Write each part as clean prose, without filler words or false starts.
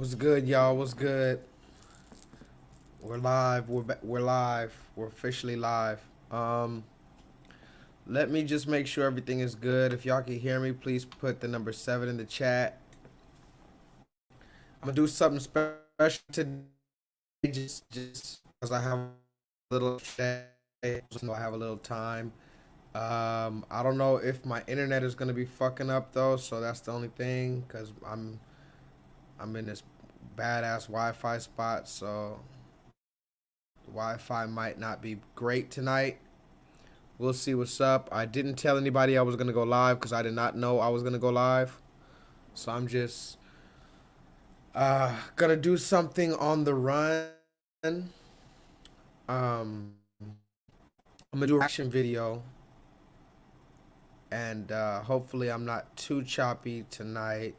What's good, y'all? What's good? We're live. We're live. We're officially live. Let me just make sure everything is good. If y'all can hear me, please put the number 7 in the chat. I'm gonna do something special today, just because I have a little day. I have a little time. I don't know if my internet is gonna be fucking up though, so that's the only thing. Cause I'm in this badass Wi-Fi spot, so Wi-Fi might not be great tonight. We'll see what's up. I didn't tell anybody I was gonna go live because I did not know I was gonna go live. So I'm just gonna do something on the run. I'm gonna do a reaction video, and hopefully I'm not too choppy tonight.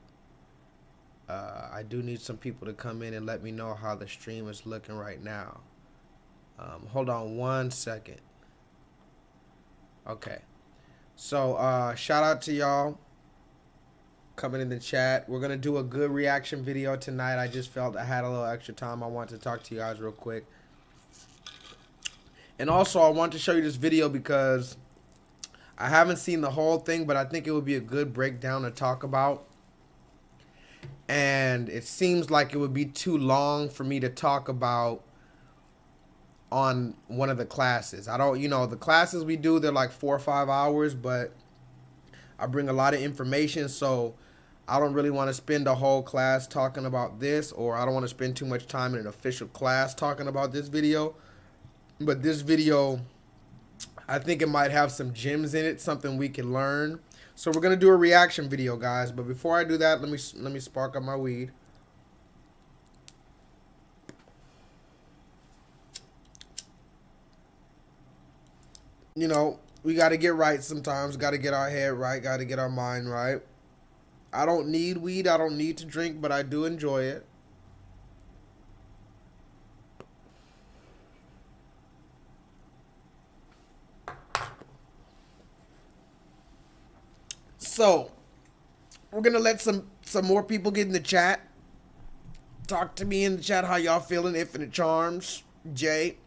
I do need some people to come in and let me know how the stream is looking right now. Hold on one second. Okay. So shout out to y'all coming in the chat. We're gonna do a good reaction video tonight. I just felt I had a little extra time. I wanted to talk to you guys real quick. And also I want to show you this video because I haven't seen the whole thing, but I think it would be a good breakdown to talk about. And it seems like it would be too long for me to talk about on one of the classes. I don't, the classes we do, they're like 4 or 5 hours, but I bring a lot of information, so I don't really want to spend a whole class talking about this, or I don't want to spend too much time in an official class talking about this video. But this video, I think it might have some gems in it, something we can learn. So we're gonna do a reaction video, guys. But before I do that, let me spark up my weed. We got to get right sometimes. Got to get our head right. Got to get our mind right. I don't need weed. I don't need to drink, but I do enjoy it. So, we're going to let some more people get in the chat. Talk to me in the chat how y'all feeling. Infinite Charms. Jay.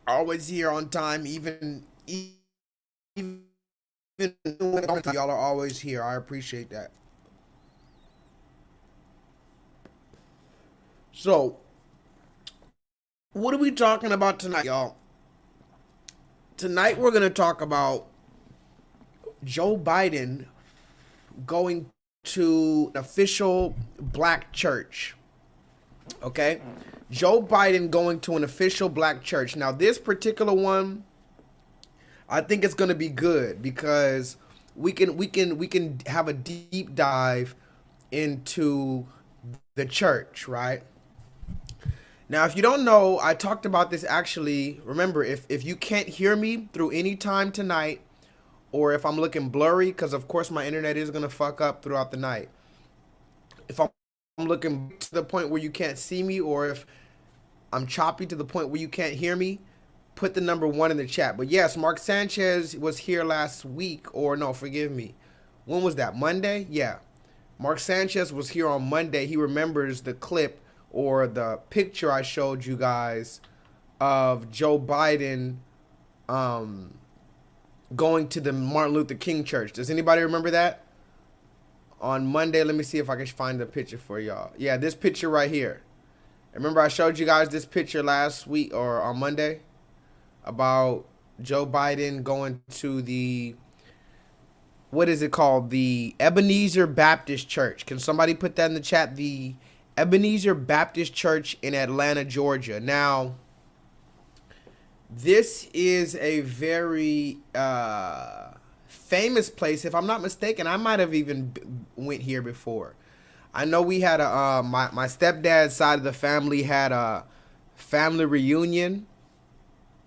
Always here on time, even y'all are always here. I appreciate that. So, what are we talking about tonight, y'all? Tonight we're going to talk about Joe Biden going to an official black church. Okay? Joe Biden going to an official black church. Now, this particular one, I think it's going to be good because we can have a deep dive into the church, right? Now, if you don't know, I talked about this actually. Remember, if you can't hear me through any time tonight, or if I'm looking blurry, because of course my internet is going to fuck up throughout the night. If I'm looking to the point where you can't see me, or if I'm choppy to the point where you can't hear me, put the number 1 in the chat. But yes, Mark Sanchez was here last week, or no, forgive me. When was that? Monday? Yeah. Mark Sanchez was here on Monday. He remembers the clip or the picture I showed you guys of Joe Biden going to the Martin Luther King church. Does anybody remember that? On Monday, let me see if I can find the picture for y'all. Yeah, this picture right here. Remember I showed you guys this picture last week or on Monday about Joe Biden going to the, what is it called? The Ebenezer Baptist Church. Can somebody put that in the chat? The Ebenezer Baptist Church in Atlanta, Georgia. Now, this is a very famous place. If I'm not mistaken, I might have even went here before. I know we had a my stepdad's side of the family had a family reunion,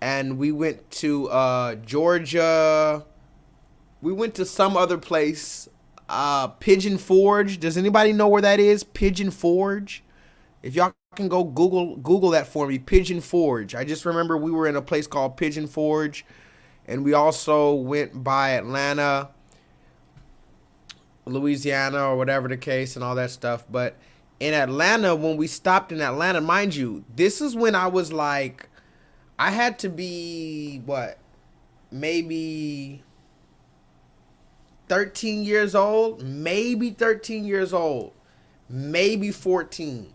and we went to Georgia. We went to some other place, Pigeon Forge. Does anybody know where that is? Pigeon Forge. If y'all can go Google that for me, Pigeon Forge. I just remember we were in a place called Pigeon Forge, and we also went by Atlanta, Louisiana, or whatever the case, and all that stuff. But in Atlanta, when we stopped in Atlanta, mind you, this is when I was like, I had to be what, maybe 13 years old, maybe 13 years old, maybe 14,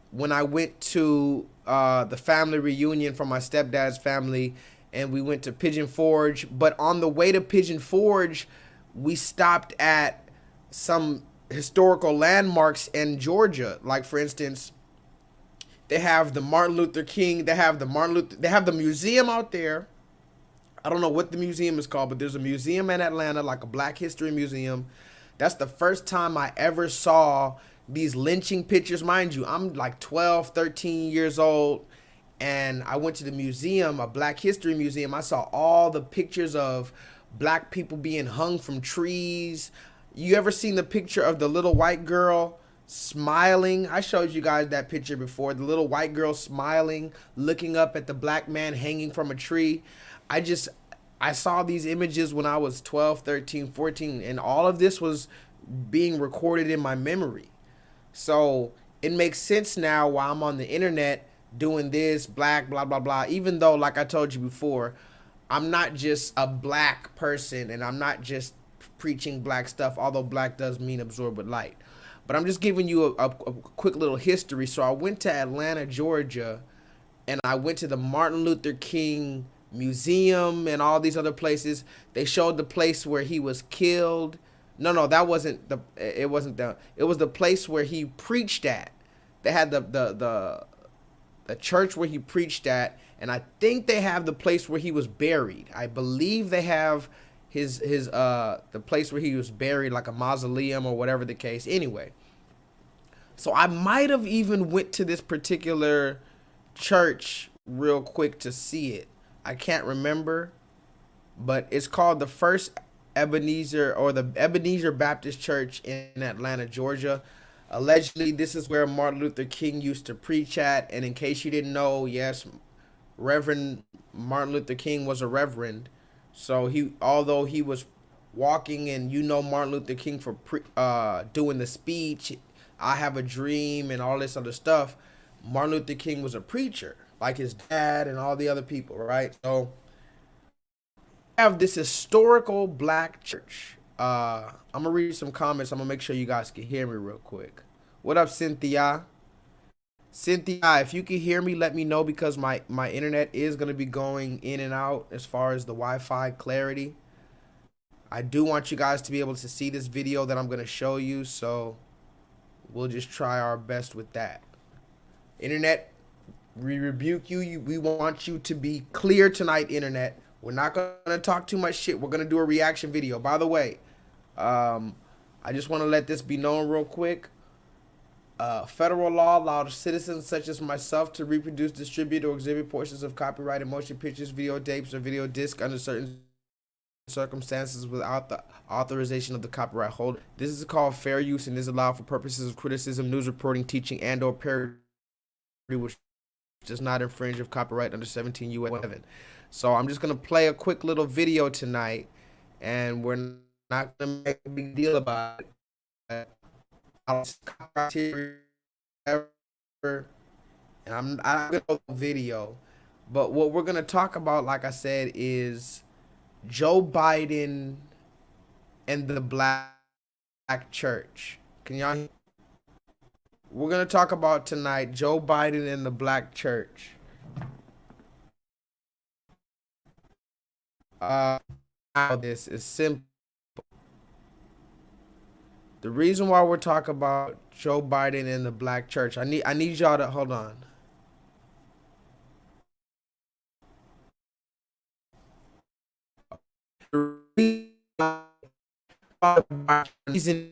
when I went to the family reunion for my stepdad's family, and we went to Pigeon Forge. But on the way to Pigeon Forge, we stopped at some historical landmarks in Georgia. Like, for instance, they have the Martin Luther King. They have the museum out there. I don't know what the museum is called, but there's a museum in Atlanta, like a Black History Museum. That's the first time I ever saw these lynching pictures. Mind you, I'm like 12, 13 years old, and I went to the museum, a Black History Museum. I saw all the pictures of black people being hung from trees. You ever seen the picture of the little white girl smiling? I showed you guys that picture before. The little white girl smiling, looking up at the black man hanging from a tree. I saw these images when I was 12, 13, 14, and all of this was being recorded in my memory. So it makes sense now why I'm on the internet doing this, black, blah, blah, blah. Even though, like I told you before, I'm not just a black person, and I'm not just preaching black stuff, although black does mean absorb with light. But I'm just giving you a quick little history. So I went to Atlanta, Georgia, and I went to the Martin Luther King Museum and all these other places. They showed the place where he was killed. No, that wasn't the. It wasn't the. It was the place where he preached at. They had the church where he preached at, and I think they have the place where he was buried. I believe they have his the place where he was buried, like a mausoleum or whatever the case. Anyway, so I might have even went to this particular church real quick to see it. I can't remember, but it's called the First Ebenezer, or the Ebenezer Baptist Church in Atlanta, Georgia. Allegedly, this is where Martin Luther King used to preach at. And in case you didn't know, yes, Reverend Martin Luther King was a reverend. So although he was walking, and Martin Luther King for doing the speech, I Have a Dream, and all this other stuff, Martin Luther King was a preacher, like his dad and all the other people, right? So I have this historical black church. I'm gonna read some comments. I'm gonna make sure you guys can hear me real quick. What up, Cynthia? Cynthia, if you can hear me, let me know, because my internet is gonna be going in and out as far as the Wi-Fi clarity. I do want you guys to be able to see this video that I'm gonna show you, so we'll just try our best with that. Internet, we rebuke you. We want you to be clear tonight, internet. We're not going to talk too much shit. We're going to do a reaction video. By the way, I just want to let this be known real quick. Federal law allows citizens such as myself to reproduce, distribute, or exhibit portions of copyrighted motion pictures, videotapes, or video discs under certain circumstances without the authorization of the copyright holder. This is called fair use and is allowed for purposes of criticism, news reporting, teaching, and or parody, which does not infringe of copyright under 17 U.S. 11. So I'm just going to play a quick little video tonight, and we're not going to make a big deal about it. And I'm going to go video. But what we're going to talk about, like I said, is Joe Biden and the black church. Can y'all hear? We're going to talk about tonight Joe Biden and the black church. This is simple. The reason why we're talking about Joe Biden and the black church, I need y'all to hold on. The reason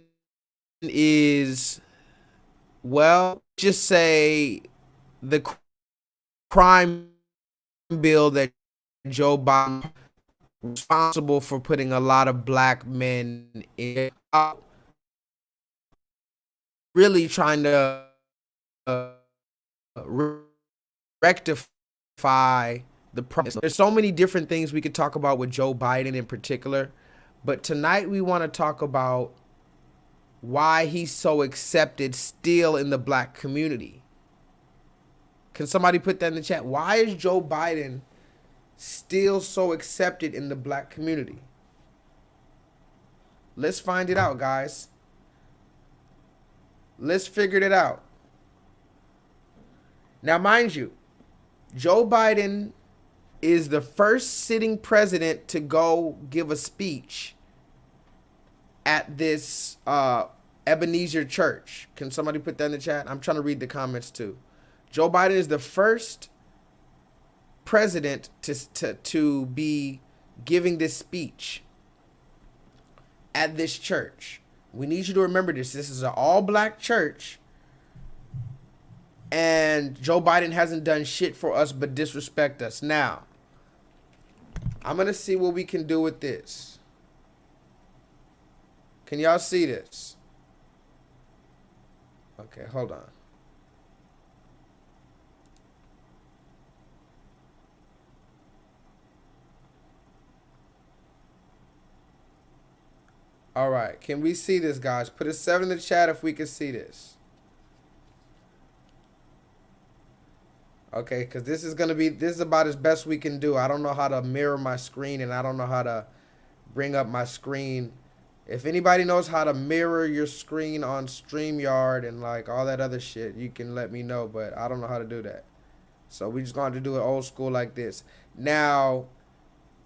is, well, just say the crime bill that Joe Biden responsible for putting a lot of black men in, really trying to rectify the problem. There's so many different things we could talk about with Joe Biden in particular, but tonight we want to talk about why he's so accepted still in the black community. Can somebody put that in the chat? Why is Joe Biden still so accepted in the black community? Let's find it out, guys. Let's figure it out. Now, mind you, Joe Biden is the first sitting president to go give a speech at this Ebenezer church. Can somebody put that in the chat? I'm trying to read the comments too. Joe Biden is the first president to be giving this speech at this church. We need you to remember this. This is an all-black church, and Joe Biden hasn't done shit for us but disrespect us. Now, I'm going to see what we can do with this. Can y'all see this? Okay, hold on. All right, can we see this, guys? Put a 7 in the chat if we can see this. Okay, because this is about as best we can do. I don't know how to mirror my screen, and I don't know how to bring up my screen. If anybody knows how to mirror your screen on StreamYard and like all that other shit, you can let me know, but I don't know how to do that. So we just going to do it old school like this. Now,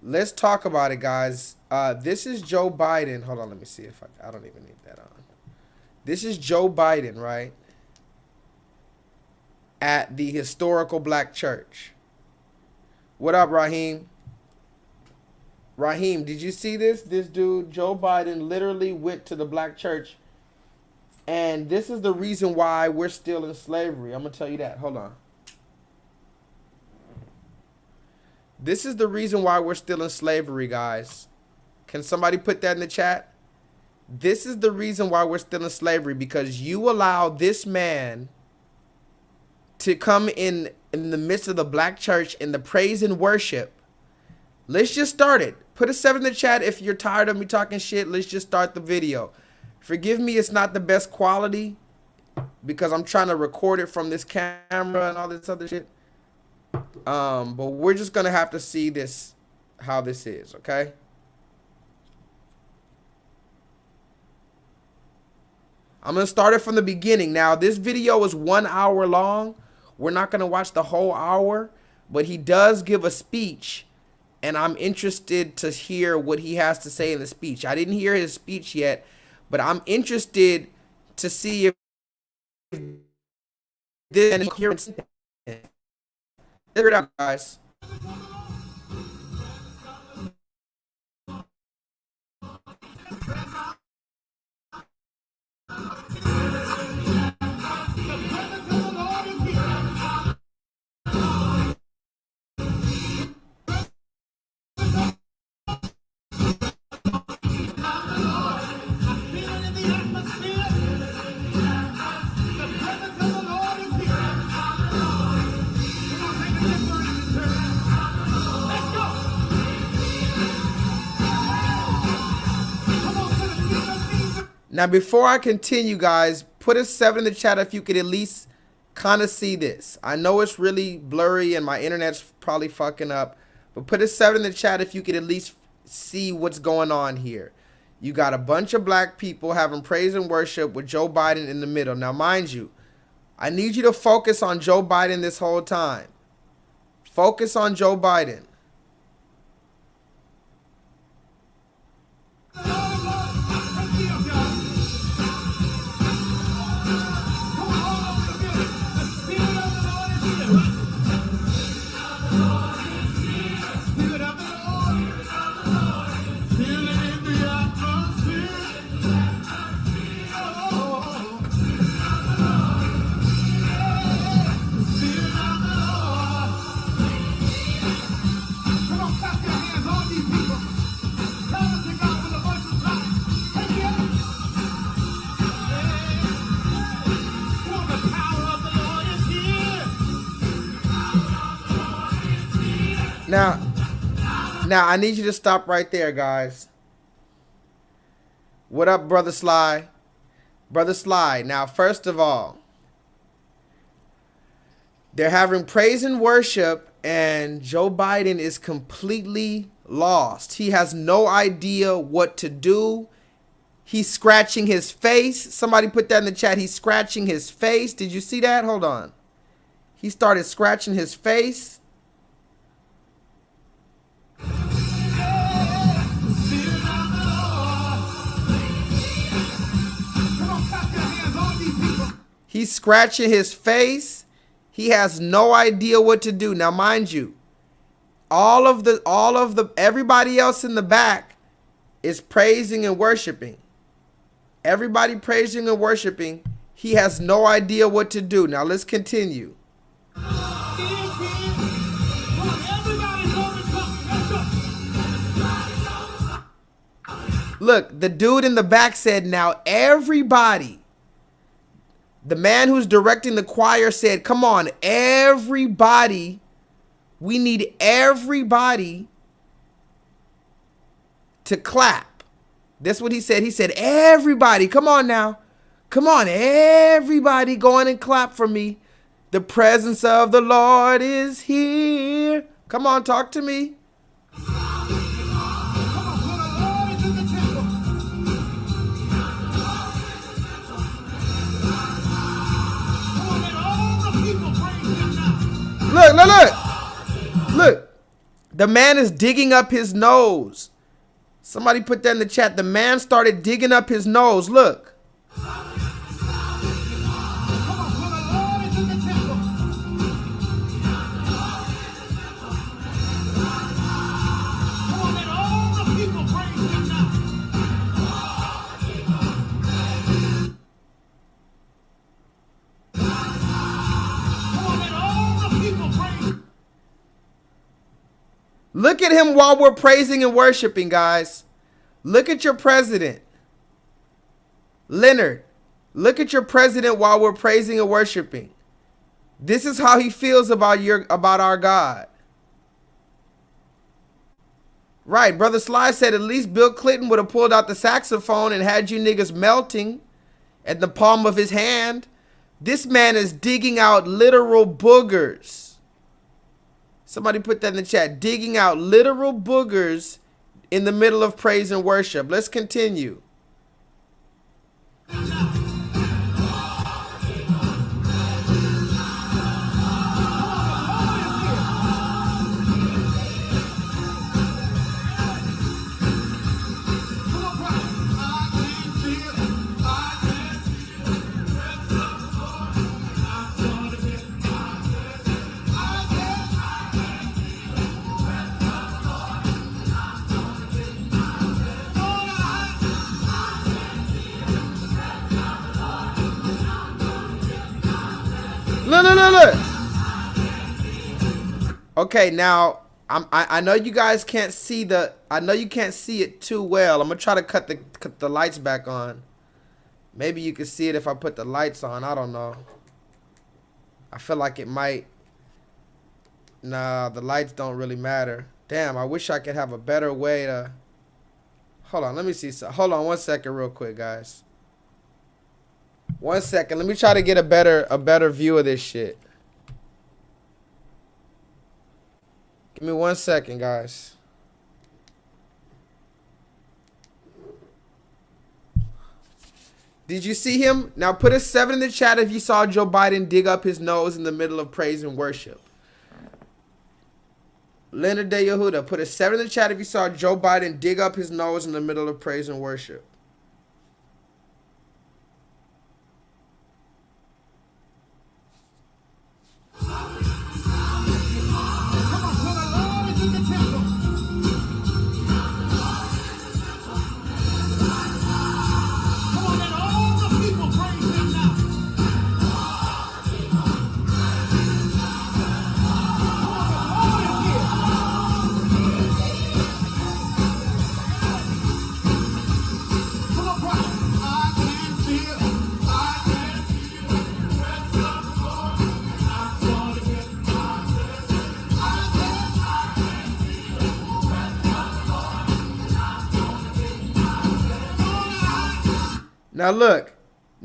let's talk about it, guys. This is Joe Biden. Hold on, let me see if I don't even need that on. This is Joe Biden, right? At the historical black church. What up, Raheem? Raheem, did you see this? This dude, Joe Biden, literally went to the black church. And this is the reason why we're still in slavery. I'm going to tell you that. Hold on. This is the reason why we're still in slavery, guys. Can somebody put that in the chat? This is the reason why we're still in slavery, because you allow this man to come in the midst of the black church in the praise and worship. Let's just start it. Put a 7 in the chat if you're tired of me talking shit. Let's just start the video. Forgive me, it's not the best quality because I'm trying to record it from this camera and all this other shit. But we're just gonna have to see this, how this is, okay? I'm gonna start it from the beginning. Now, this video is 1 hour long. We're not gonna watch the whole hour, but he does give a speech, and I'm interested to hear what he has to say in the speech. I didn't hear his speech yet, but I'm interested to see if this and hear it. Figure it out, guys. Now, before I continue, guys, put a 7 in the chat if you could at least kind of see this. I know it's really blurry and my internet's probably fucking up, but put a 7 in the chat if you could at least see what's going on here. You got a bunch of black people having praise and worship with Joe Biden in the middle. Now, mind you, I need you to focus on Joe Biden this whole time. Focus on Joe Biden. Now, I need you to stop right there, guys. What up, Brother Sly? Brother Sly. Now, first of all, they're having praise and worship, and Joe Biden is completely lost. He has no idea what to do. He's scratching his face. Somebody put that in the chat. He's scratching his face. Did you see that? Hold on. He started scratching his face. He's scratching his face. He has no idea what to do. Now, mind you, everybody else in the back is praising and worshiping. Everybody praising and worshiping. He has no idea what to do. Now, let's continue. Look, the dude in the back said, now everybody. The man who's directing the choir said, come on, everybody. We need everybody to clap. That's what he said. He said, everybody, come on now. Come on, everybody go on and clap for me. The presence of the Lord is here. Come on, talk to me. Look, look, look. Look. The man is digging up his nose. Somebody put that in the chat. The man started digging up his nose. Look. Look at him while we're praising and worshiping, guys. Look at your president. Leonard, look at your president while we're praising and worshiping. This is how he feels about our God. Right, Brother Sly said at least Bill Clinton would have pulled out the saxophone and had you niggas melting at the palm of his hand. This man is digging out literal boogers. Somebody put that in the chat. Digging out literal boogers in the middle of praise and worship. Let's continue. Look. Okay, now I know you guys can't see you can't see it too well. I'm gonna try to cut the lights back on. Maybe you can see it if I put the lights on. I don't know. I feel like it might. Nah, the lights don't really matter. Damn, I wish I could have a better way to. Hold on, let me see. Hold on 1 second real quick, guys. 1 second. Let me try to get a better view of this shit. Give me 1 second, guys. Did you see him? Now put a 7 in the chat if you saw Joe Biden dig up his nose in the middle of praise and worship. Leonard De Yehuda, put a 7 in the chat if you saw Joe Biden dig up his nose in the middle of praise and worship.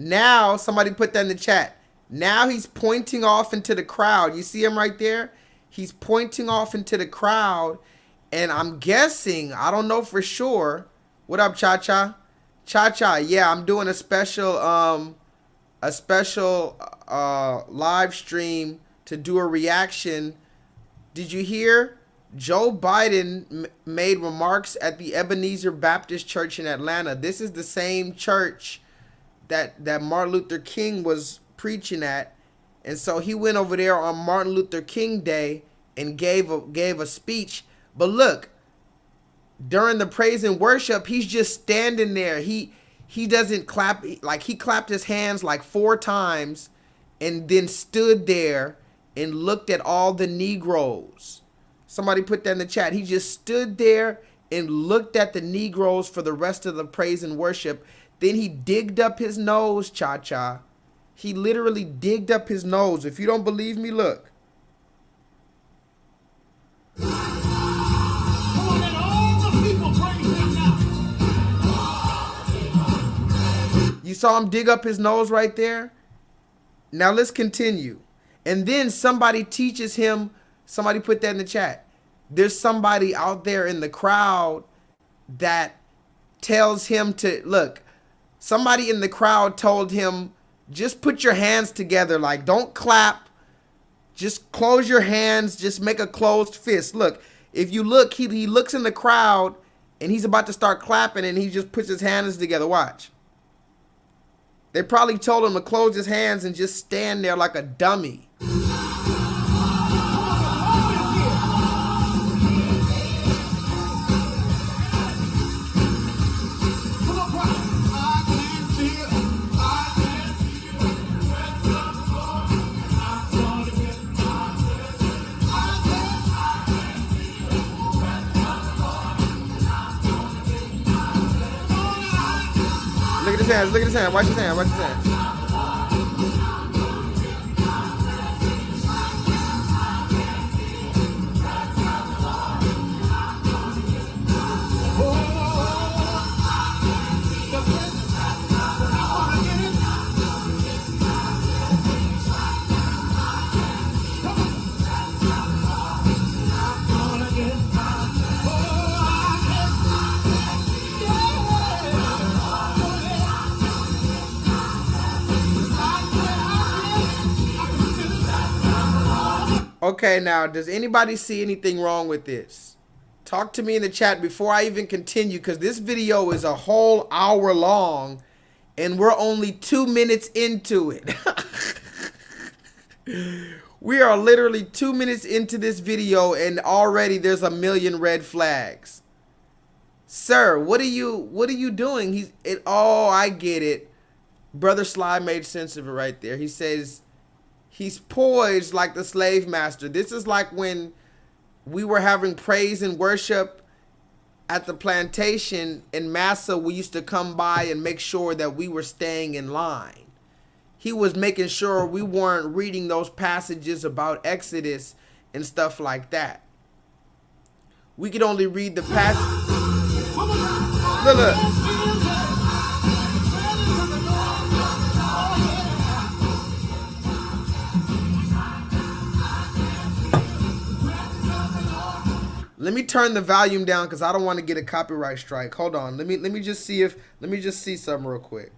Now, somebody put that in the chat. Now he's pointing off into the crowd. You see him right there? He's pointing off into the crowd. And I'm guessing, I don't know for sure. What up, Cha-Cha? Cha-Cha, yeah, I'm doing a special live stream to do a reaction. Did you hear? Joe Biden made remarks at the Ebenezer Baptist Church in Atlanta. This is the same church that Martin Luther King was preaching at. And so he went over there on Martin Luther King Day and gave a speech. But look, during the praise and worship, he's just standing there. He doesn't clap. Like, he clapped his hands like 4 times and then stood there and looked at all the Negroes. Somebody put that in the chat. He just stood there and looked at the Negroes for the rest of the praise and worship. Then he digged up his nose, Cha-Cha. He literally digged up his nose. If you don't believe me, look. You saw him dig up his nose right there? Now let's continue. And then somebody teaches him, somebody put that in the chat. There's somebody out there in the crowd that tells him to, look, somebody in the crowd told him, just put your hands together, like don't clap, just close your hands, just make a closed fist. Look, if you look, he looks in the crowd and he's about to start clapping and he just puts his hands together. Watch. They probably told him to close his hands and just stand there like a dummy. Look at his hands, look at his hand, watch his hand, watch his hand. Okay, now, does anybody see anything wrong with this? Talk to me in the chat before I even continue, because this video is a whole hour long, and we're only 2 minutes into it. We are literally 2 minutes into this video, and already there's a million red flags. Sir, what are you doing? Oh, I get it. Brother Sly made sense of it right there. He says, he's poised like the slave master. This is like when we were having praise and worship at the plantation in Massa. We used to come by and make sure that we were staying in line. He was making sure we weren't reading those passages about Exodus and stuff like that. We could only read the passage. Look. Let me turn the volume down because I don't want to get a copyright strike. Hold on. Let me just see something real quick.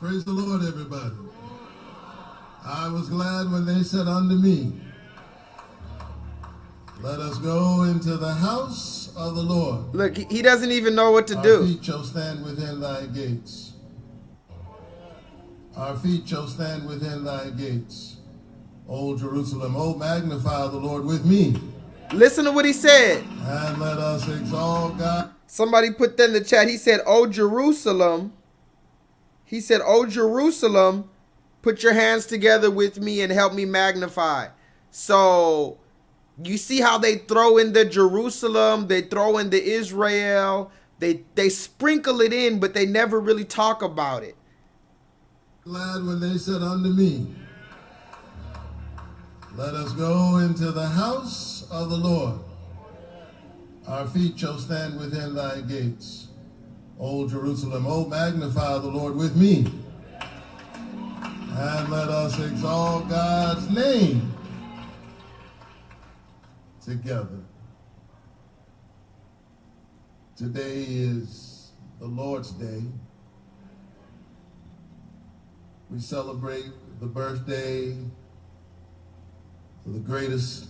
Praise the Lord, everybody. I was glad when they said unto me, let us go into the house of the Lord. Look, he doesn't even know what to do. Our feet shall stand within thy gates. Our feet shall stand within thy gates. O Jerusalem, O magnify the Lord with me. Listen to what he said. And let us exalt God. Somebody put that in the chat. He said, O Jerusalem. He said, O Jerusalem, put your hands together with me and help me magnify. So You see how they throw in the Jerusalem, they throw in the Israel, they sprinkle it in, but they never really talk about it. Glad when they said unto me, let us go into the house of the Lord. Our feet shall stand within thy gates. O Jerusalem, O magnify the Lord with me. And let us exalt God's name together. Today is the Lord's Day. We celebrate the birthday of the greatest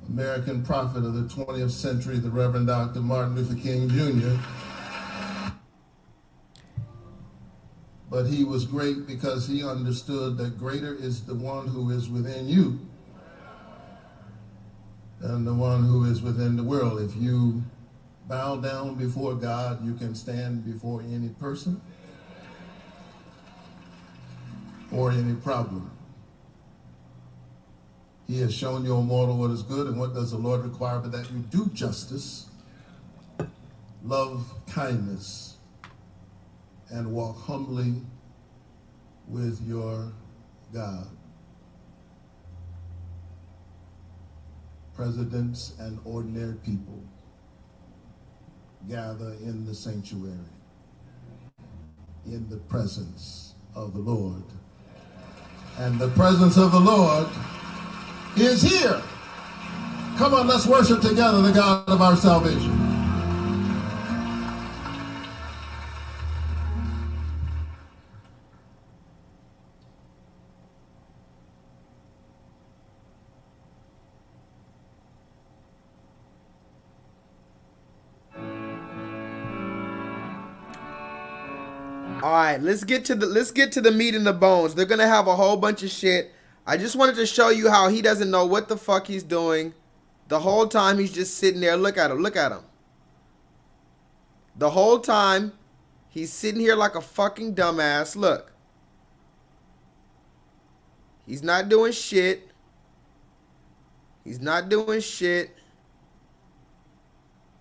American prophet of the 20th century, the Reverend Dr. Martin Luther King Jr. But he was great because he understood that greater is the one who is within you than the one who is within the world. If you bow down before God, you can stand before any person or any problem. He has shown you, O mortal, what is good, and what does the Lord require, but that you do justice, love kindness, and walk humbly with your God. Presidents and ordinary people gather in the sanctuary, in the presence of the Lord. And the presence of the Lord is here. Come on, let's worship together the God of our salvation. All right, let's get to the meat and the bones. They're gonna have a whole bunch of shit. I just wanted to show you how he doesn't know what the fuck he's doing. The whole time he's just sitting there. Look at him. Look at him. The whole time he's sitting here like a fucking dumbass. Look. He's not doing shit. He's not doing shit.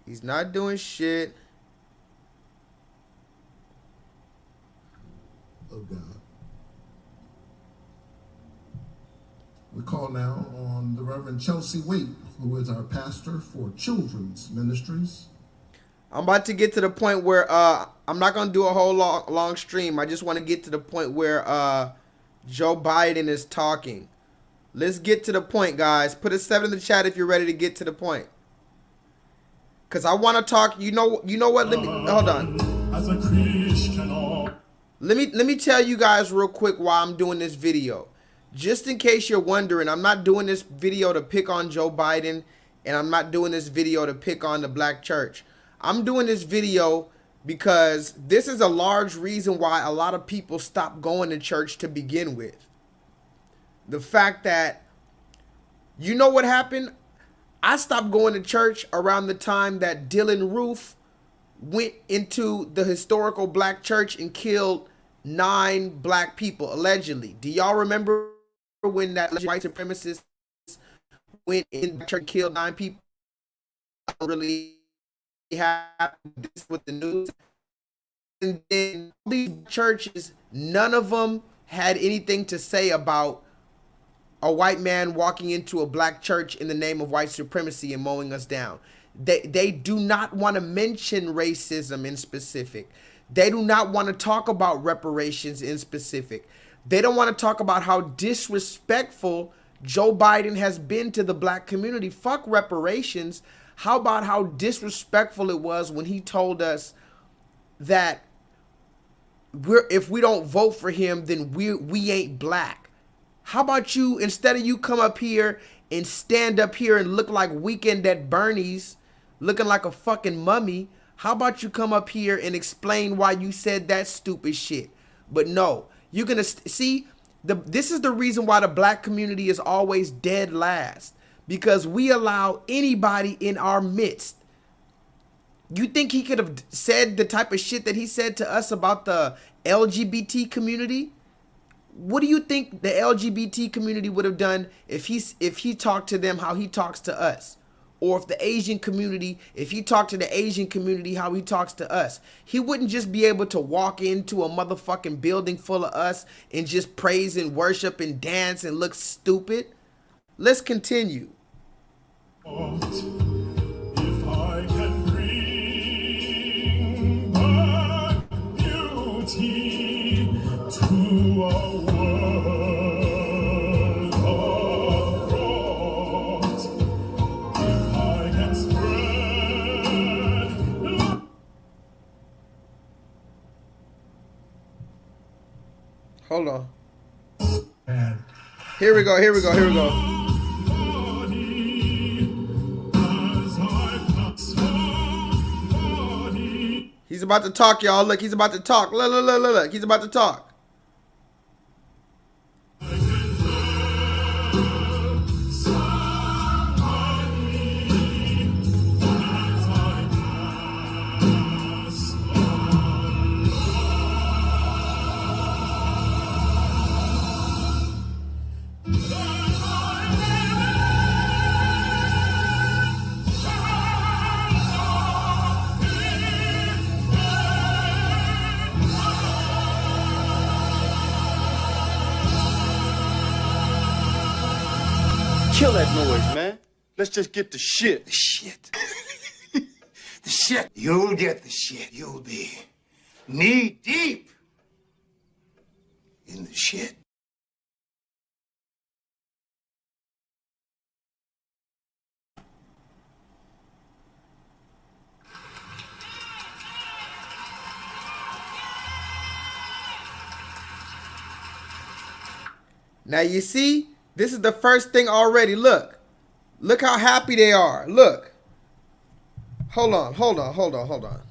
He's not doing shit. Of God. We call now on the Reverend Chelsea Waite, who is our pastor for Children's Ministries. I'm about to get to the point where I'm not gonna do a whole long stream. I just want to get to the point where Joe Biden is talking. Let's get to the point, guys. Put a 7 in the chat if you're ready to get to the point. Cause I want to talk. You know what? Let me hold on. As a Christian, Let me tell you guys real quick why I'm doing this video. Just in case you're wondering, I'm not doing this video to pick on Joe Biden, and I'm not doing this video to pick on the black church. I'm doing this video because this is a large reason why a lot of people stop going to church to begin with. The fact that, you know what happened? I stopped going to church around the time that Dylan Roof went into the historical black church and killed 9 black people, allegedly. Do y'all remember when that white supremacist went in the church and killed 9 people? I don't really have this with the news. And then these churches, none of them had anything to say about a white man walking into a black church in the name of white supremacy and mowing us down. They do not want to mention racism in specific. They do not want to talk about reparations in specific. They don't want to talk about how disrespectful Joe Biden has been to the black community. Fuck reparations. How about how disrespectful it was when he told us that if we don't vote for him, then we ain't black. How about you, instead of you come up here and stand up here and look like Weekend at Bernie's, looking like a fucking mummy, how about you come up here and explain why you said that stupid shit? But no, you're gonna see, this is the reason why the black community is always dead last, because we allow anybody in our midst. You think he could have said the type of shit that he said to us about the LGBT community? What do you think the LGBT community would have done if he talked to them how he talks to us? Or if the Asian community, if he talked to the Asian community how he talks to us? He wouldn't just be able to walk into a motherfucking building full of us and just praise and worship and dance and look stupid. Let's continue. If I can bring back beauty to a world of rot, if I can spread love. Hold on. And Here we go. Here we go. Here we go. He's about to talk, y'all. Look, he's about to talk. Look, look, look, look, look. He's about to talk. Kill that noise, man. Let's just get the shit. The shit. The shit. You'll get the shit. You'll be knee deep in the shit. Now you see, this is the first thing already. Look. Look how happy they are. Look. Hold on, hold on, hold on, hold on.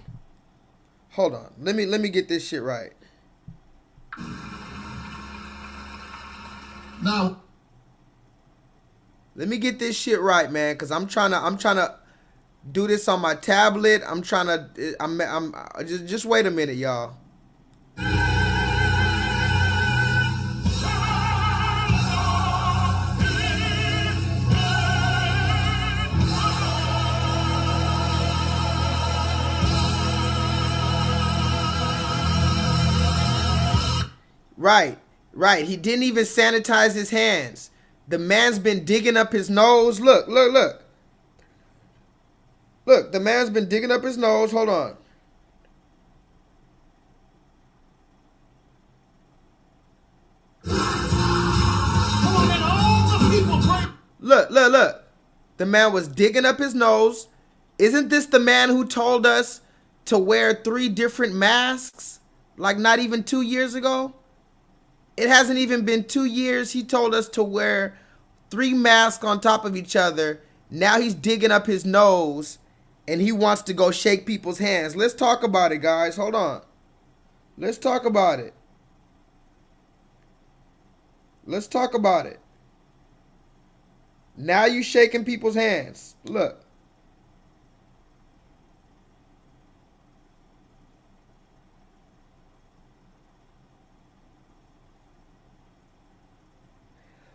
Hold on. Let me get this shit right. Now, Let me get this shit right, man, cuz I'm trying to do this on my tablet. I'm just wait a minute, y'all. Right, right. He didn't even sanitize his hands. The man's been digging up his nose. Look, look, look. Look, the man's been digging up his nose. Hold on. Look, look, look. The man was digging up his nose. Isn't this the man who told us to wear 3 different masks? Like not even 2 years ago? It hasn't even been 2 years. He told us to wear 3 masks on top of each other. Now he's digging up his nose and he wants to go shake people's hands. Let's talk about it, guys. Hold on. Let's talk about it. Let's talk about it. Now you shaking people's hands. Look.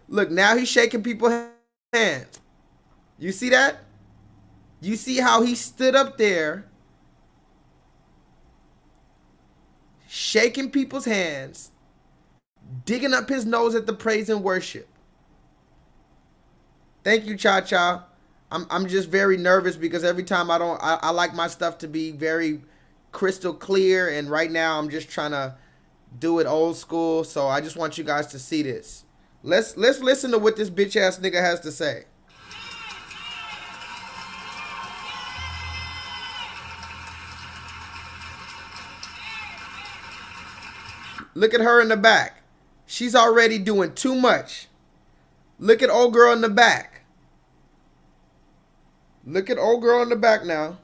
Look, now he's shaking people's hands. You see that? You see how he stood up there, shaking people's hands, digging up his nose at the praise and worship. Thank you, Cha Cha. I'm just very nervous because every time I like my stuff to be very crystal clear, and right now I'm just trying to do it old school. So I just want you guys to see this. Let's listen to what this bitch ass nigga has to say. Look at her in the back. She's already doing too much. Look at old girl in the back. Look at old girl in the back now.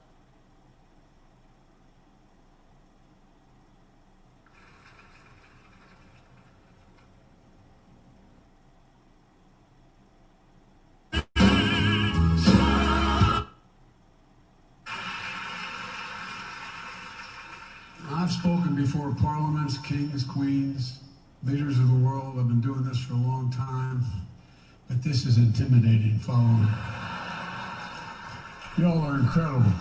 I've spoken before parliaments, kings, queens, leaders of the world. I've been doing this for a long time, but this is intimidating following. Y'all are incredible.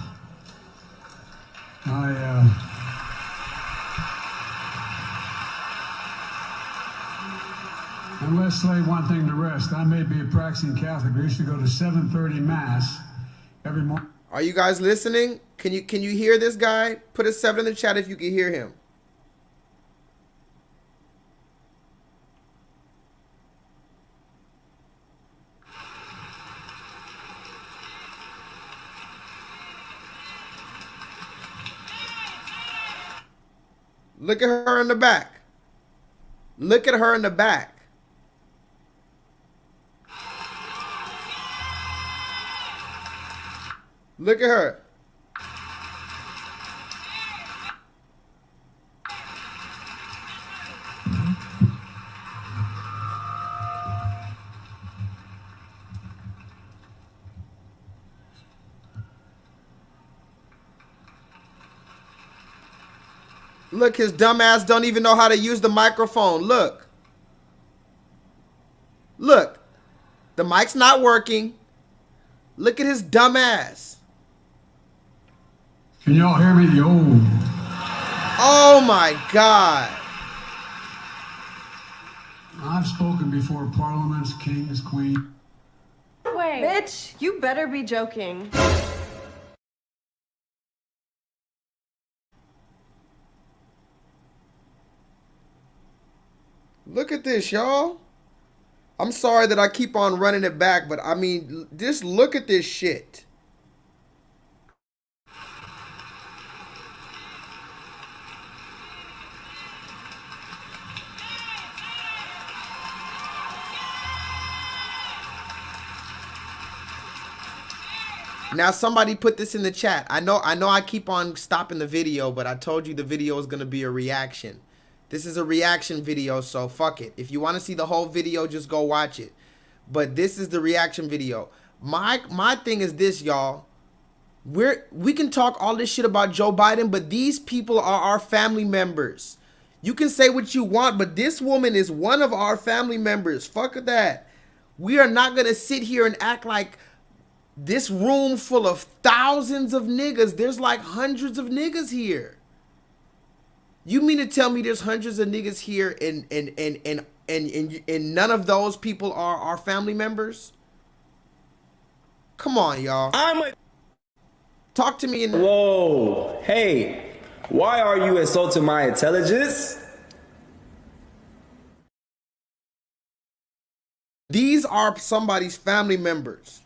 And let's lay one thing to rest. I may be a practicing Catholic. I used to go to 7:30 Mass every morning. Are you guys listening? Can you hear this guy? Put a 7 in the chat if you can hear him. Look at her in the back. Look at her in the back. Look at her. Look, his dumb ass don't even know how to use the microphone. Look. Look. The mic's not working. Look at his dumb ass. Can y'all hear me? Oh my God. I've spoken before parliaments, kings, queens. Wait. Bitch, you better be joking. Look at this, y'all. I'm sorry that I keep on running it back, but I mean, just look at this shit. Now somebody put this in the chat. I know I keep on stopping the video, but I told you the video is going to be a reaction. This is a reaction video, so fuck it. If you want to see the whole video, just go watch it. But this is the reaction video. My thing is this, y'all. We can talk all this shit about Joe Biden, but these people are our family members. You can say what you want, but this woman is one of our family members. Fuck that. We are not going to sit here and act like this room full of thousands of niggas. There's like hundreds of niggas here. You mean to tell me there's hundreds of niggas here and none of those people are our family members? Come on, y'all. Talk to me in the... Whoa, hey, why are you insulting my intelligence? These are somebody's family members.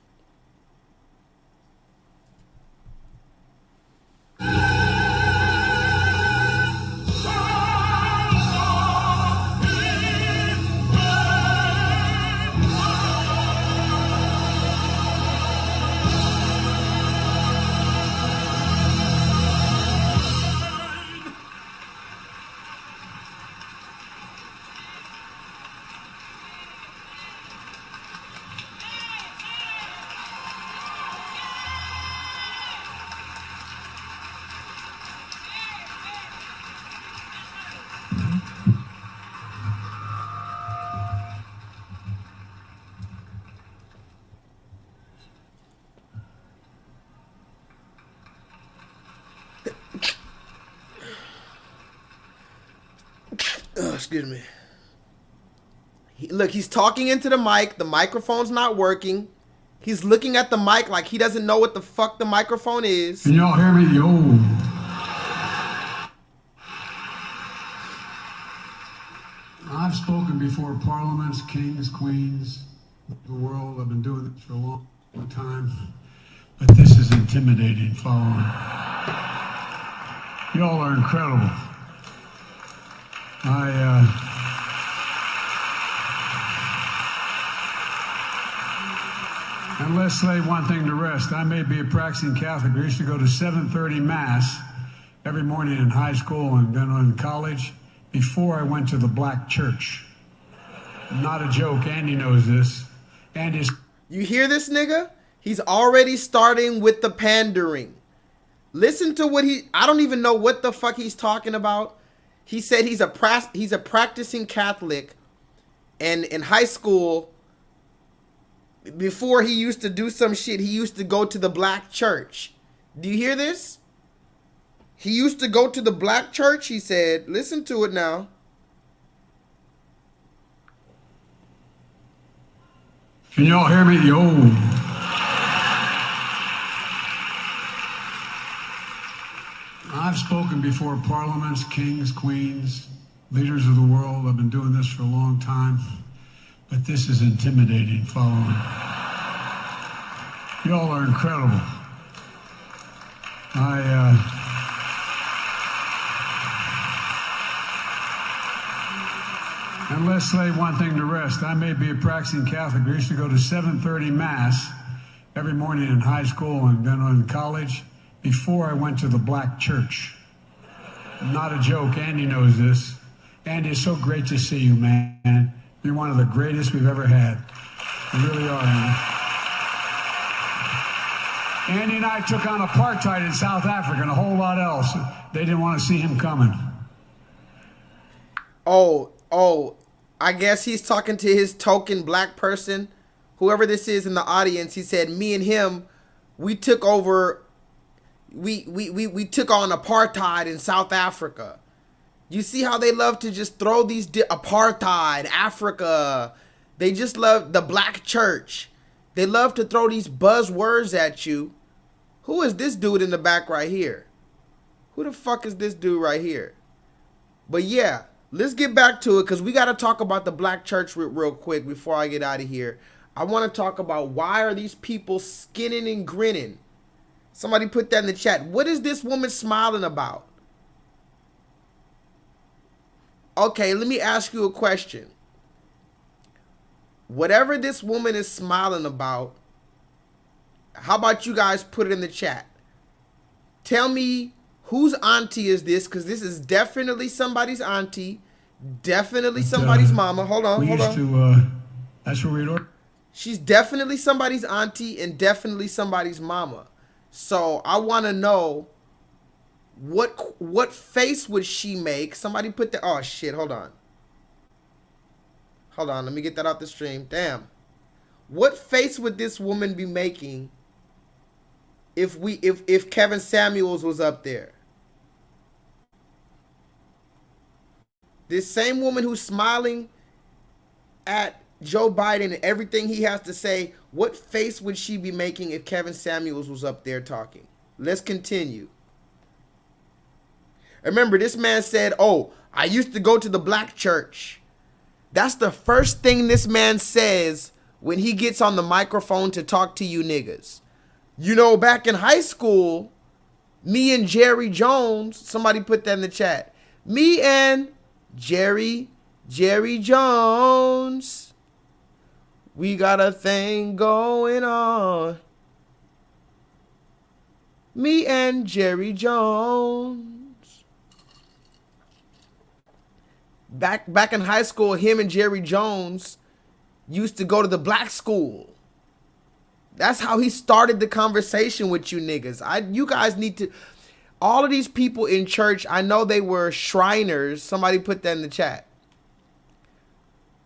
Excuse me. Look, he's talking into the mic. The microphone's not working. He's looking at the mic like he doesn't know what the fuck the microphone is. Can y'all hear me? I've spoken before parliaments, kings, queens, the world. I've been doing this for a long time, but this is intimidating following. Y'all are incredible. And let's lay one thing to rest. I may be a practicing Catholic. I used to go to 7:30 Mass every morning in high school and then in college before I went to the black church. Not a joke. Andy knows this. Andy's... You hear this nigga? He's already starting with the pandering. Listen to what I don't even know what the fuck he's talking about. He said he's a practicing Catholic, and in high school, before he used to do some shit, he used to go to the black church. Do you hear this? He used to go to the black church, he said. Listen to it now. Can y'all hear me? Yo. I've spoken before parliaments, kings, queens, leaders of the world. I've been doing this for a long time. But this is intimidating following. Y'all are incredible. And let's lay one thing to rest. I may be a practicing Catholic. I used to go to 7:30 Mass every morning in high school and then in college before I went to the black church. Not a joke. Andy knows this. Andy, it's so great to see you, man. You're one of the greatest we've ever had. You really are, Andy. Andy and I took on apartheid in South Africa and a whole lot else. They didn't want to see him coming. Oh, I guess he's talking to his token black person. Whoever this is in the audience, he said, me and him, we took over, we took on apartheid in South Africa. You see how they love to just throw these apartheid, Africa. They just love the black church. They love to throw these buzzwords at you. Who is this dude in the back right here? Who the fuck is this dude right here? But yeah, let's get back to it because we got to talk about the black church real quick before I get out of here. I want to talk about why are these people skinning and grinning? Somebody put that in the chat. What is this woman smiling about? Okay, let me ask you a question. Whatever this woman is smiling about, how about you guys put it in the chat? Tell me whose auntie is this, because this is definitely somebody's auntie, definitely somebody's mama. Hold on. That's where we'd. She's definitely somebody's auntie and definitely somebody's mama. So I want to know what face would she make? Somebody put the, oh shit, hold on. Hold on, let me get that out the stream. Damn. What face would this woman be making if Kevin Samuels was up there? This same woman who's smiling at Joe Biden and everything he has to say, what face would she be making if Kevin Samuels was up there talking? Let's continue. Remember, this man said, oh, I used to go to the black church. That's the first thing this man says when he gets on the microphone to talk to you niggas. You know, back in high school, me and Jerry Jones, somebody put that in the chat. Me and Jerry Jones, we got a thing going on. Me and Jerry Jones. Back in high school, him and Jerry Jones used to go to the black school. That's how he started the conversation with you niggas. You guys need to, all of these people in church, I know they were Shriners. Somebody put that in the chat.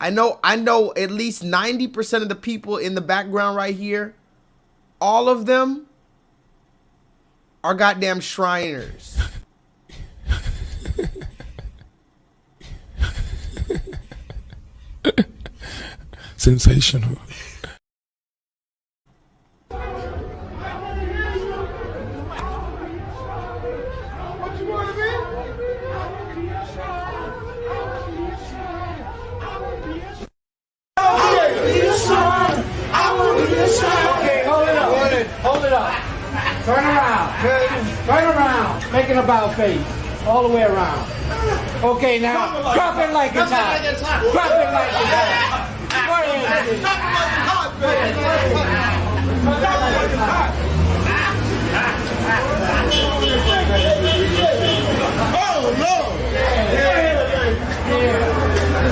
I know at least 90% of the people in the background right here, all of them are goddamn Shriners. Sensational. Hold it up. Turn around. Turn around. Make an about face. All the way around. Okay, now drop it like it's hot. Drop it like it's hot. Oh, Lord.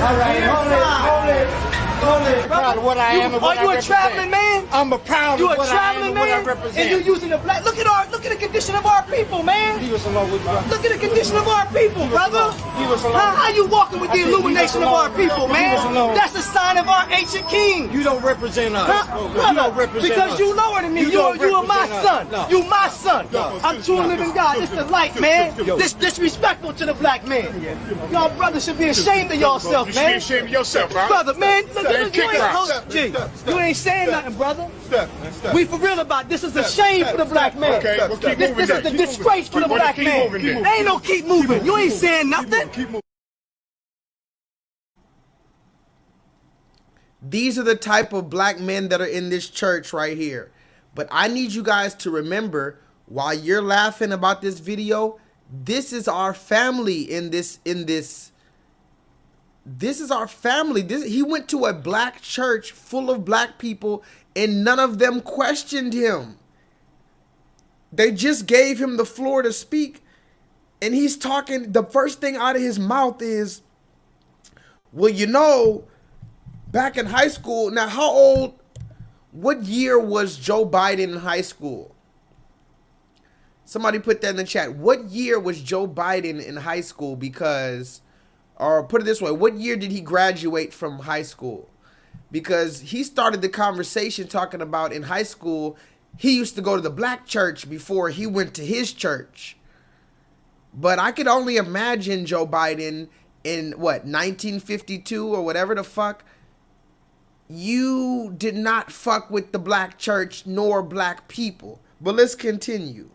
All right, hold it. Proud of what I am and what I represent. Man? I'm proud You of a what I am traveling and what I man, represent. and you using the black. Look at the condition of our people, man. Leave us alone, bro. Look at the condition of our people, brother. Leave us alone. How you walking with the I said, illumination leave of us our people, alone. man? Leave us alone. That's a sign of our ancient king. You don't represent us. Huh? You Brother, don't represent because us. you lower than me. You are my represent us. son. No. You my son. No. I'm true and living God. This the light, man. Yo. This disrespectful to the black man. Y'all brothers should be ashamed of yourself, You should be man. ashamed of yourself, bro. Brother, man, look, Step, you kick rocks. you ain't saying nothing, brother. Step. We for real about this. Is a shame for the black man. Okay, well, keep moving This is then. the disgrace for the Well, black keep man. moving then. Ain't no keep moving. You ain't saying nothing. Keep moving. These are the type of black men that are in this church right here. But I need you guys to remember, while you're laughing about this video, this is our family in this. This is our family. He went to a black church full of black people and none of them questioned him. They just gave him the floor to speak. And he's talking, the first thing out of his mouth is, well, you know, back in high school. Now, what year was Joe Biden in high school? Somebody put that in the chat. What year was Joe Biden in high school? Because, or put it this way, what year did he graduate from high school? Because he started the conversation talking about in high school, he used to go to the black church before he went to his church. But I could only imagine Joe Biden in, what, 1952 or whatever the fuck. You did not fuck with the black church nor black people. But let's continue.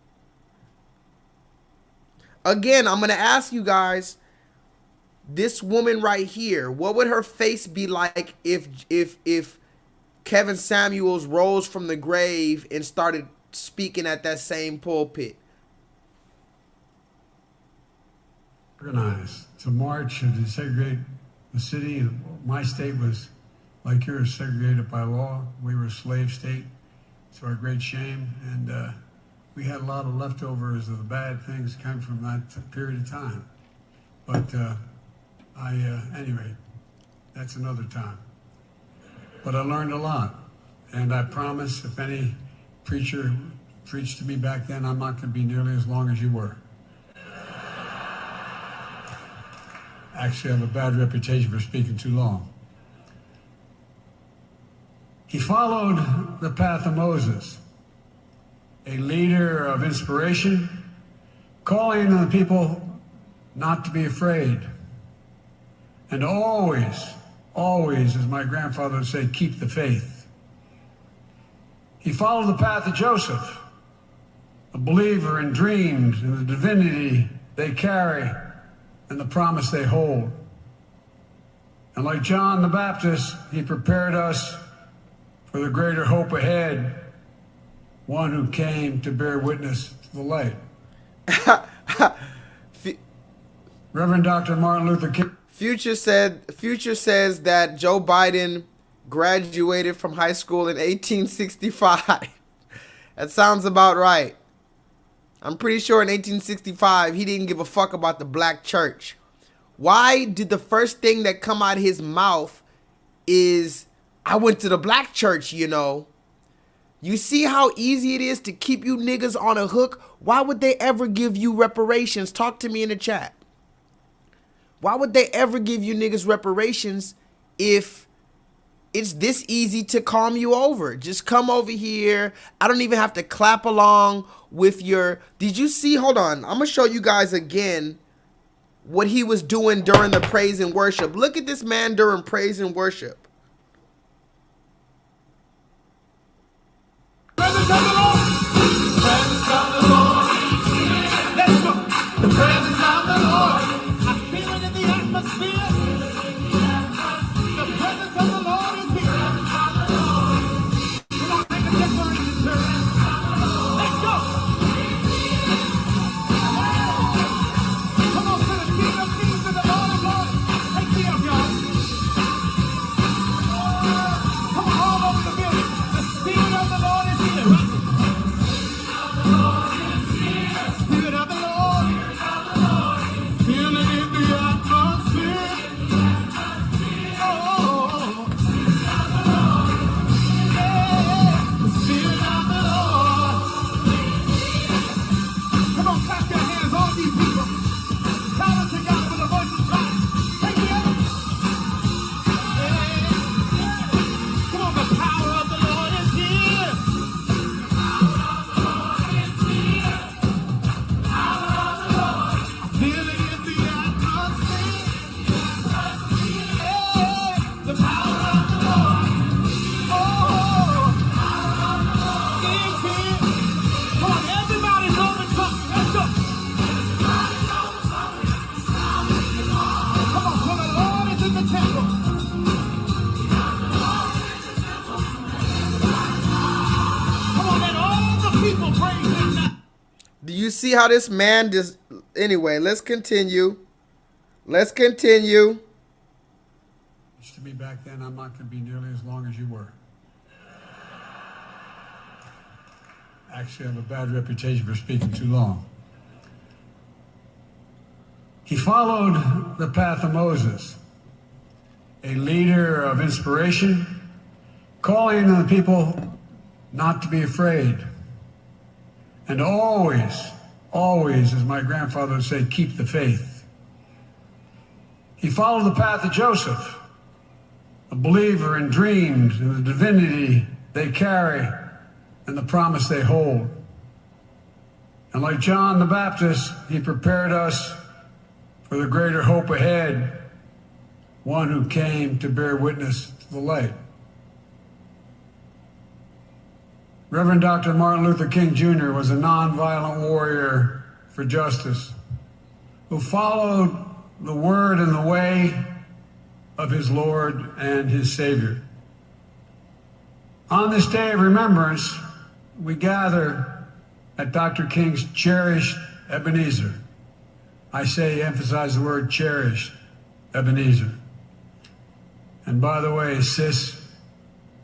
Again, I'm going to ask you guys, this woman right here, what would her face be like if Kevin Samuels rose from the grave and started speaking at that same pulpit? Organized to march and to segregate the city. My state was, like yours, segregated by law. We were a slave state, to our great shame, and we had a lot of leftovers of the bad things come from that period of time. But anyway, that's another time. But I learned a lot, and I promise if any preacher preached to me back then, I'm not going to be nearly as long as you were. Actually, I have a bad reputation for speaking too long. He followed the path of Moses, a leader of inspiration, calling on the people not to be afraid. And always, always, as my grandfather would say, keep the faith. He followed the path of Joseph, a believer in dreams and the divinity they carry and the promise they hold. And like John the Baptist, he prepared us for the greater hope ahead, one who came to bear witness to the light. Reverend Dr. Martin Luther King. Future says that Joe Biden graduated from high school in 1865. That sounds about right. I'm pretty sure in 1865, he didn't give a fuck about the black church. Why did the first thing that come out of his mouth is, I went to the black church, you know? You see how easy it is to keep you niggas on a hook? Why would they ever give you reparations? Talk to me in the chat. Why would they ever give you niggas reparations if it's this easy to calm you over? Just come over here. I don't even have to clap along with your... Did you see? Hold on. I'm going to show you guys again what he was doing during the praise and worship. Look at this man during praise and worship. Presence of the Lord. Presence of the Lord. Let's go. The presence of the Lord. I feel it in the atmosphere. The presence of the Lord is here. Come on, make a declaration, church. Let's go. Come on, to the King of Kings and the Lord of Lords. Take me up, y'all. Come on, all over the building. The Spirit of the Lord is here. Do you see how this man just... Anyway, let's continue. Let's continue. To me back then, I'm not going to be nearly as long as you were. Actually, I have a bad reputation for speaking too long. He followed the path of Moses, a leader of inspiration, calling on the people not to be afraid. And always, always, as my grandfather would say, keep the faith. He followed the path of Joseph, a believer in dreams and the divinity they carry and the promise they hold. And like John the Baptist, he prepared us for the greater hope ahead, one who came to bear witness to the light. Reverend Dr. Martin Luther King Jr. was a nonviolent warrior for justice who followed the word and the way of his Lord and his Savior. On this day of remembrance, we gather at Dr. King's cherished Ebenezer. I say, emphasize the word cherished, Ebenezer. And by the way, sis,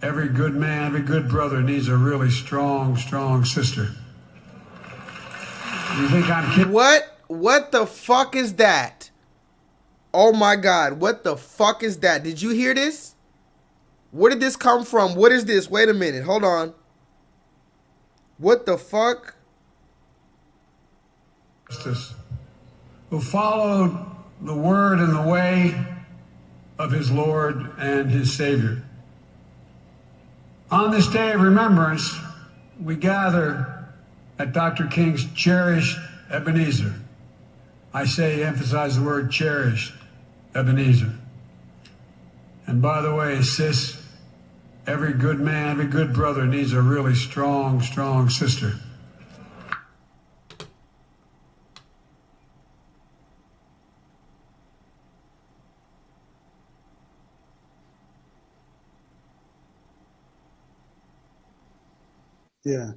every good man, every good brother needs a really strong, strong sister. You think I'm kidding? What the fuck is that? Oh my God, what the fuck is that? Did you hear this? Where did this come from? What is this? Wait a minute, hold on. What the fuck? Justice, who followed the word and the way of his Lord and his Savior. On this day of remembrance, we gather at Dr. King's cherished Ebenezer. I say, emphasize the word cherished, Ebenezer. And by the way, sis, every good man, every good brother needs a really strong, strong sister. Yeah.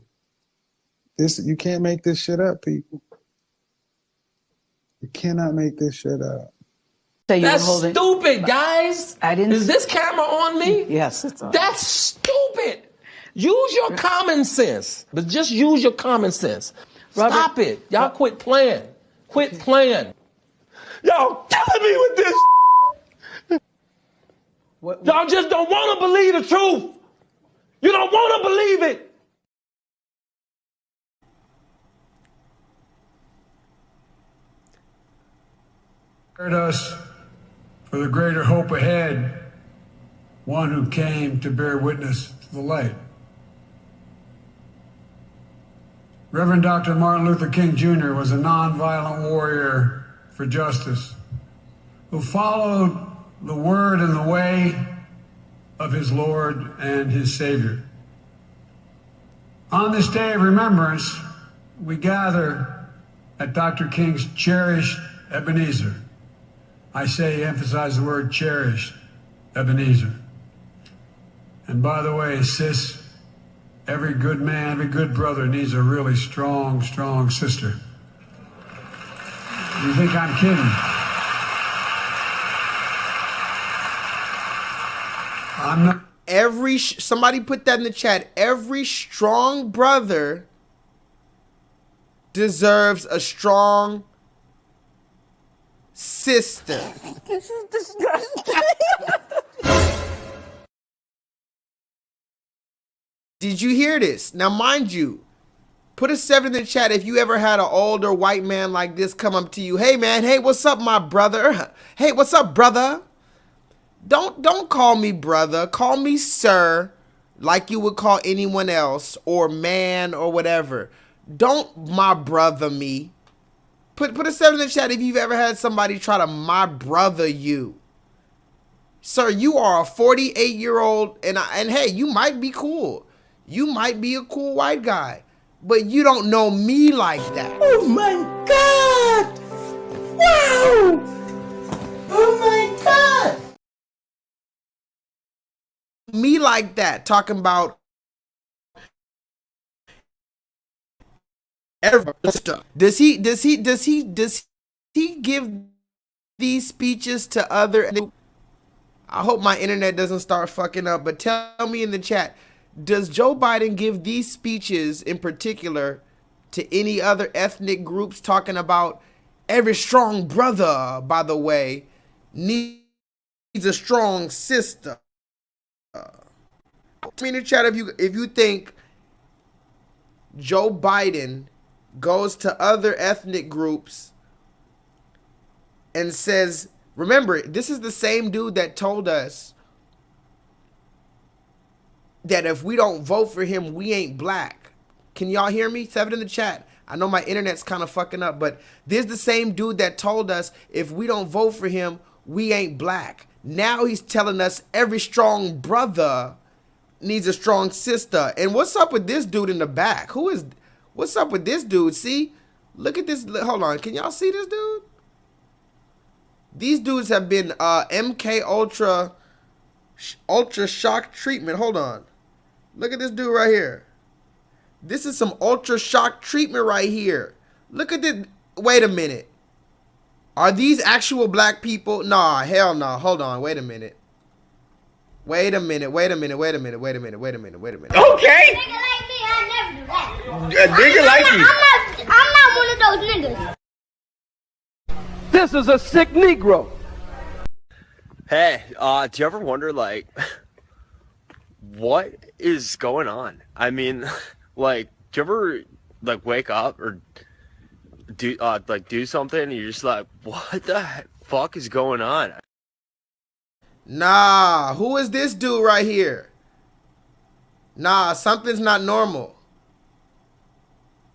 You can't make this shit up, people. You cannot make this shit up. That's stupid, guys. I didn't. Is this camera on me? Yes, it's on. That's stupid. Use your common sense, but just use your common sense. Robert, Stop it. Y'all quit playing. Quit playing. Y'all killing me with this. Y'all just don't want to believe the truth. You don't want to believe it. Prepared us for the greater hope ahead, one who came to bear witness to the light. Reverend Dr. Martin Luther King Jr. was a nonviolent warrior for justice who followed the word and the way of his Lord and his Savior. On this day of remembrance, we gather at Dr. King's cherished Ebenezer. I say, emphasize the word cherished, Ebenezer. And by the way, sis, every good man, every good brother needs a really strong, strong sister. You think I'm kidding? I'm not. Somebody put that in the chat. Every strong brother deserves a strong sister. This is disgusting. Did you hear this? Now, mind you, put a 7 in the chat if you ever had an older white man like this come up to you. Hey, man. Hey, what's up, my brother? Hey, what's up, brother? Don't call me brother. Call me sir, like you would call anyone else, or man, or whatever. Don't my brother me. Put a 7 in the chat if you've ever had somebody try to my brother you. Sir, you are a 48-year-old, and hey, you might be cool. You might be a cool white guy, but you don't know me like that. Oh my God! Wow! Oh my God! Me like that, talking about Does he give these speeches to other? I hope my internet doesn't start fucking up, but tell me in the chat, does Joe Biden give these speeches in particular to any other ethnic groups, talking about every strong brother, by the way, needs a strong sister? Tell me in the chat if you think Joe Biden goes to other ethnic groups and says, remember, this is the same dude that told us that if we don't vote for him, we ain't black. Can y'all hear me? 7 in the chat. I know my internet's kind of fucking up, but this is the same dude that told us if we don't vote for him, we ain't black. Now he's telling us every strong brother needs a strong sister. And what's up with this dude in the back? What's up with this dude? See? Look at this. Hold on. Can y'all see this dude? These dudes have been MK Ultra shock treatment. Hold on. Look at this dude right here. This is some ultra shock treatment right here. Look at this. Wait a minute. Are these actual black people? Nah, hell no. Nah. Hold on. Wait a minute. Wait a minute. Okay. A nigga like me, I never do that. A nigga like you. I'm not one of those niggas. This is a sick Negro. Hey, do you ever wonder, like, what is going on? I mean, like, do you ever, like, wake up or do something and you're just like, what the fuck is going on? Nah, who is this dude right here? Nah, something's not normal.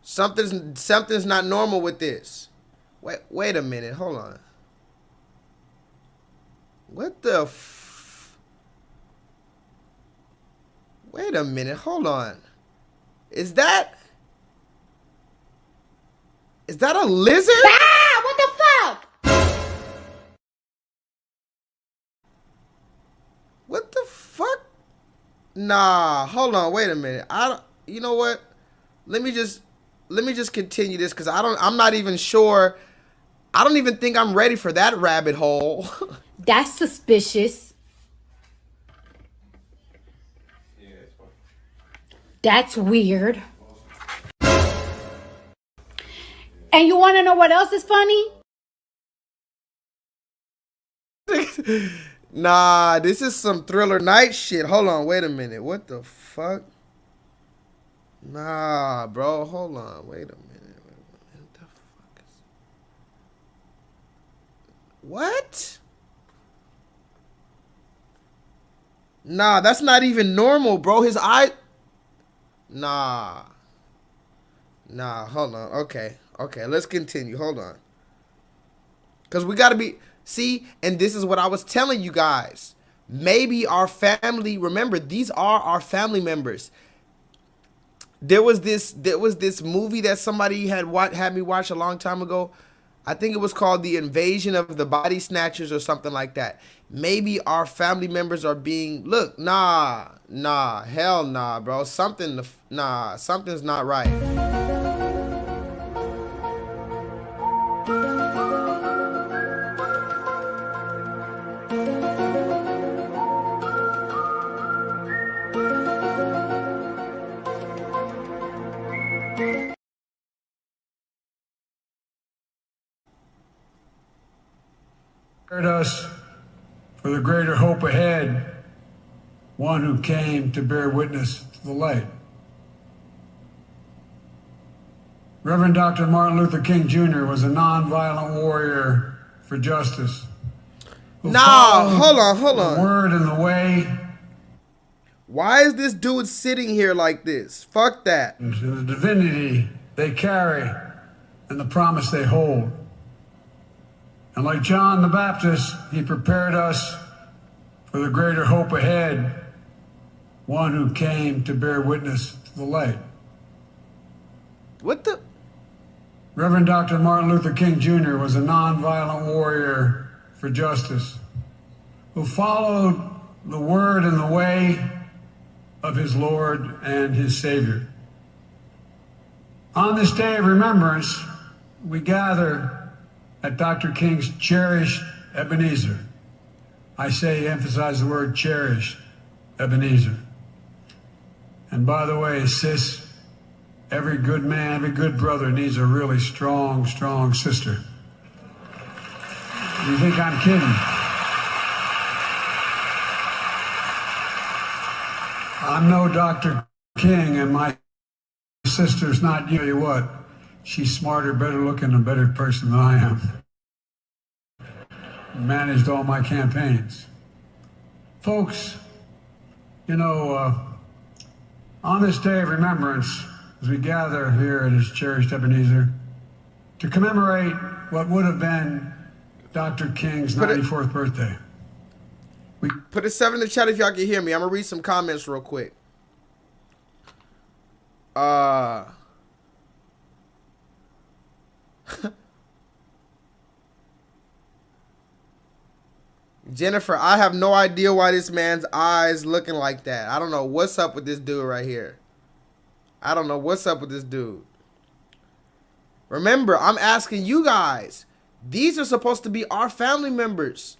Something's not normal with this. Wait a minute, hold on. What the wait a minute, hold on. Is that a lizard? Ah, what the fuck? What the fuck? Nah, hold on, wait a minute. You know what? Let me just continue this, because I'm not even sure. I don't even think I'm ready for that rabbit hole. That's suspicious. That's weird. And you want to know what else is funny? Nah, this is some Thriller Night shit. Hold on, wait a minute. What the fuck? Nah, bro, hold on. Wait a minute. What the fuck is... What? Nah, that's not even normal, bro. His eye... Nah, hold on. Okay, let's continue. Hold on. Because we got to be... See, and this is what I was telling you guys. Maybe our family... Remember, these are our family members. There was this movie that somebody had me watch a long time ago. I think it was called The Invasion of the Body Snatchers or something like that. Maybe our family members are being... Look, nah, hell nah, bro. Something's not right. Prepared us for the greater hope ahead, one who came to bear witness to the light. Reverend Dr. Martin Luther King Jr. was a nonviolent warrior for justice. Nah, hold on. The word and the way. Why is this dude sitting here like this? Fuck that. And the divinity they carry and the promise they hold. And like John the Baptist, he prepared us for the greater hope ahead, one who came to bear witness to the light. What the? Reverend Dr. Martin Luther King Jr. was a nonviolent warrior for justice who followed the word and the way of his Lord and his Savior. On this day of remembrance, we gather at Dr. King's cherished Ebenezer. I say, emphasize the word cherished, Ebenezer. And by the way, sis, every good man, every good brother needs a really strong, strong sister. You think I'm kidding? I'm no Dr. King, and my sister's not, you know what, she's smarter, better looking, and better person than I am. Managed all my campaigns. Folks, you know, on this day of remembrance, as we gather here at his cherished Ebenezer, to commemorate what would have been Dr. King's 94th birthday. Put a 7 in the chat if y'all can hear me. I'm gonna read some comments real quick. Jennifer, I have no idea why this man's eyes looking like that. I don't know what's up with this dude right here. I don't know what's up with this dude. Remember, I'm asking you guys. These are supposed to be our family members.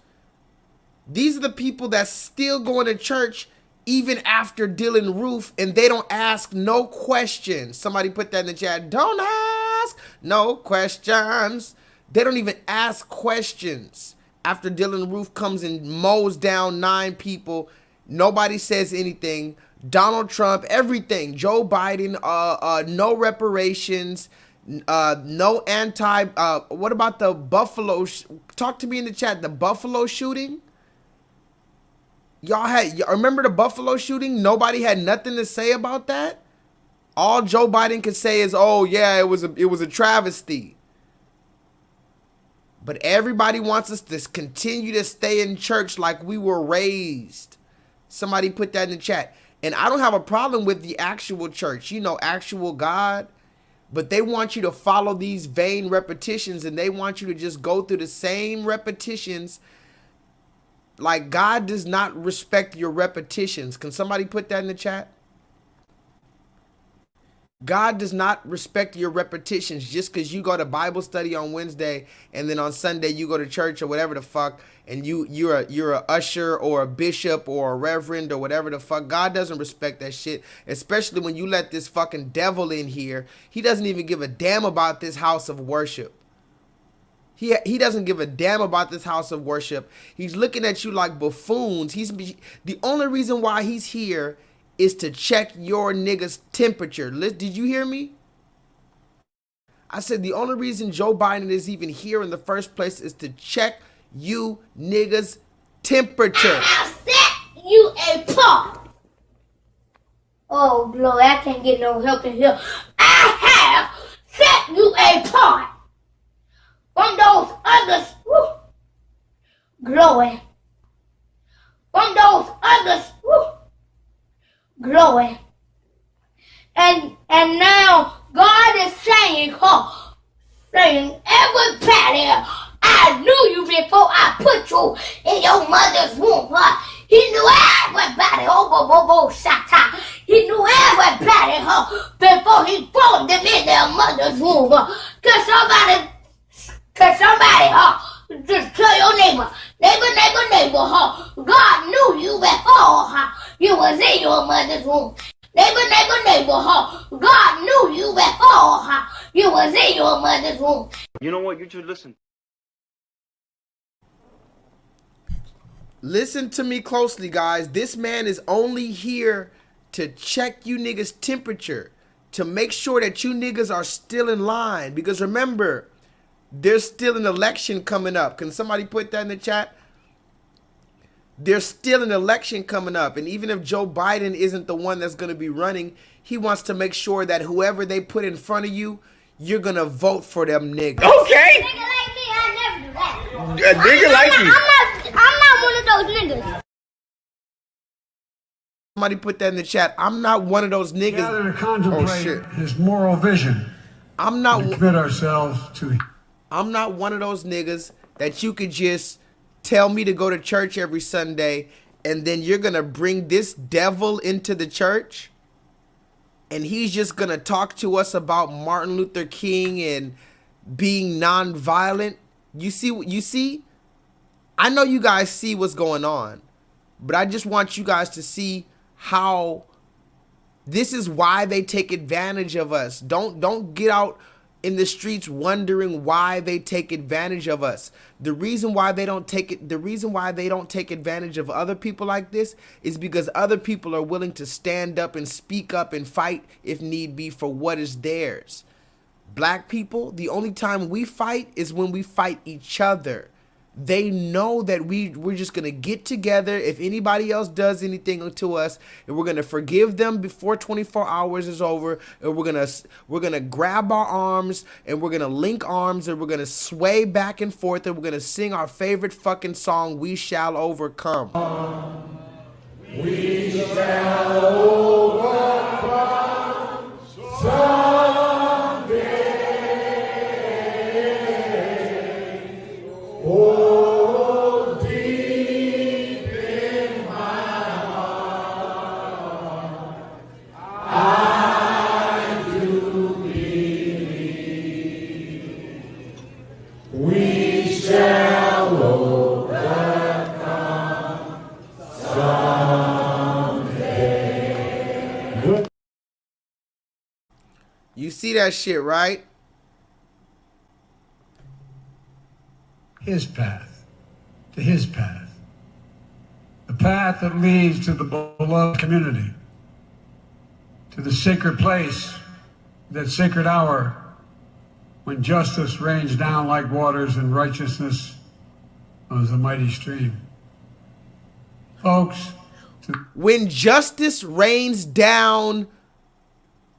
These are the people that's still going to church even after Dylan Roof, and they don't ask no questions. Somebody put that in the chat. Don't ask no questions. They don't even ask questions. After Dylan Roof comes and mows down 9 people, nobody says anything. Donald Trump, everything. Joe Biden, no reparations, no anti, what about the Buffalo, talk to me in the chat, the Buffalo shooting? Y'all remember the Buffalo shooting? Nobody had nothing to say about that? All Joe Biden could say is, oh yeah, it was a travesty. But everybody wants us to continue to stay in church like we were raised. Somebody put that in the chat. And I don't have a problem with the actual church, you know, actual God. But they want you to follow these vain repetitions, and they want you to just go through the same repetitions. Like, God does not respect your repetitions. Can somebody put that in the chat? God does not respect your repetitions just because you go to Bible study on Wednesday and then on Sunday you go to church or whatever the fuck, and you're a usher or a bishop or a reverend or whatever the fuck. God doesn't respect that shit, especially when you let this fucking devil in here. He doesn't even give a damn about this house of worship. He doesn't give a damn about this house of worship. He's looking at you like buffoons. The only reason why he's here is to check your nigga's temperature. Did you hear me? I said the only reason Joe Biden is even here in the first place is to check you niggas' temperature. I have set you apart. Oh, glory, I can't get no help in here. I have set you apart from those others. Woo, glory. From those others. Woo, glory. And now God is saying, everybody, I knew you before I put you in your mother's womb. He knew everybody. He knew everybody before he formed them in their mother's womb. Can somebody just tell your neighbor, God knew you before you was in your mother's womb. Neighbor, God knew you before you was in your mother's womb. You know what? You should listen. Listen to me closely, guys. This man is only here to check you niggas' temperature, to make sure that you niggas are still in line. Because remember, there's still an election coming up. Can somebody put that in the chat? There's still an election coming up. And even if Joe Biden isn't the one that's going to be running, he wants to make sure that whoever they put in front of you, you're going to vote for them niggas. Okay. A nigga like me, I never do that. A nigga like you. I'm not one of those niggas. Somebody put that in the chat. I'm not one of those niggas. Gather to contemplate his moral vision. I'm not. And commit ourselves to. I'm not one of those niggas that you could just tell me to go to church every Sunday and then you're going to bring this devil into the church? and he's just gonna talk to us about Martin Luther King and being nonviolent. You see? I know you guys see what's going on, but I just want you guys to see how this is why they take advantage of us. Don't get out in the streets wondering why they take advantage of us. The reason why they don't take advantage of other people like this is because other people are willing to stand up and speak up and fight if need be for what is theirs. Black people, the only time we fight is when we fight each other. They know that we're just going to get together if anybody else does anything to us, and we're going to forgive them before 24 hours is over, and we're going to grab our arms and we're going to link arms and we're going to sway back and forth and we're going to sing our favorite fucking song, We Shall Overcome. We shall overcome someday. Oh, deep in my heart, I do believe we shall overcome someday. You see that shit, right? His path, to his path. The path that leads to the beloved community, to the sacred place, that sacred hour when justice rains down like waters and righteousness as a mighty stream. Folks, when justice rains down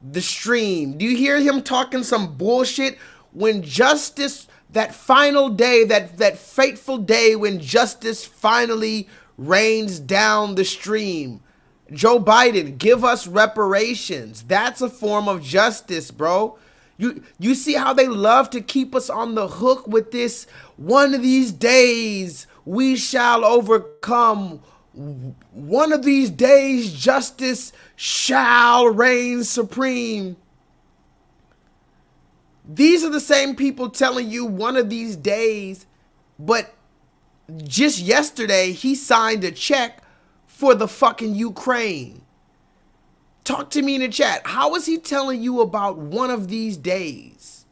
the stream. Do you hear him talking some bullshit? When justice, that final day, that fateful day when justice finally rains down the stream. Joe Biden, give us reparations. That's a form of justice, bro. You see how they love to keep us on the hook with this, one of these days we shall overcome. One of these days justice shall reign supreme. These are the same people telling you one of these days, but just yesterday he signed a check for the fucking Ukraine. Talk to me in the chat. How is he telling you about one of these days?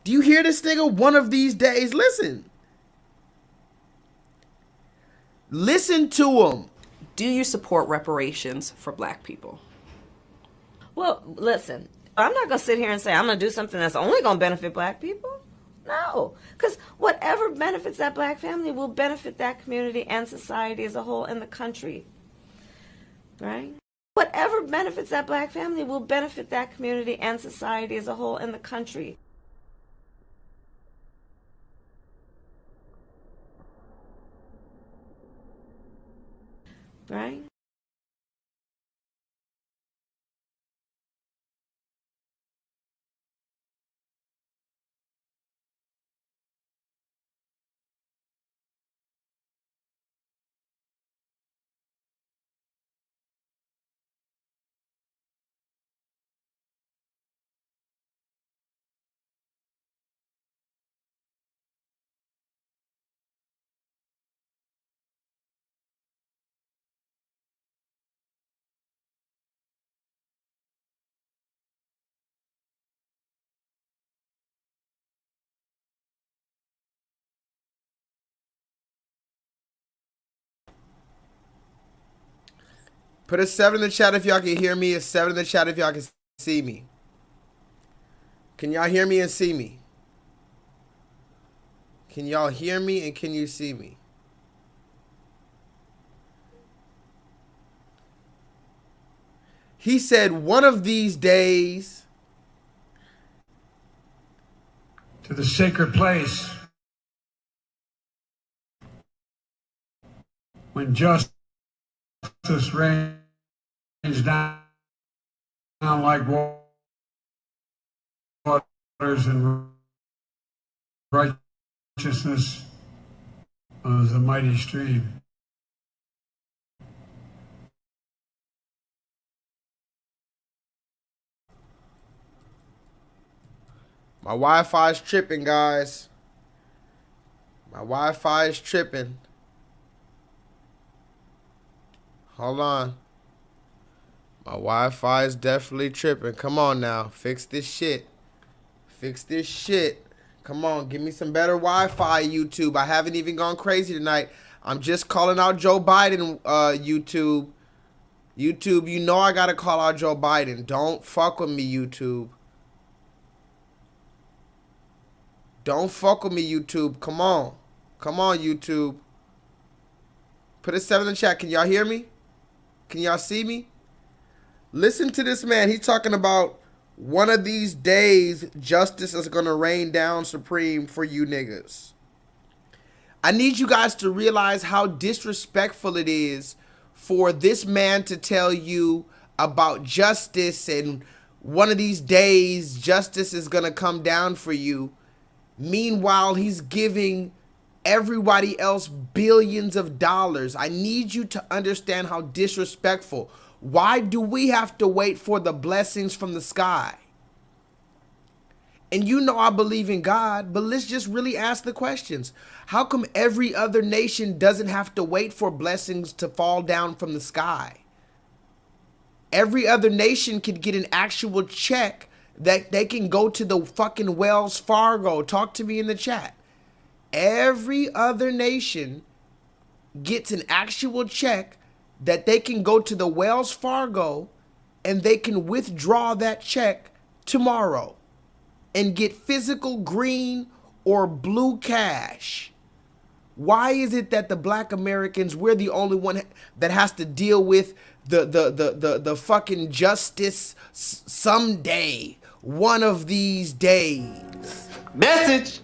Do you hear this nigga? One of these days. Listen. Listen to him. Do you support reparations for black people? Well, listen, I'm not going to sit here and say I'm going to do something that's only going to benefit black people. No, because whatever benefits that black family will benefit that community and society as a whole in the country, right? Whatever benefits that black family will benefit that community and society as a whole in the country. Right? Put a 7 in the chat if y'all can hear me. A 7 in the chat if y'all can see me. Can y'all hear me and see me? Can y'all hear me and can you see me? He said one of these days. to the sacred place when justice rains down like waters and righteousness as a mighty stream. My Wi-Fi is tripping, guys. My Wi-Fi is tripping. Hold on. My Wi-Fi is definitely tripping. Come on now. Fix this shit. Fix this shit. Come on. Give me some better Wi-Fi, YouTube. I haven't even gone crazy tonight. I'm just calling out Joe Biden, YouTube. YouTube, you know I gotta call out Joe Biden. Don't fuck with me, YouTube. Don't fuck with me, YouTube. Come on. Come on, YouTube. Put a 7 in the chat. Can y'all hear me? Can y'all see me? Listen to this man. He's talking about one of these days, justice is going to rain down supreme for you niggas. I need you guys to realize how disrespectful it is for this man to tell you about justice and one of these days, justice is going to come down for you. Meanwhile, he's giving everybody else billions of dollars. I need you to understand how disrespectful. Why do we have to wait for the blessings from the sky? And you know I believe in God, but let's just really ask the questions. How come every other nation doesn't have to wait for blessings to fall down from the sky? Every other nation could get an actual check that they can go to the fucking Wells Fargo. Talk to me in the chat. Every other nation gets an actual check that they can go to the Wells Fargo and they can withdraw that check tomorrow and get physical green or blue cash. Why is it that the black Americans, we're the only one that has to deal with the fucking justice someday, one of these days? Message!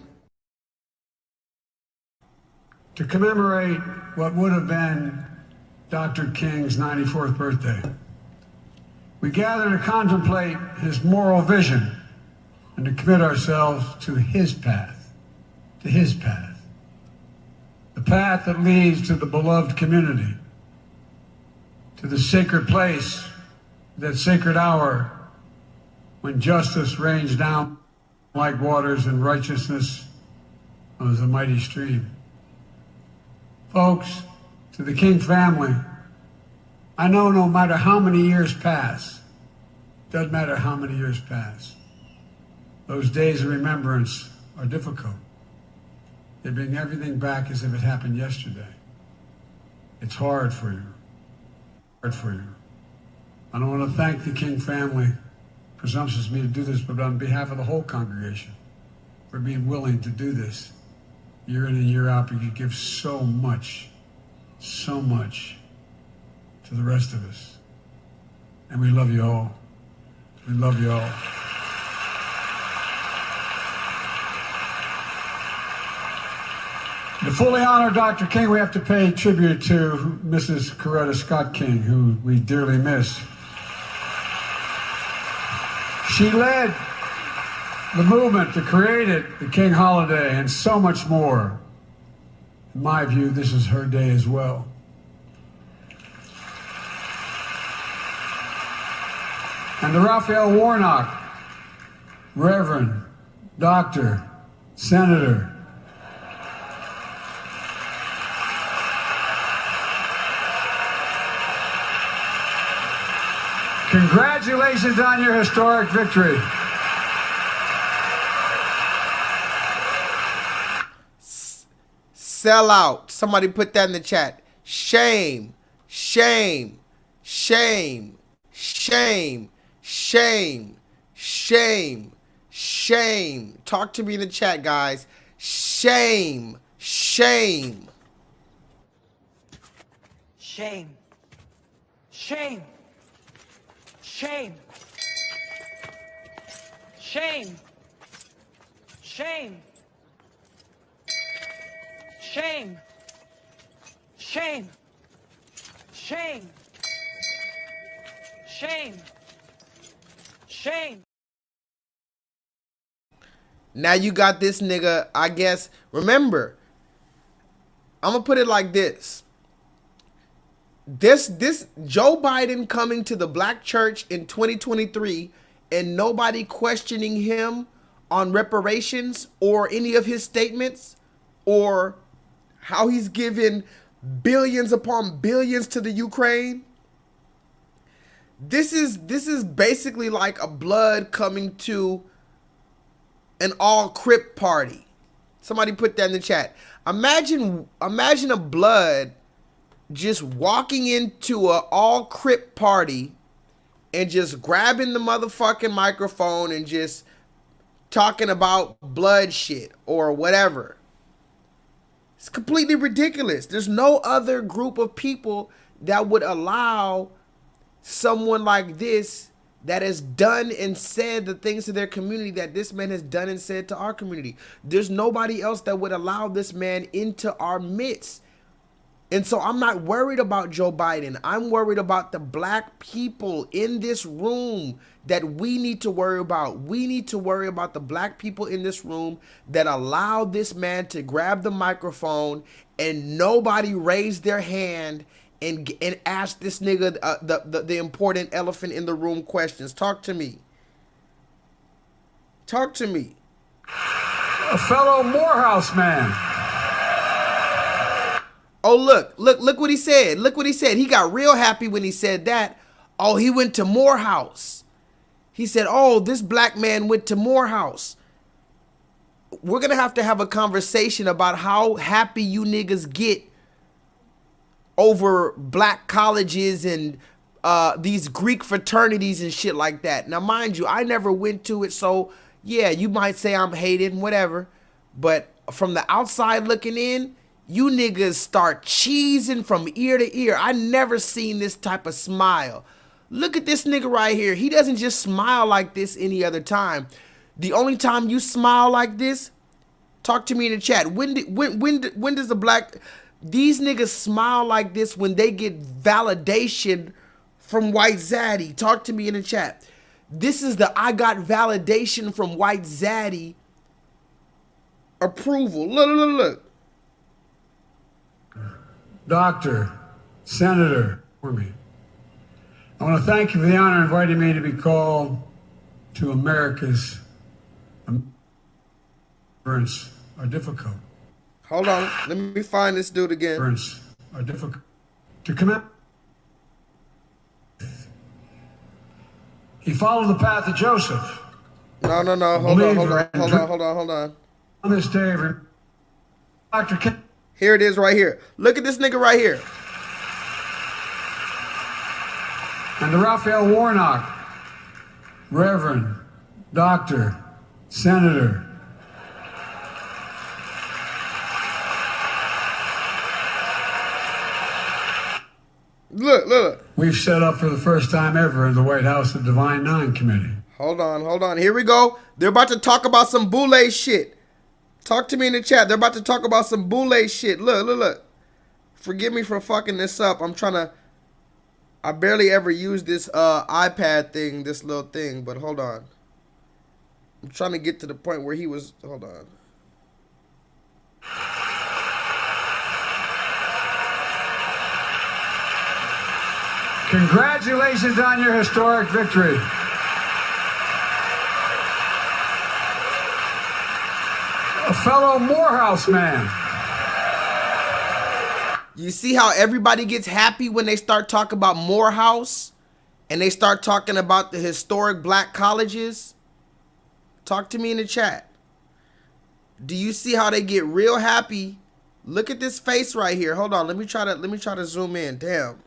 To commemorate what would have been Dr. King's 94th birthday, we gather to contemplate his moral vision and to commit ourselves to his path, the path that leads to the beloved community, to the sacred place, that sacred hour when justice rains down like waters and righteousness as a mighty stream. Folks, to the King family, I know no matter how many years pass, doesn't matter how many years pass, those days of remembrance are difficult. They bring everything back as if it happened yesterday. It's hard for you. Hard for you. I don't want to thank the King family, presumptuous of me to do this, but on behalf of the whole congregation, for being willing to do this year in and year out, because you give so much to the rest of us. And we love you all. We love you all. To fully honor Dr. King, we have to pay tribute to Mrs. Coretta Scott King, who we dearly miss. She led the movement that created the King holiday and so much more. In my view, this is her day as well. And to Raphael Warnock, Reverend, Doctor, Senator, congratulations on your historic victory. Sell out. Somebody put that in the chat. Shame, shame, shame, shame, shame, shame, shame. Talk to me in the chat, guys. Shame, shame. Shame. Shame. Shame. Shame. Shame. Shame. Shame. Shame. Shame. Shame. Now you got this nigga, I guess. Remember, I'm gonna put it like this. This Joe Biden coming to the black church in 2023 and nobody questioning him on reparations or any of his statements or how he's given billions upon billions to the Ukraine. This is basically like a blood coming to an all Crip party. Somebody put that in the chat. Imagine a blood just walking into a all Crip party and just grabbing the motherfucking microphone and just talking about blood shit or whatever. It's completely ridiculous. There's no other group of people that would allow someone like this that has done and said the things to their community that this man has done and said to our community. There's nobody else that would allow this man into our midst. And so I'm not worried about Joe Biden. I'm worried about the black people in this room that we need to worry about. We need to worry about the black people in this room that allowed this man to grab the microphone and nobody raised their hand and ask this nigga the important elephant in the room questions. Talk to me. Talk to me. A fellow Morehouse man. Oh, look what he said. Look what he said. He got real happy when he said that. Oh, he went to Morehouse. He said, oh, this black man went to Morehouse. We're going to have a conversation about how happy you niggas get over black colleges and these Greek fraternities and shit like that. Now, mind you, I never went to it, so yeah, you might say I'm hated and whatever, but from the outside looking in, you niggas start cheesing from ear to ear. I never seen this type of smile. Look at this nigga right here. He doesn't just smile like this any other time. The only time you smile like this, talk to me in the chat. When does the black... These niggas smile like this when they get validation from White Zaddy. Talk to me in the chat. This is the I got validation from White Zaddy approval. Look. Doctor, Senator, for me. I want to thank you for the honor of inviting me to be called to America's immigrants are difficult. Hold on, let me find this dude again. Immigrants are difficult to commit. He followed the path of Joseph. No. Hold on. On this day, Dr. King. Here it is right here. Look at this nigga right here. And to Raphael Warnock, Reverend, Doctor, Senator. Look. We've set up for the first time ever in the White House the Divine Nine Committee. Hold on. Here we go. They're about to talk about some boule shit. Talk to me in the chat. They're about to talk about some boule shit. Look. Forgive me for fucking this up. I barely ever use this iPad thing, this little thing, but hold on. I'm trying to get to the point where he was, hold on. Congratulations on your historic victory. A fellow Morehouse man. You see how everybody gets happy when they start talking about Morehouse and they start talking about the historic black colleges? Talk to me in the chat. Do you see how they get real happy? Look at this face right here. Hold on, let me try to zoom in. Damn.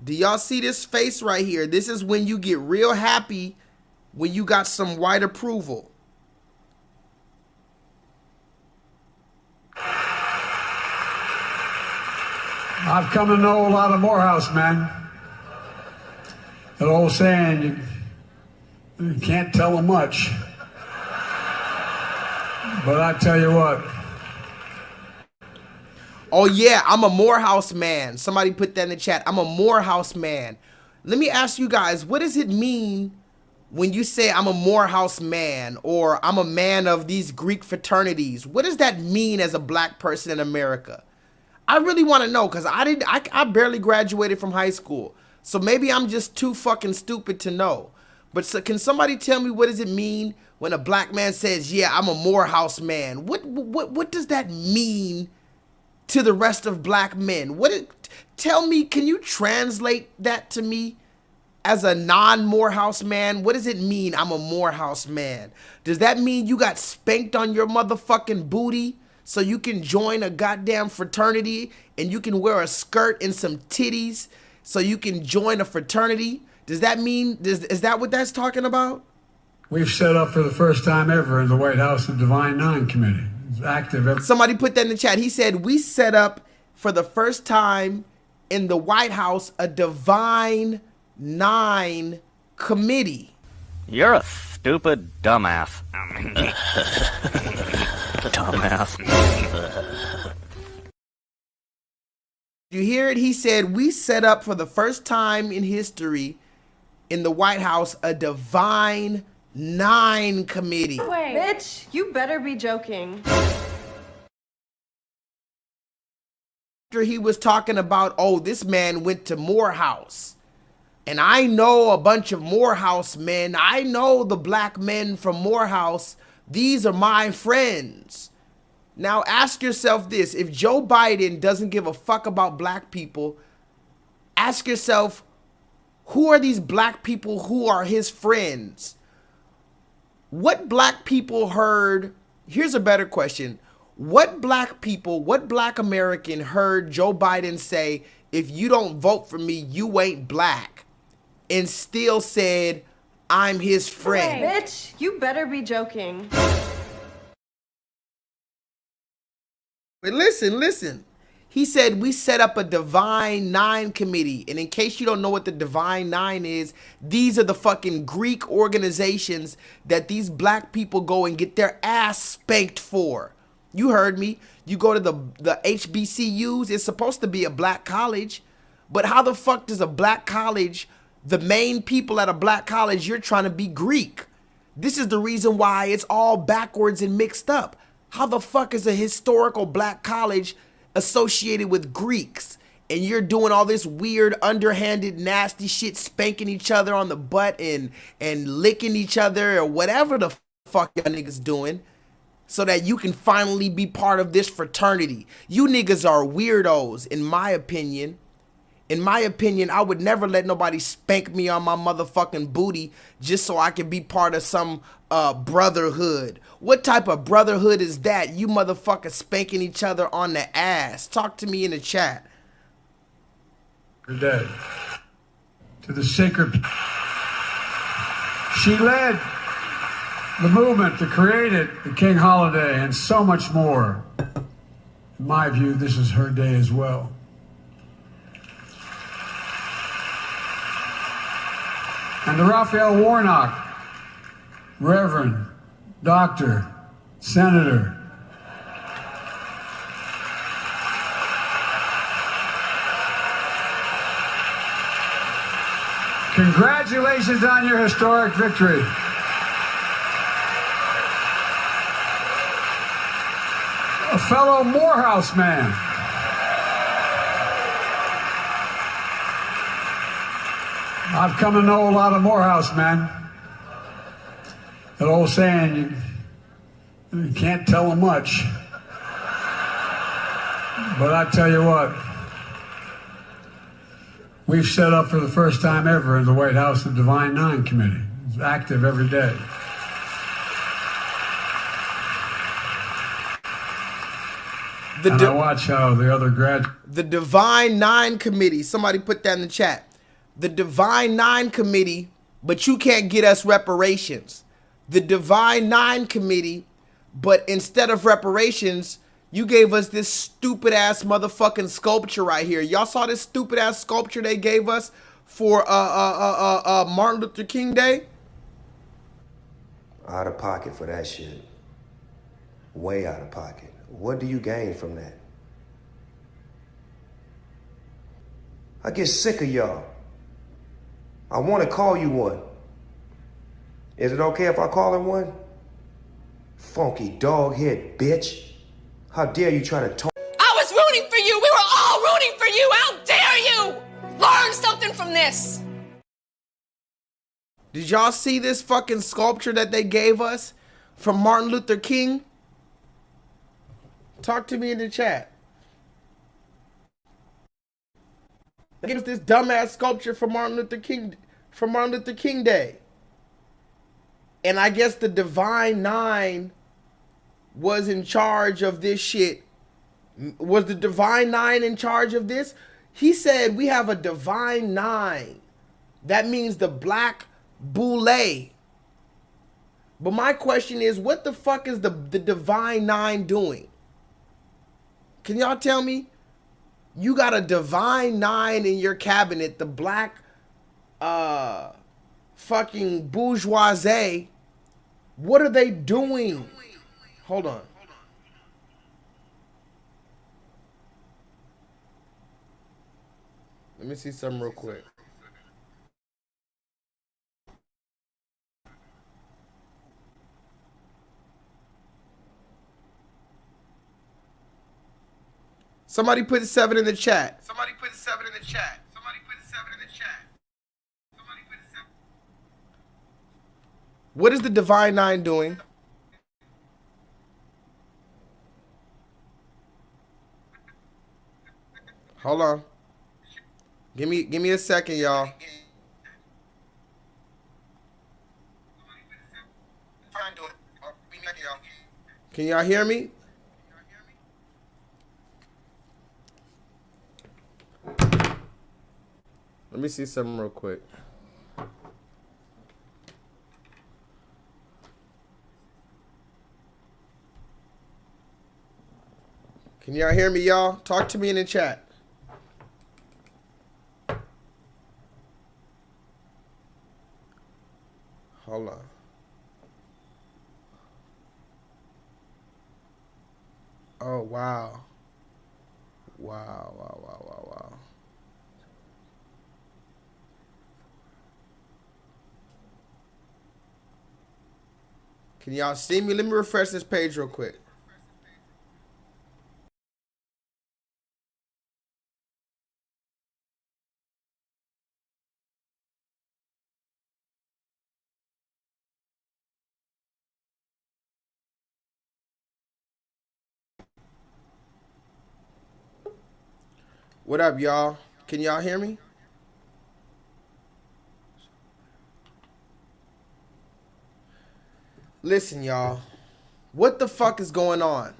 Do y'all see this face right here? This is when you get real happy when you got some white approval. I've come to know a lot of Morehouse men. That old saying, you can't tell them much. But I tell you what. Oh yeah, I'm a Morehouse man. Somebody put that in the chat. I'm a Morehouse man. Let me ask you guys, what does it mean when you say I'm a Morehouse man or I'm a man of these Greek fraternities? What does that mean as a black person in America? I really want to know, because I barely graduated from high school. So maybe I'm just too fucking stupid to know. But so, can somebody tell me what does it mean when a black man says, yeah, I'm a Morehouse man? What does that mean to the rest of black men? Tell me, can you translate that to me as a non-Morehouse man? What does it mean I'm a Morehouse man? Does that mean you got spanked on your motherfucking booty so you can join a goddamn fraternity and you can wear a skirt and some titties so you can join a fraternity? Does that mean, is that what that's talking about? We've set up for the first time ever in the White House the Divine Nine Committee. It's active. Somebody put that in the chat. He said, we set up for the first time in the White House a Divine Nine Committee. You're a stupid dumbass. Dumbass. You hear it? He said, we set up for the first time in history in the White House a Divine Nine Committee. Wait. Bitch, you better be joking. After he was talking about, oh, this man went to Morehouse. And I know a bunch of Morehouse men. I know the black men from Morehouse. These are my friends. Now ask yourself this. If Joe Biden doesn't give a fuck about black people, ask yourself, who are these black people who are his friends? What black people heard? Here's a better question. What black people, what black American heard Joe Biden say, if you don't vote for me, you ain't black, and still said, I'm his friend? Hey, bitch, you better be joking. But listen. He said, we set up a Divine Nine Committee. And in case you don't know what the Divine Nine is, these are the fucking Greek organizations that these black people go and get their ass spanked for. You heard me. You go to the HBCUs, it's supposed to be a black college. But how the fuck does a black college, the main people at a black college, you're trying to be Greek? This is the reason why it's all backwards and mixed up. How the fuck is a historical black college associated with Greeks, and you're doing all this weird underhanded nasty shit, spanking each other on the butt and licking each other or whatever the fuck y'all niggas doing so that you can finally be part of this fraternity? You niggas are weirdos, in my opinion. In my opinion, I would never let nobody spank me on my motherfucking booty just so I can be part of some brotherhood. What type of brotherhood is that? You motherfuckers spanking each other on the ass. Talk to me in the chat. Today, to the sacred. She led the movement that created the King holiday and so much more. In my view, this is her day as well. And to Raphael Warnock, Reverend, Doctor, Senator, congratulations on your historic victory. A fellow Morehouse man. I've come to know a lot of Morehouse men. That old saying, you can't tell them much. But I tell you what, we've set up for the first time ever in the White House the Divine Nine Committee. It's active every day. And I watch how the other The Divine Nine Committee. Somebody put that in the chat. The Divine Nine Committee, but you can't get us reparations. The Divine Nine Committee, but instead of reparations, you gave us this stupid ass motherfucking sculpture right here. Y'all saw this stupid ass sculpture they gave us for Martin Luther King Day? Out of pocket for that shit. Way out of pocket. What do you gain from that? I get sick of y'all. I want to call you one. Is it okay if I call her one? Funky dog head bitch. How dare you try to talk? I was rooting for you. We were all rooting for you. How dare you? Learn something from this. Did y'all see this fucking sculpture that they gave us from Martin Luther King? Talk to me in the chat. They gave us this dumbass sculpture from Martin Luther King Day. And I guess the Divine Nine was in charge of this shit. Was the Divine Nine in charge of this? He said we have a Divine Nine. That means the Black Boule. But my question is, what the fuck is the Divine Nine doing? Can y'all tell me? You got a Divine Nine in your cabinet, the black fucking bourgeoisie. What are they doing? Hold on. Let me see something real quick. Somebody put 7 in the chat. Somebody put 7 in the chat. Somebody put 7 in the chat. Somebody put 7. What is the Divine Nine doing? Hold on. Give me a second, y'all. Can y'all hear me? Let me see something real quick. Can y'all hear me, y'all? Talk to me in the chat. Hold on. Oh, wow. Wow. Can y'all see me? Let me refresh this page real quick. What up, y'all? Can y'all hear me? Listen, y'all. What the fuck is going on?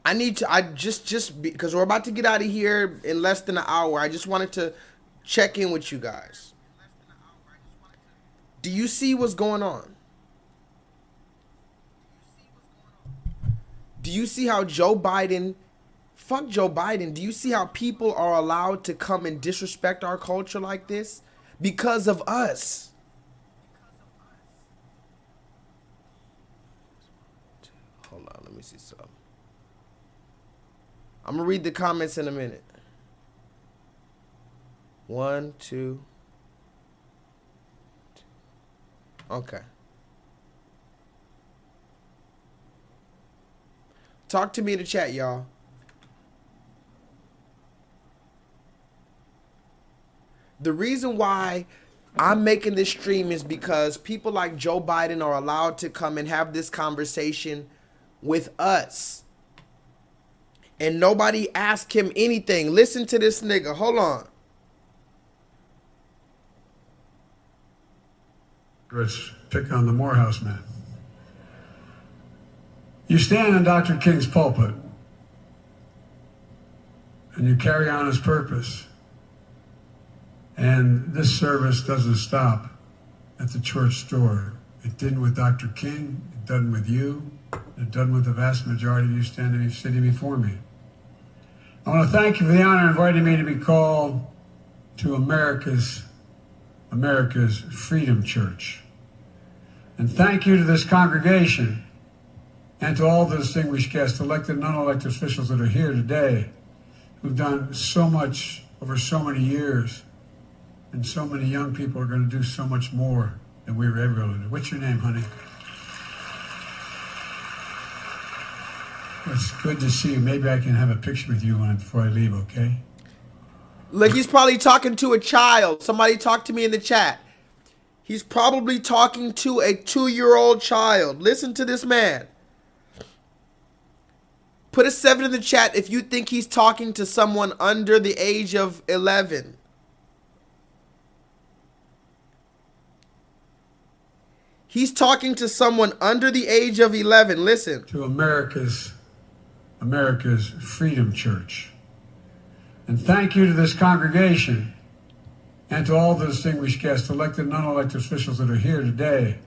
Because we're about to get out of here in less than an hour. I just wanted to check in with you guys. Do you see what's going on? Do you see how Joe Biden... Fuck Joe Biden. Do you see how people are allowed to come and disrespect our culture like this? Because of us. Hold on, let me see something. I'm going to read the comments in a minute. 1, 2. Okay. Talk to me in the chat, y'all. The reason why I'm making this stream is because people like Joe Biden are allowed to come and have this conversation with us. And nobody asked him anything. Listen to this nigga. Hold on. Let's pick on the Morehouse man. You stand in Dr. King's pulpit and you carry on his purpose. And this service doesn't stop at the church door. It didn't with Dr. King, it doesn't with you, it doesn't with the vast majority of you sitting before me. I want to thank you for the honor of inviting me to be called to America's Freedom Church. And thank you to this congregation and to all the distinguished guests, elected and unelected officials that are here today, who've done so much over so many years. And so many young people are going to do so much more than we were ever able to do. What's your name, honey? It's good to see you. Maybe I can have a picture with you before I leave, okay? Look, he's probably talking to a child. Somebody talk to me in the chat. He's probably talking to a 2-year-old child. Listen to this man. Put a 7 in the chat if you think he's talking to someone under the age of 11. He's talking to someone under the age of 11. Listen. To America's Freedom Church. And thank you to this congregation and to all the distinguished guests, elected and unelected officials that are here today,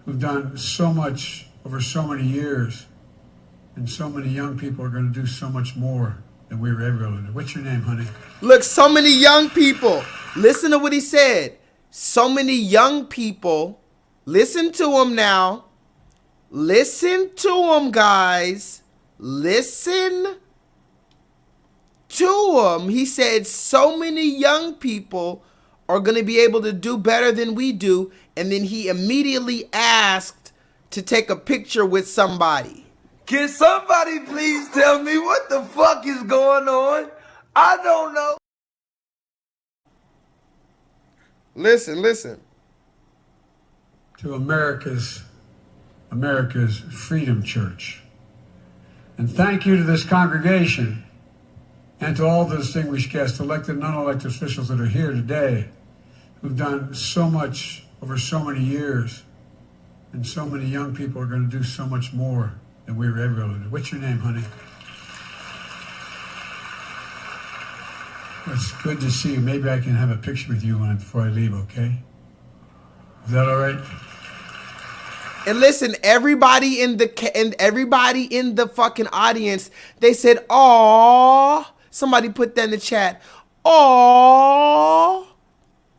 who've done so much over so many years. And so many young people are going to do so much more than we were ever able to do. What's your name, honey? Look, so many young people. Listen to what he said. So many young people. Listen to him now. Listen to him, guys. Listen to him. He said so many young people are going to be able to do better than we do. And then he immediately asked to take a picture with somebody. Can somebody please tell me what the fuck is going on? I don't know. Listen. To America's Freedom Church. And thank you to this congregation and to all the distinguished guests, elected and unelected officials that are here today, who've done so much over so many years. And so many young people are going to do so much more than we were ever able to do. What's your name, honey? It's good to see you. Maybe I can have a picture with you before I leave, okay? Is that all right? And listen, everybody in the fucking audience, they said, "Aww." Somebody put that in the chat. Aww.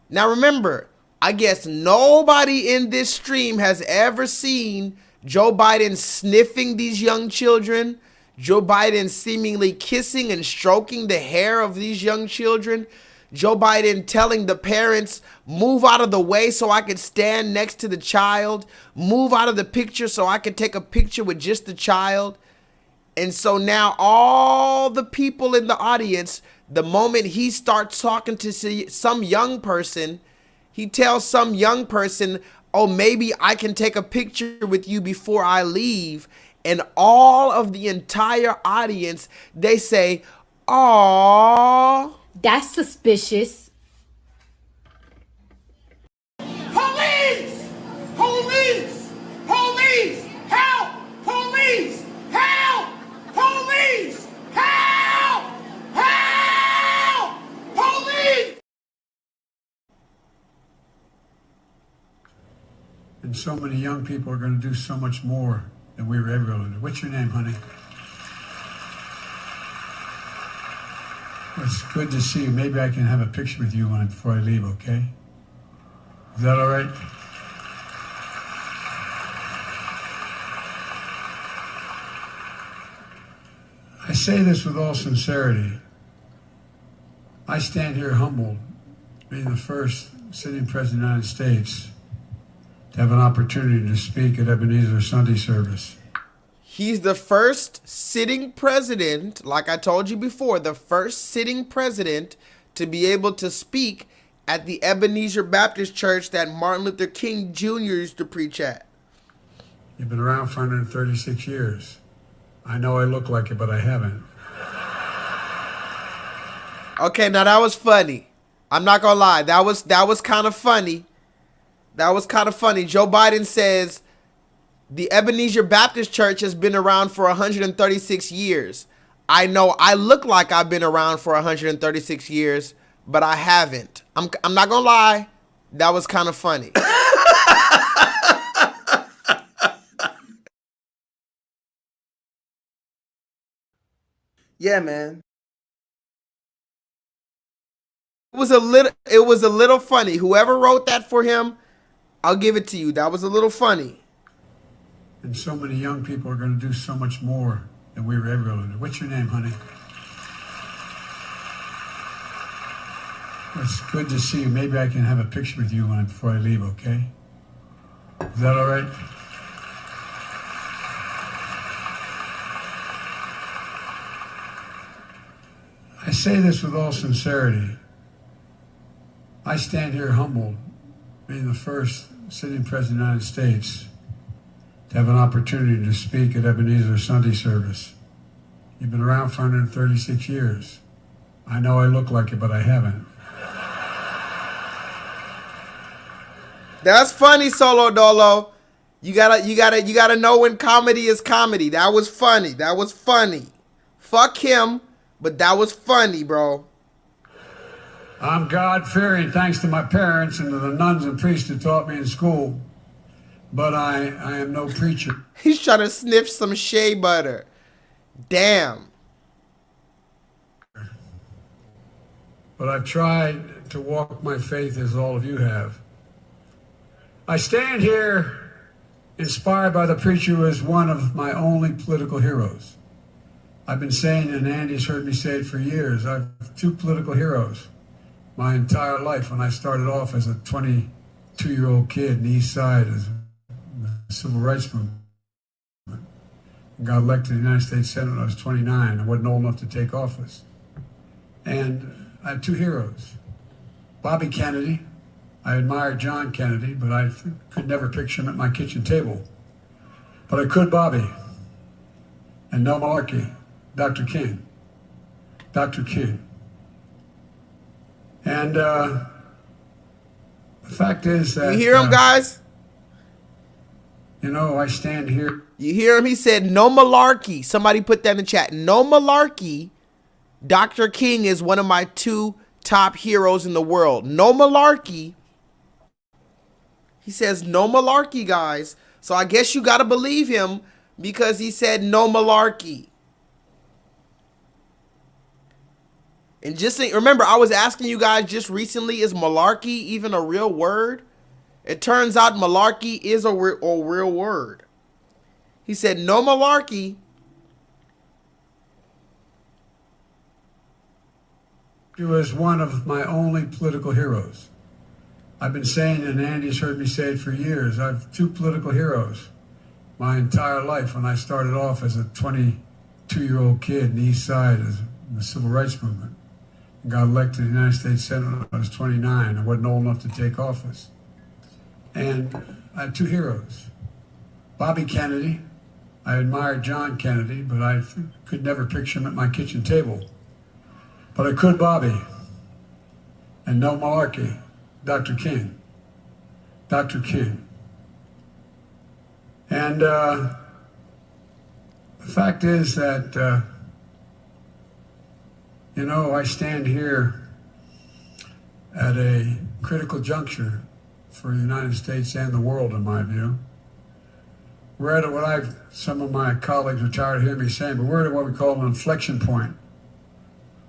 Now remember, I guess nobody in this stream has ever seen Joe Biden sniffing these young children, Joe Biden seemingly kissing and stroking the hair of these young children, Joe Biden telling the parents, move out of the way so I could stand next to the child, move out of the picture so I could take a picture with just the child. And so now all the people in the audience, the moment he starts talking to some young person, he tells some young person, oh, maybe I can take a picture with you before I leave. And all of the entire audience, they say, "Aww." That's suspicious. Police! Police! Police! Help! Police! Help! Police! Help! Help! Police! And so many young people are going to do so much more than we were ever able to do. What's your name, honey? It's good to see you. Maybe I can have a picture with you before I leave, okay? Is that all right? I say this with all sincerity. I stand here humbled, being the first sitting president of the United States to have an opportunity to speak at Ebenezer Sunday service. He's the first sitting president, like I told you before, the first sitting president to be able to speak at the Ebenezer Baptist Church that Martin Luther King Jr. used to preach at. You've been around for 136 years. I know I look like it, but I haven't. Okay, now that was funny. I'm not gonna lie, that was kind of funny. That was kind of funny. Joe Biden says the Ebenezer Baptist Church has been around for 136 years. I know I look like I've been around for 136 years, but I haven't. I'm not gonna lie, that was kind of funny. Yeah, man. It was a little funny. Whoever wrote that for him, I'll give it to you. That was a little funny. And so many young people are going to do so much more than we were ever able to do. What's your name, honey? It's good to see you. Maybe I can have a picture with you before I leave, okay? Is that all right? I say this with all sincerity. I stand here humbled, being the first sitting president of the United States to have an opportunity to speak at Ebenezer Sunday service. You've been around for 136 years. I know I look like it, but I haven't. That's funny, Solo Dolo. You gotta know when comedy is comedy. That was funny. That was funny. Fuck him, but that was funny, bro. I'm God-fearing thanks to my parents and to the nuns and priests who taught me in school. But I am no preacher. He's trying to sniff some shea butter. Damn. But I've tried to walk my faith as all of you have. I stand here inspired by the preacher who is one of my only political heroes. I've been saying, and Andy's heard me say it for years, I've two political heroes my entire life. When I started off as a 22-year-old kid in the East Side as the Civil Rights Movement, and got elected to the United States Senate when I was 29. I wasn't old enough to take office. And I have two heroes. Bobby Kennedy. I admired John Kennedy, but I could never picture him at my kitchen table. But I could Bobby. And no malarkey, Dr. King. Dr. King. And the fact is that... You hear him, guys? You know, I stand here... You hear him? He said, no malarkey. Somebody put that in the chat. No malarkey. Dr. King is one of my two top heroes in the world. No malarkey. He says no malarkey, guys. So I guess you got to believe him because he said no malarkey. And just think, remember, I was asking you guys just recently, is malarkey even a real word? It turns out malarkey is a real word. He said no malarkey. He was one of my only political heroes. I've been saying, and Andy's heard me say it for years, I've two political heroes my entire life. When I started off as a 22-year-old kid in the East Side as the Civil Rights Movement, and got elected to the United States Senate when I was 29. I wasn't old enough to take office. And I have two heroes. Bobby Kennedy. I admired John Kennedy, but I could never picture him at my kitchen table. But I could Bobby. And no malarkey, Dr. King. Dr. King. And the fact is that, you know, I stand here at a critical juncture for the United States and the world, in my view. We're at what some of my colleagues are tired of hearing me saying, but we're at what we call an inflection point.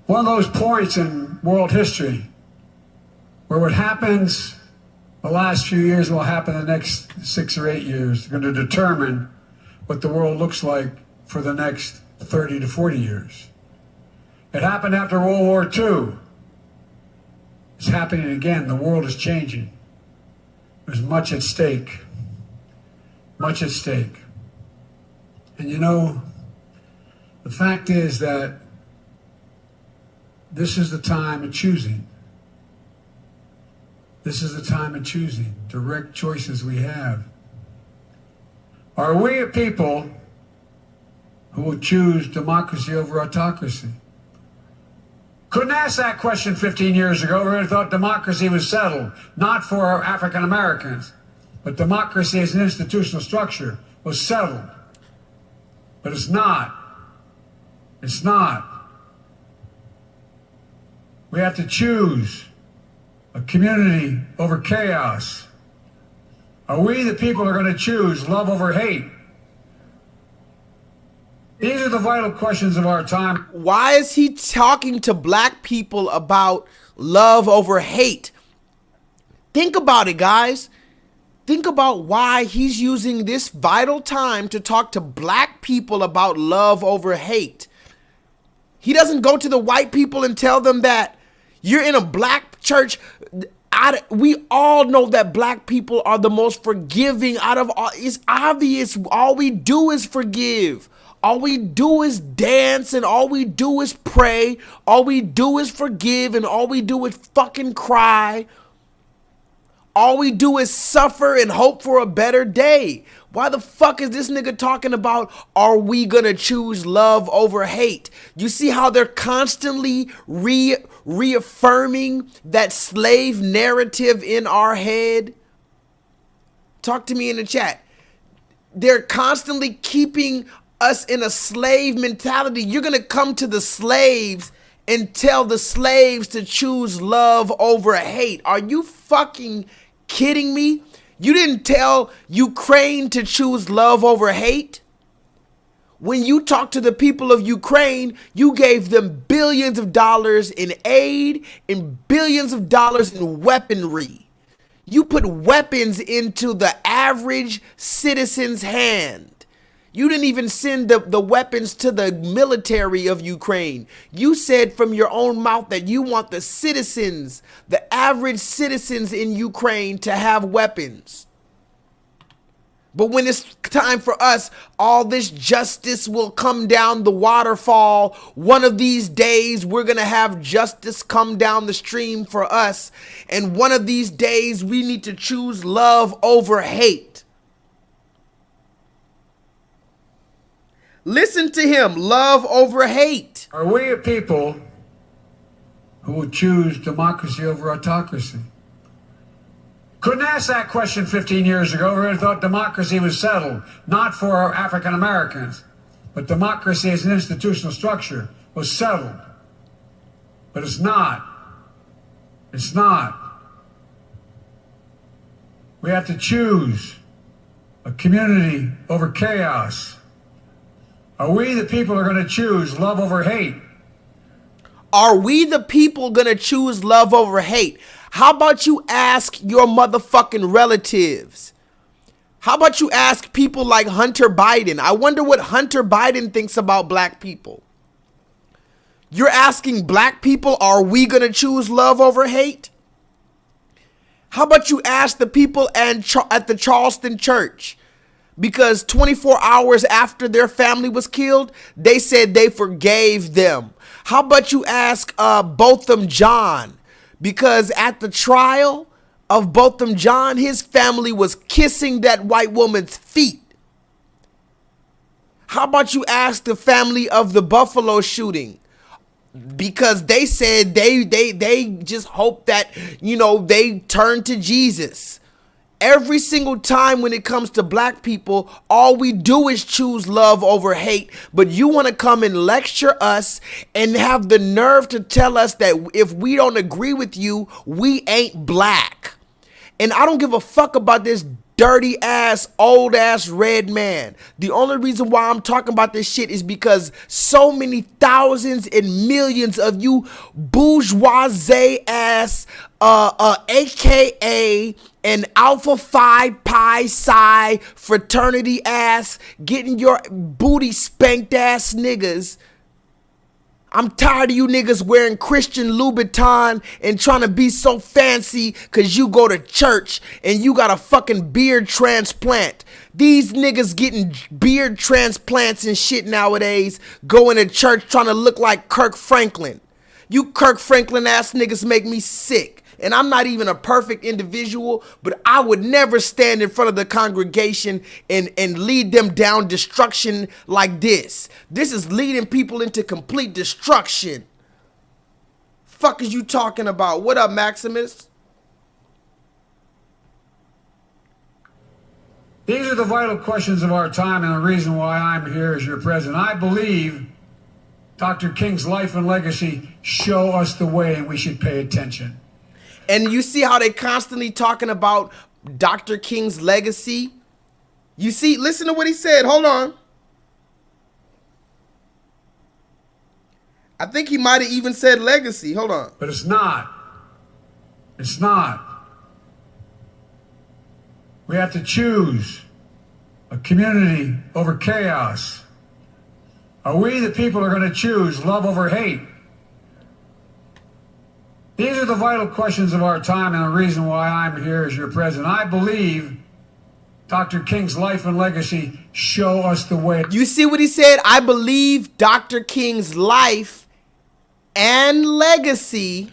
One of those points in world history where what happens the last few years will happen the next 6 or 8 years, going to determine what the world looks like for the next 30 to 40 years. It happened after World War II. It's happening again. The world is changing. There's much at stake. Much at stake. And you know, the fact is that this is the time of choosing. This is the time of choosing. Direct choices we have. Are we a people who will choose democracy over autocracy? Couldn't ask that question 15 years ago. We would have thought democracy was settled, not for African Americans, but democracy as an institutional structure was settled. But it's not. It's not. We have to choose a community over chaos. Are we the people who are going to choose love over hate? These are the vital questions of our time. Why is he talking to black people about love over hate? Think about it, guys. Think about why he's using this vital time to talk to black people about love over hate. He doesn't go to the white people and tell them that you're in a black church. We all know that black people are the most forgiving out of all. It's obvious. All we do is forgive. All we do is dance, and all we do is pray. All we do is forgive, and all we do is fucking cry. All we do is suffer and hope for a better day. Why the fuck is this nigga talking about, are we gonna choose love over hate? You see how they're constantly reaffirming that slave narrative in our head? Talk to me in the chat. They're constantly keeping us in a slave mentality. You're gonna come to the slaves and tell the slaves to choose love over hate. Are you fucking kidding me? You didn't tell Ukraine to choose love over hate. When you talk to the people of Ukraine, you gave them billions of dollars in aid and billions of dollars in weaponry. You put weapons into the average citizen's hand. You didn't even send the weapons to the military of Ukraine. You said from your own mouth that you want the citizens, the average citizens in Ukraine, to have weapons. But when it's time for us, all this justice will come down the waterfall. One of these days, we're going to have justice come down the stream for us. And one of these days, we need to choose love over hate. Listen to him. Love over hate. Are we a people who would choose democracy over autocracy? Couldn't ask that question 15 years ago. We would have thought democracy was settled, not for African Americans, but democracy as an institutional structure was settled. But it's not. It's not. We have to choose a community over chaos. Are we the people who are going to choose love over hate? Are we the people going to choose love over hate? How about you ask your motherfucking relatives? How about you ask people like Hunter Biden? I wonder what Hunter Biden thinks about black people. You're asking black people, are we going to choose love over hate? How about you ask the people at the Charleston church? Because 24 hours after their family was killed, they said they forgave them. How about you ask Botham John? Because at the trial of Botham John, his family was kissing that white woman's feet. How about you ask the family of the Buffalo shooting? Because they said they just hope that, you know, they turn to Jesus. Every single time when it comes to black people, all we do is choose love over hate. But you want to come and lecture us and have the nerve to tell us that if we don't agree with you, we ain't black. And I don't give a fuck about this dirty ass, old ass red man. The only reason why I'm talking about this shit is because so many thousands and millions of you bourgeoisie ass, AKA and Alpha Phi Pi Psi fraternity ass, getting your booty spanked ass niggas. I'm tired of you niggas wearing Christian Louboutin and trying to be so fancy because you go to church and you got a fucking beard transplant. These niggas getting beard transplants and shit nowadays, going to church trying to look like Kirk Franklin. You Kirk Franklin ass niggas make me sick. And I'm not even a perfect individual, but I would never stand in front of the congregation and lead them down destruction like this. This is leading people into complete destruction. Fuck is you talking about? What up, Maximus? These are the vital questions of our time, and the reason why I'm here as your president. I believe Dr. King's life and legacy show us the way, and we should pay attention. And you see how they constantly talking about Dr. King's legacy? You see, listen to what he said. Hold on. I think he might have even said legacy. Hold on. But it's not. It's not. We have to choose a community over chaos. Are we the people who are going to choose love over hate? These are the vital questions of our time, and the reason why I'm here as your president. I believe Dr. King's life and legacy show us the way. You see what he said? I believe Dr. King's life and legacy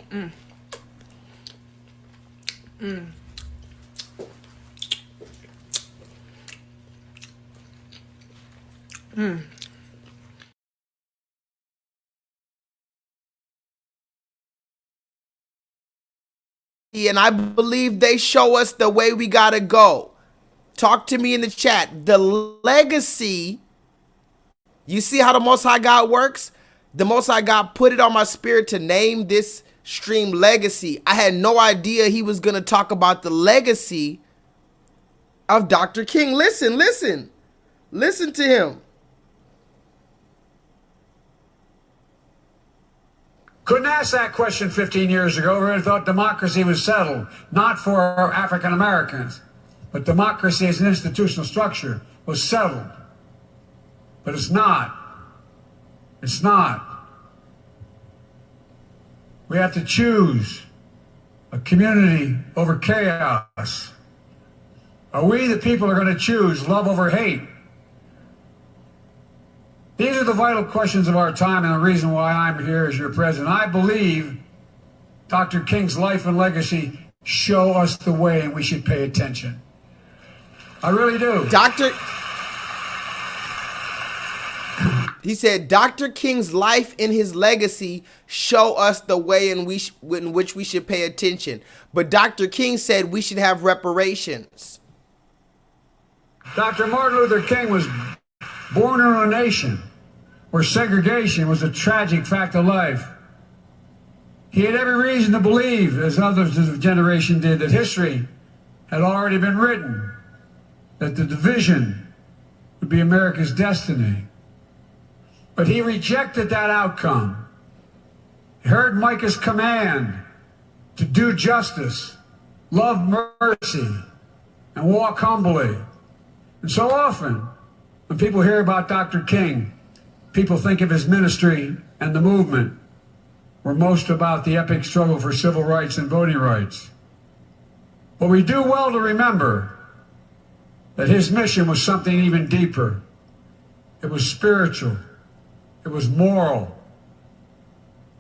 And I believe they show us the way we gotta go. Talk to me in the chat. The legacy, you see how the Most High God works? The Most High God put it on my spirit to name this stream Legacy. I had no idea he was gonna talk about the legacy of Dr. King. Listen, listen. Listen to him. Couldn't ask that question 15 years ago. We thought democracy was settled, not for African Americans, but democracy as an institutional structure was settled. But it's not. It's not. We have to choose a community over chaos. Are we the people who are going to choose love over hate? These are the vital questions of our time and the reason why I'm here as your president. I believe Dr. King's life and legacy show us the way and we should pay attention. I really do. He said, Dr. King's life and his legacy show us the way in which we should pay attention. But Dr. King said we should have reparations. Dr. Martin Luther King was born in a nation where segregation was a tragic fact of life. He had every reason to believe, as others of his generation did, that history had already been written, that the division would be America's destiny. But he rejected that outcome. He heard Micah's command to do justice, love mercy, and walk humbly. And so often, when people hear about Dr. King, people think of his ministry and the movement were most about the epic struggle for civil rights and voting rights. But we do well to remember that his mission was something even deeper. It was spiritual. It was moral.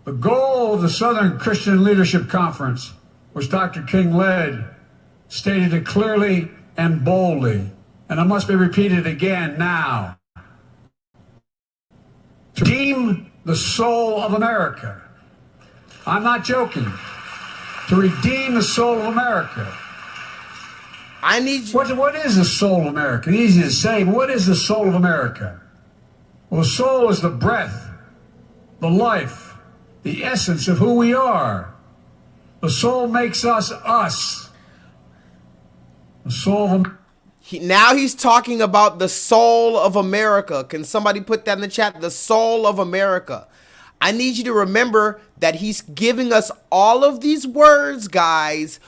The goal of the Southern Christian Leadership Conference, which Dr. King led, stated it clearly and boldly, and it must be repeated again now. To redeem the soul of America. I'm not joking. To redeem the soul of America. I need you. What is the soul of America? Easy to say, but what is the soul of America? Well, the soul is the breath, the life, the essence of who we are. The soul makes us us. The soul of Now he's talking about the soul of America. Can somebody put that in the chat? The soul of America. I need you to remember that he's giving us all of these words, guys,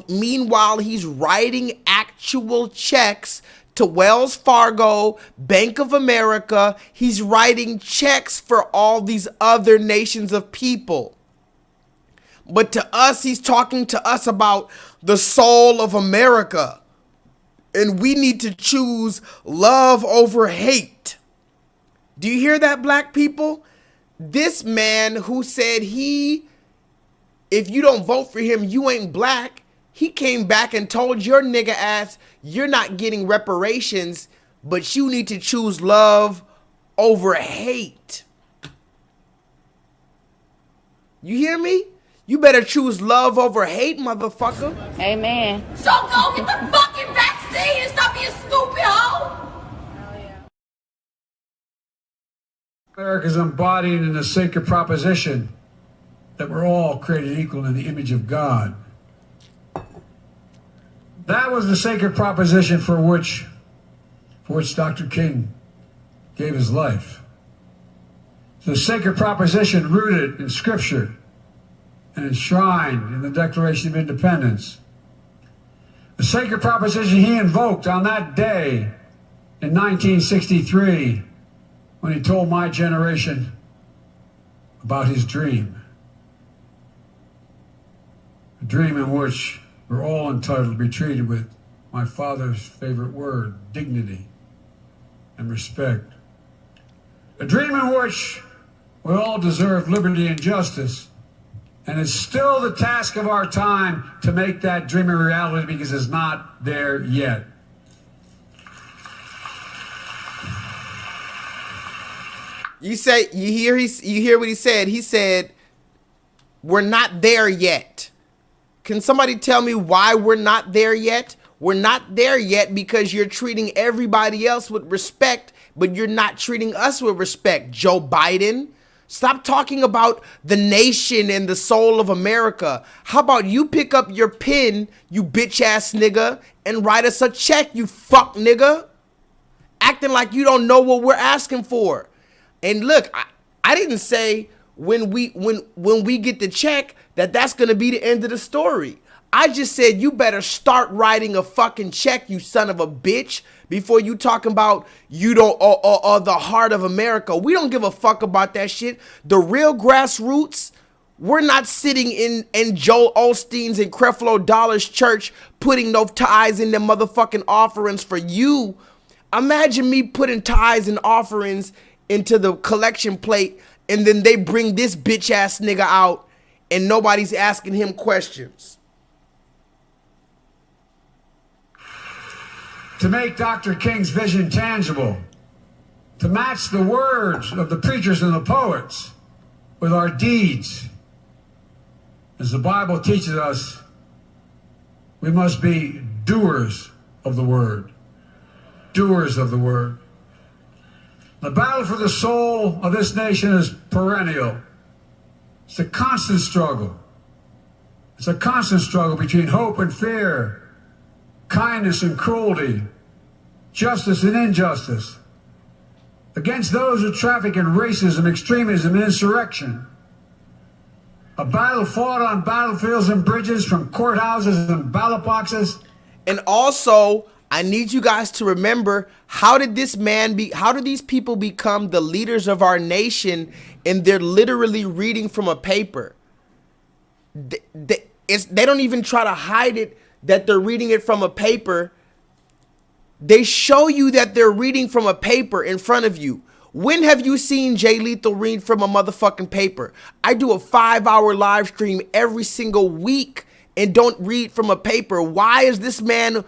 meanwhile he's writing actual checks to Wells Fargo, Bank of America. He's writing checks for all these other nations of people. But to us, he's talking to us about the soul of America. And we need to choose love over hate. Do you hear that, black people? This man who said if you don't vote for him, you ain't black. He came back and told your nigga ass, you're not getting reparations, but you need to choose love over hate. You hear me? You better choose love over hate, motherfucker. Amen. So go get the fucking vaccine and stop being stupid, hoe! America is embodied in the sacred proposition that we're all created equal in the image of God. That was the sacred proposition for which Dr. King gave his life. The sacred proposition rooted in Scripture and enshrined in the Declaration of Independence. The sacred proposition he invoked on that day in 1963 when he told my generation about his dream. A dream in which we're all entitled to be treated with my father's favorite word, dignity and respect. A dream in which we all deserve liberty and justice. And it's still the task of our time to make that dream a reality because it's not there yet. You hear what he said? He said, we're not there yet. Can somebody tell me why we're not there yet? We're not there yet because you're treating everybody else with respect, but you're not treating us with respect, Joe Biden. Stop talking about the nation and the soul of America. How about you pick up your pen, you bitch ass nigga, and write us a check, you fuck nigga? Acting like you don't know what we're asking for. And look, I didn't say when we get the check that's gonna be the end of the story. I just said you better start writing a fucking check, you son of a bitch, before you talking about you don't or the heart of America. We don't give a fuck about that shit. The real grassroots, we're not sitting in Joel Osteen's and Creflo Dollar's church putting no tithes in them motherfucking offerings for you. Imagine me putting tithes and offerings into the collection plate and then they bring this bitch ass nigga out and nobody's asking him questions. To make Dr. King's vision tangible, to match the words of the preachers and the poets with our deeds. As the Bible teaches us, we must be doers of the word. Doers of the word. The battle for the soul of this nation is perennial. It's a constant struggle. It's a constant struggle between hope and fear, kindness and cruelty, justice and injustice, against those who traffic in racism, extremism, and insurrection. A battle fought on battlefields and bridges, from courthouses and ballot boxes. And also, I need you guys to remember, how did these people become the leaders of our nation and they're literally reading from a paper? They don't even try to hide it that they're reading it from a paper. They show you that they're reading from a paper in front of you. When have you seen J-Lethal read from a motherfucking paper? I do a 5-hour live stream every single week and don't read from a paper. Why is this man,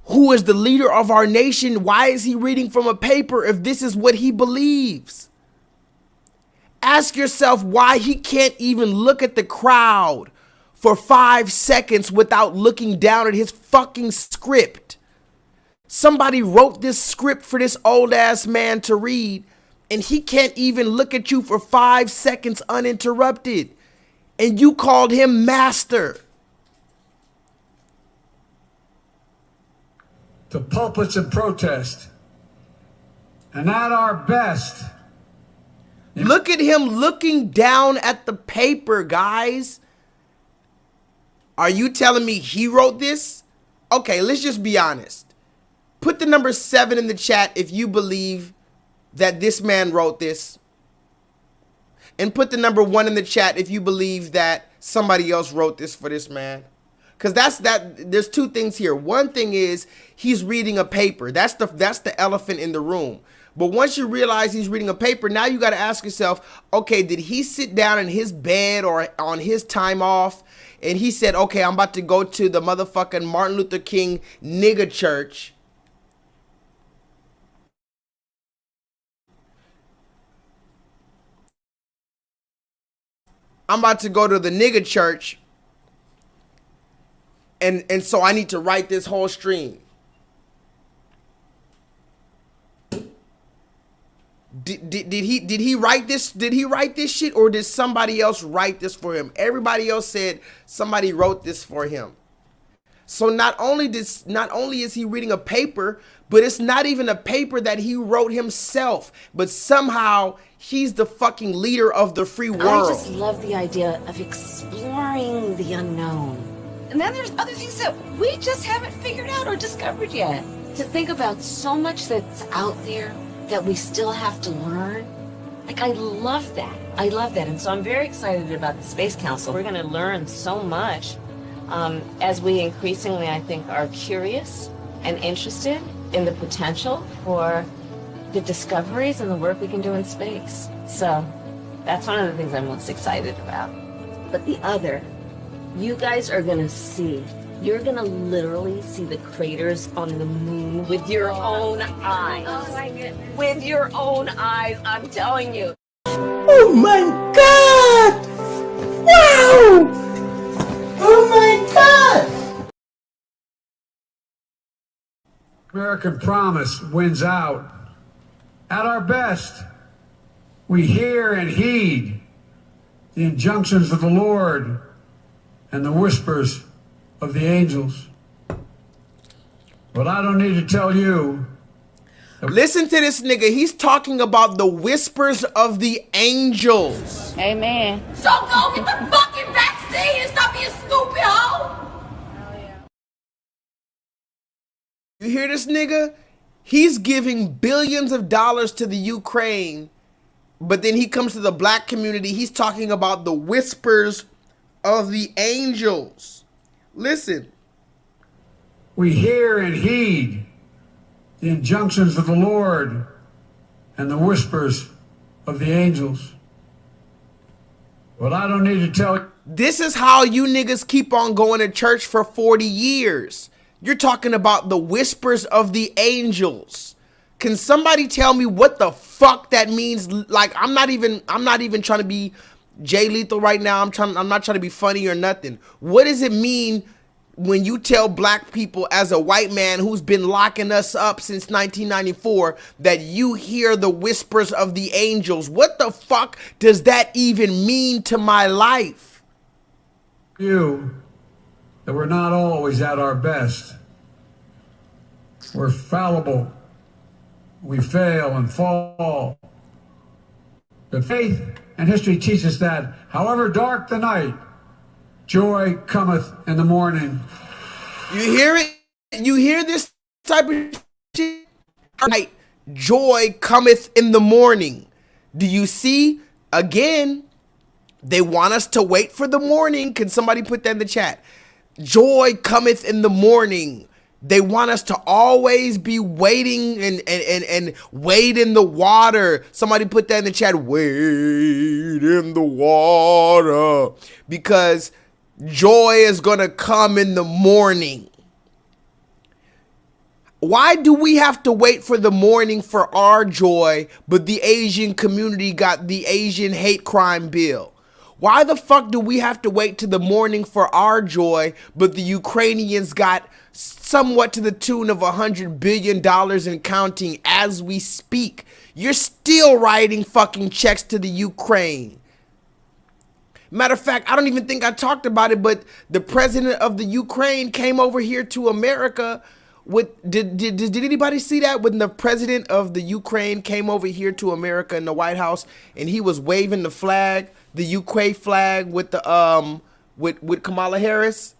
who is the leader of our nation, why is he reading from a paper if this is what he believes? Ask yourself why he can't even look at the crowd for 5 seconds without looking down at his fucking script. Somebody wrote this script for this old ass man to read, and he can't even look at you for 5 seconds uninterrupted. And you called him master. To pulpits and protest. And at our best. Look at him looking down at the paper, guys. Are you telling me he wrote this? Okay, let's just be honest. Put the number 7 in the chat if you believe that this man wrote this. And put the number 1 in the chat if you believe that somebody else wrote this for this man. Because there's two things here. One thing is he's reading a paper. That's the elephant in the room. But once you realize he's reading a paper, now you got to ask yourself, okay, did he sit down in his bed or on his time off and he said, okay, I'm about to go to the motherfucking Martin Luther King nigga church. I'm about to go to the nigga church. And so I need to write this whole stream. Did he write this? Did he write this shit, or did somebody else write this for him? Everybody else said somebody wrote this for him. So not only is he reading a paper, but it's not even a paper that he wrote himself. But somehow he's the fucking leader of the free world. I just love the idea of exploring the unknown. And then there's other things that we just haven't figured out or discovered yet. To think about so much that's out there that we still have to learn. Like, I love that. I love that. And so I'm very excited about the Space Council. We're going to learn so much as we increasingly, I think, are curious and interested in the potential for the discoveries and the work we can do in space. So that's one of the things I'm most excited about. But the other, you guys are going to see You're gonna literally see the craters on the moon with your own eyes. Oh my goodness. With your own eyes, I'm telling you. Oh my God! Wow! Oh my God! American promise wins out. At our best, we hear and heed the injunctions of the Lord and the whispers of the angels. But I don't need to tell you. Listen to this nigga. He's talking about the whispers of the angels. Amen. So go get the fucking vaccine and stop being stupid, hoe. You hear this nigga? He's giving billions of dollars to the Ukraine, but then he comes to the black community. He's talking about the whispers of the angels. Listen. We hear and heed the injunctions of the Lord and the whispers of the angels. But I don't need to tell you. This is how you niggas keep on going to church for 40 years. You're talking about the whispers of the angels. Can somebody tell me what the fuck that means? Like, I'm not even trying to be J-Lethal right now. I'm not trying to be funny or nothing. What does it mean when you tell black people, as a white man who's been locking us up since 1994, that you hear the whispers of the angels? What the fuck does that even mean to my life? You, that we're not always at our best. We're fallible. We fail and fall. But faith and history teach us that, however dark the night, joy cometh in the morning. You hear it? You hear this type of shit? Right. Joy cometh in the morning. Do you see? Again, they want us to wait for the morning. Can somebody put that in the chat? Joy cometh in the morning. They want us to always be waiting and wade in the water. Somebody put that in the chat. Wade in the water. Because joy is going to come in the morning. Why do we have to wait for the morning for our joy, but the Asian community got the Asian hate crime bill? Why the fuck do we have to wait to the morning for our joy, but the Ukrainians got somewhat to the tune of $100 billion and counting as we speak? You're still writing fucking checks to the Ukraine. Matter of fact, I don't even think I talked about it, but the president of the Ukraine came over here to America with, did anybody see that? When the president of the Ukraine came over here to America in the White House and he was waving the flag, the Ukraine flag with the with Kamala Harris,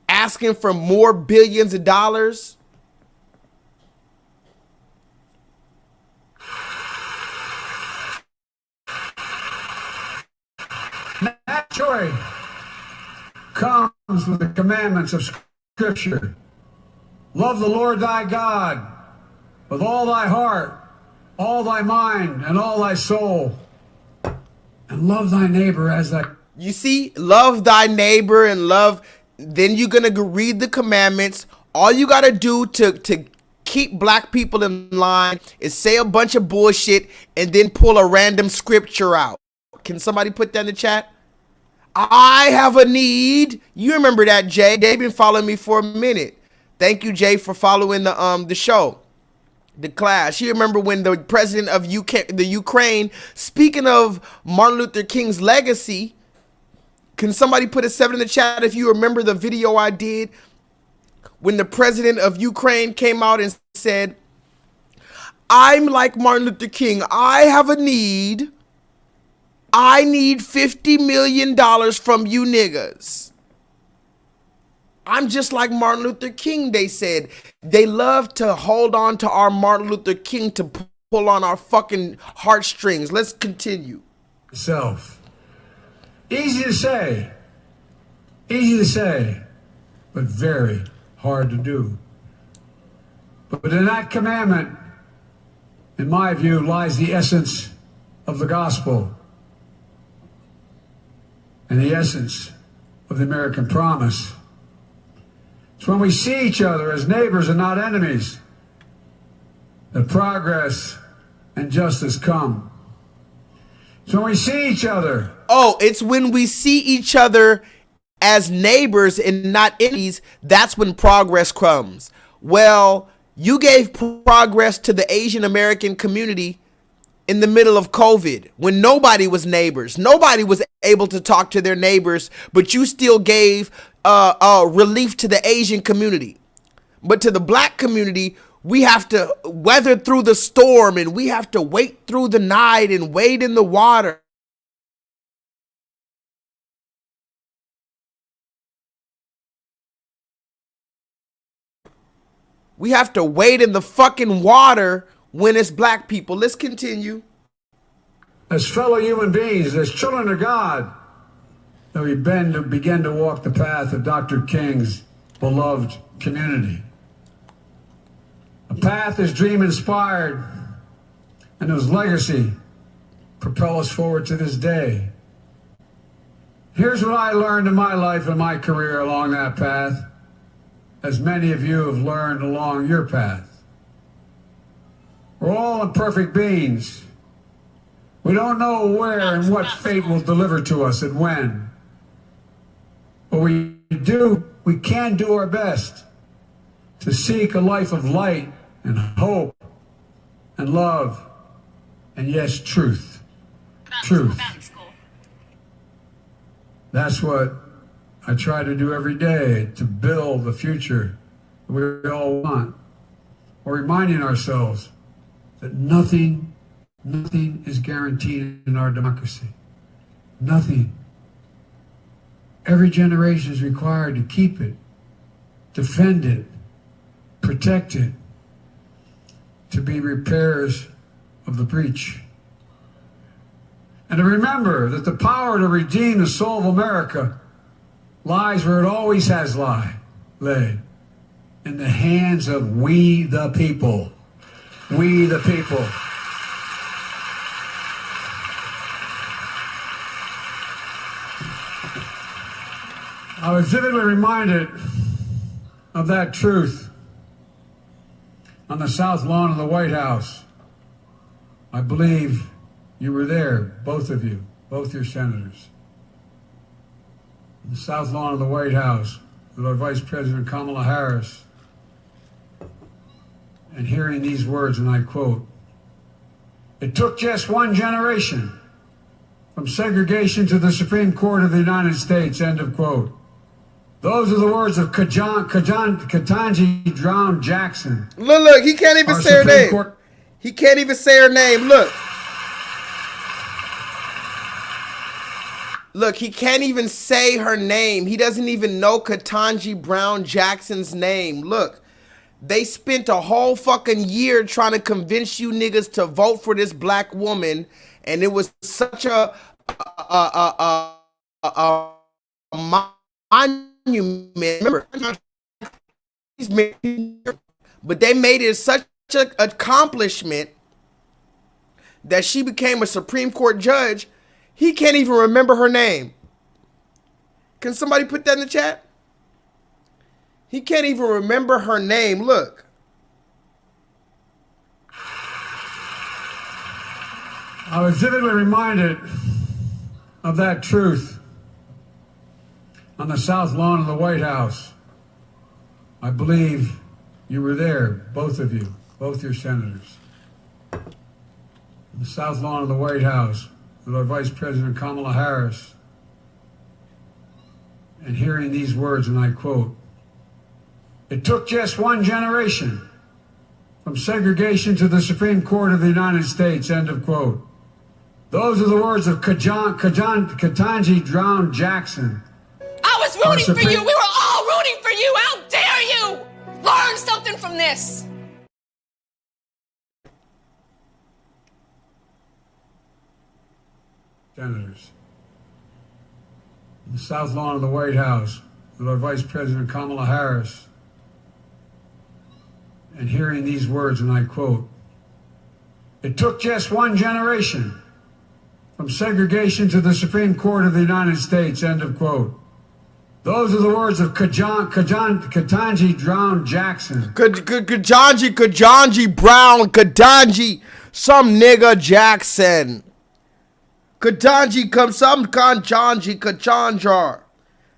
asking for more billions of dollars. That joy comes with the commandments of Scripture. Love the Lord thy God with all thy heart, all thy mind, and all thy soul. And love thy neighbor as thy... You see, love thy neighbor and love... Then you're going to read the commandments. All you got to do to keep black people in line is say a bunch of bullshit and then pull a random scripture out. Can somebody put that in the chat? I have a need. You remember that, Jay. They've been following me for a minute. Thank you, Jay, for following the show, the class. You remember when the president of the Ukraine, speaking of Martin Luther King's legacy, can somebody put a 7 in the chat if you remember the video I did when the president of Ukraine came out and said, I'm like Martin Luther King. I have a need. I need $50 million from you niggas. I'm just like Martin Luther King, they said. They love to hold on to our Martin Luther King to pull on our fucking heartstrings. Let's continue. Self. Easy to say, but very hard to do. But in that commandment, in my view, lies the essence of the gospel and the essence of the American promise. It's when we see each other as neighbors and not enemies that progress and justice come. It's when we see each other. Oh, it's when we see each other as neighbors and not enemies, that's when progress comes. Well, you gave progress to the Asian American community in the middle of COVID, when nobody was neighbors. Nobody was able to talk to their neighbors, but you still gave relief to the Asian community. But to the black community, we have to weather through the storm, and we have to wait through the night and wade in the water. We have to wade in the fucking water when it's black people. Let's continue. As fellow human beings, as children of God, that we begin to walk the path of Dr. King's beloved community. A path his dream inspired and whose legacy propel us forward to this day. Here's what I learned in my life and my career along that path, as many of you have learned along your path. We're all imperfect beings. We don't know where and what fate will deliver to us and when. But we can do our best to seek a life of light and hope and love and, yes, truth. Truth. That's what I try to do every day, to build the future we all want. We're reminding ourselves that nothing is guaranteed in our democracy. Nothing. Every generation is required to keep it, defend it, protect it, to be repairers of the breach. And to remember that the power to redeem the soul of America lies where it always has lay, in the hands of we the people. We the people. I was vividly reminded of that truth on the south lawn of the White House. I believe you were there, both of you, both your senators. On the south lawn of the White House with our Vice President Kamala Harris, and hearing these words, and I quote, "It took just one generation from segregation to the Supreme Court of the United States," end of quote. Those are the words of Ketanji Brown Jackson. Look, he can't even say her name. He can't even say her name. Look, he can't even say her name. He doesn't even know Ketanji Brown Jackson's name. Look, they spent a whole fucking year trying to convince you niggas to vote for this black woman, and it was such a monument. Remember, but they made it such an accomplishment that she became a Supreme Court judge. He can't even remember her name. Can somebody put that in the chat? He can't even remember her name. Look. I was vividly reminded of that truth on the south lawn of the White House. I believe you were there, both of you, both your senators. On the south lawn of the White House with our Vice President Kamala Harris, and hearing these words, and I quote, "It took just one generation from segregation to the Supreme Court of the United States," end of quote. Those are the words of Ketanji Brown Jackson. I was rooting for you. We were all rooting for you. How dare you? Learn something from this. Senators. In the south lawn of the White House with our Vice President Kamala Harris, and hearing these words, and I quote, "It took just one generation from segregation to the Supreme Court of the United States," end of quote. Those are the words of Ketanji Brown Jackson. Ketanji Brown, Ketanji, some nigga Jackson. Ketanji, some Ketanji,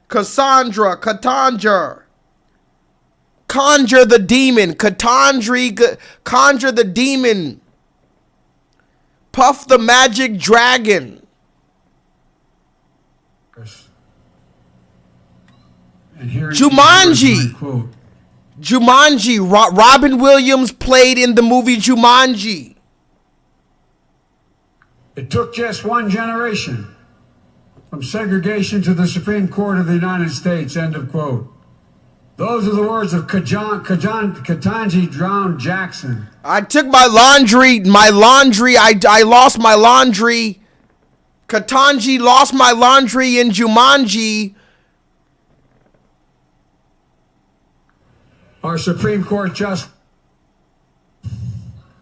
Cassandra, conjure the demon, conjure the demon, Puff the magic dragon. Jumanji. Robin Williams played in the movie Jumanji. It took just one generation from segregation to the Supreme Court of the United States, end of quote. Those are the words of Ketanji Brown Jackson. I took my laundry, I lost my laundry. Ketanji lost my laundry in Jumanji. Our Supreme Court justice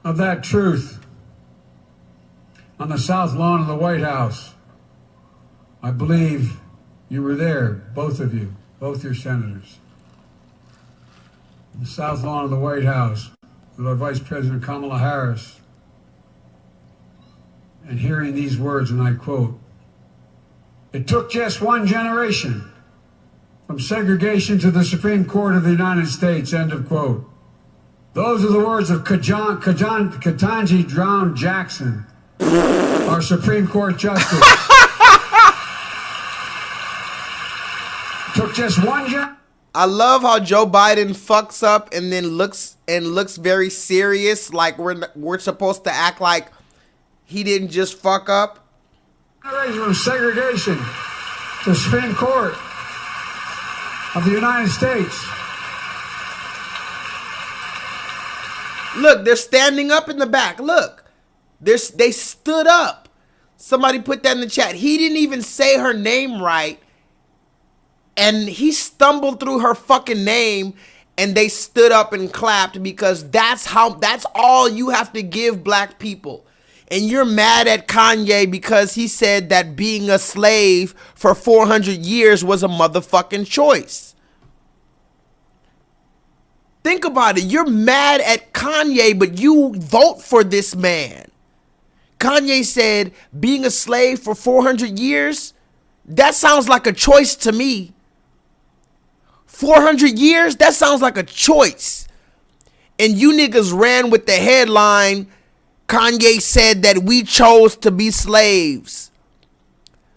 of that truth on the South Lawn of the White House. I believe you were there, both of you, both your senators. On the South Lawn of the White House with our Vice President Kamala Harris, and hearing these words, and I quote, "It took just one generation from segregation to the Supreme Court of the United States," end of quote. Those are the words of Ketanji Brown Jackson, our Supreme Court Justice. Took just one generation. I love how Joe Biden fucks up and then looks very serious, like we're supposed to act like he didn't just fuck up. From segregation to the Supreme Court of the United States. Look, they're standing up in the back. Look, they stood up. Somebody put that in the chat. He didn't even say her name right, and he stumbled through her fucking name, and they stood up and clapped because that's all you have to give black people. And you're mad at Kanye because he said that being a slave for 400 years was a motherfucking choice. Think about it. You're mad at Kanye, but you vote for this man. Kanye said being a slave for 400 years, that sounds like a choice to me. 400 years, that sounds like a choice. And you niggas ran with the headline, Kanye said that we chose to be slaves.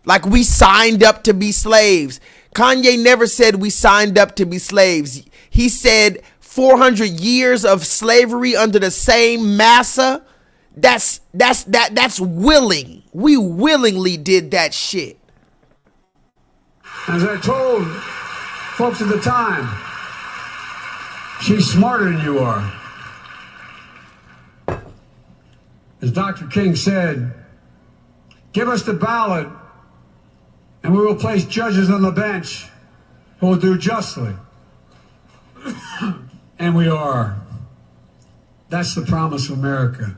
Like we signed up to be slaves. Kanye never said we signed up to be slaves. He said 400 years of slavery under the same massa. That's willing. We willingly did that shit. As I told folks at the time, she's smarter than you are. As Dr. King said, give us the ballot and we will place judges on the bench who will do justly. And we are. That's the promise of America,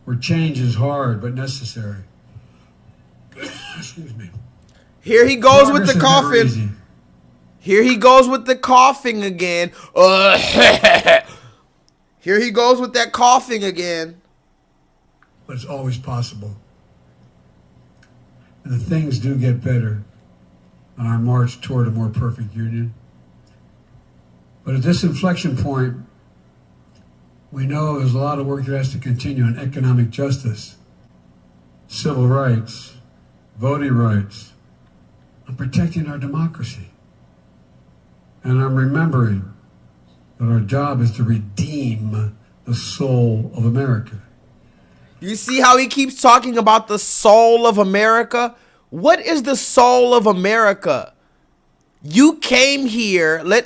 where change is hard but necessary. Excuse me. Here he goes with the coughing. Here he goes with the coughing again. Here he goes with that coughing again. But it's always possible. And the things do get better on our march toward a more perfect union. But at this inflection point, we know there's a lot of work that has to continue on economic justice, civil rights, voting rights, on protecting our democracy. And I'm remembering that our job is to redeem the soul of America. You see how he keeps talking about the soul of America? What is the soul of America? You came here. Let's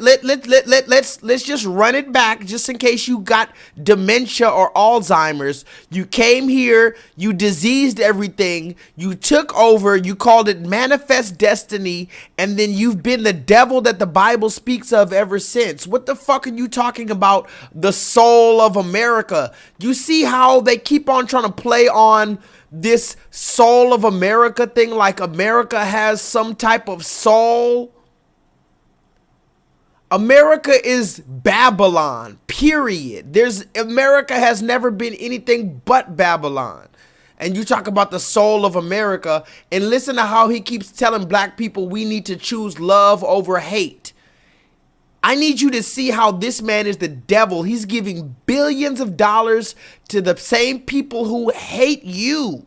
just run it back just in case you got dementia or Alzheimer's. You came here, you diseased everything, you took over, you called it manifest destiny, and then you've been the devil that the Bible speaks of ever since. What the fuck are you talking about, the soul of America? You see how they keep on trying to play on this soul of America thing, like America has some type of soul? America is Babylon, period. America has never been anything but Babylon. And you talk about the soul of America, and listen to how he keeps telling black people we need to choose love over hate. I need you to see how this man is the devil. He's giving billions of dollars to the same people who hate you.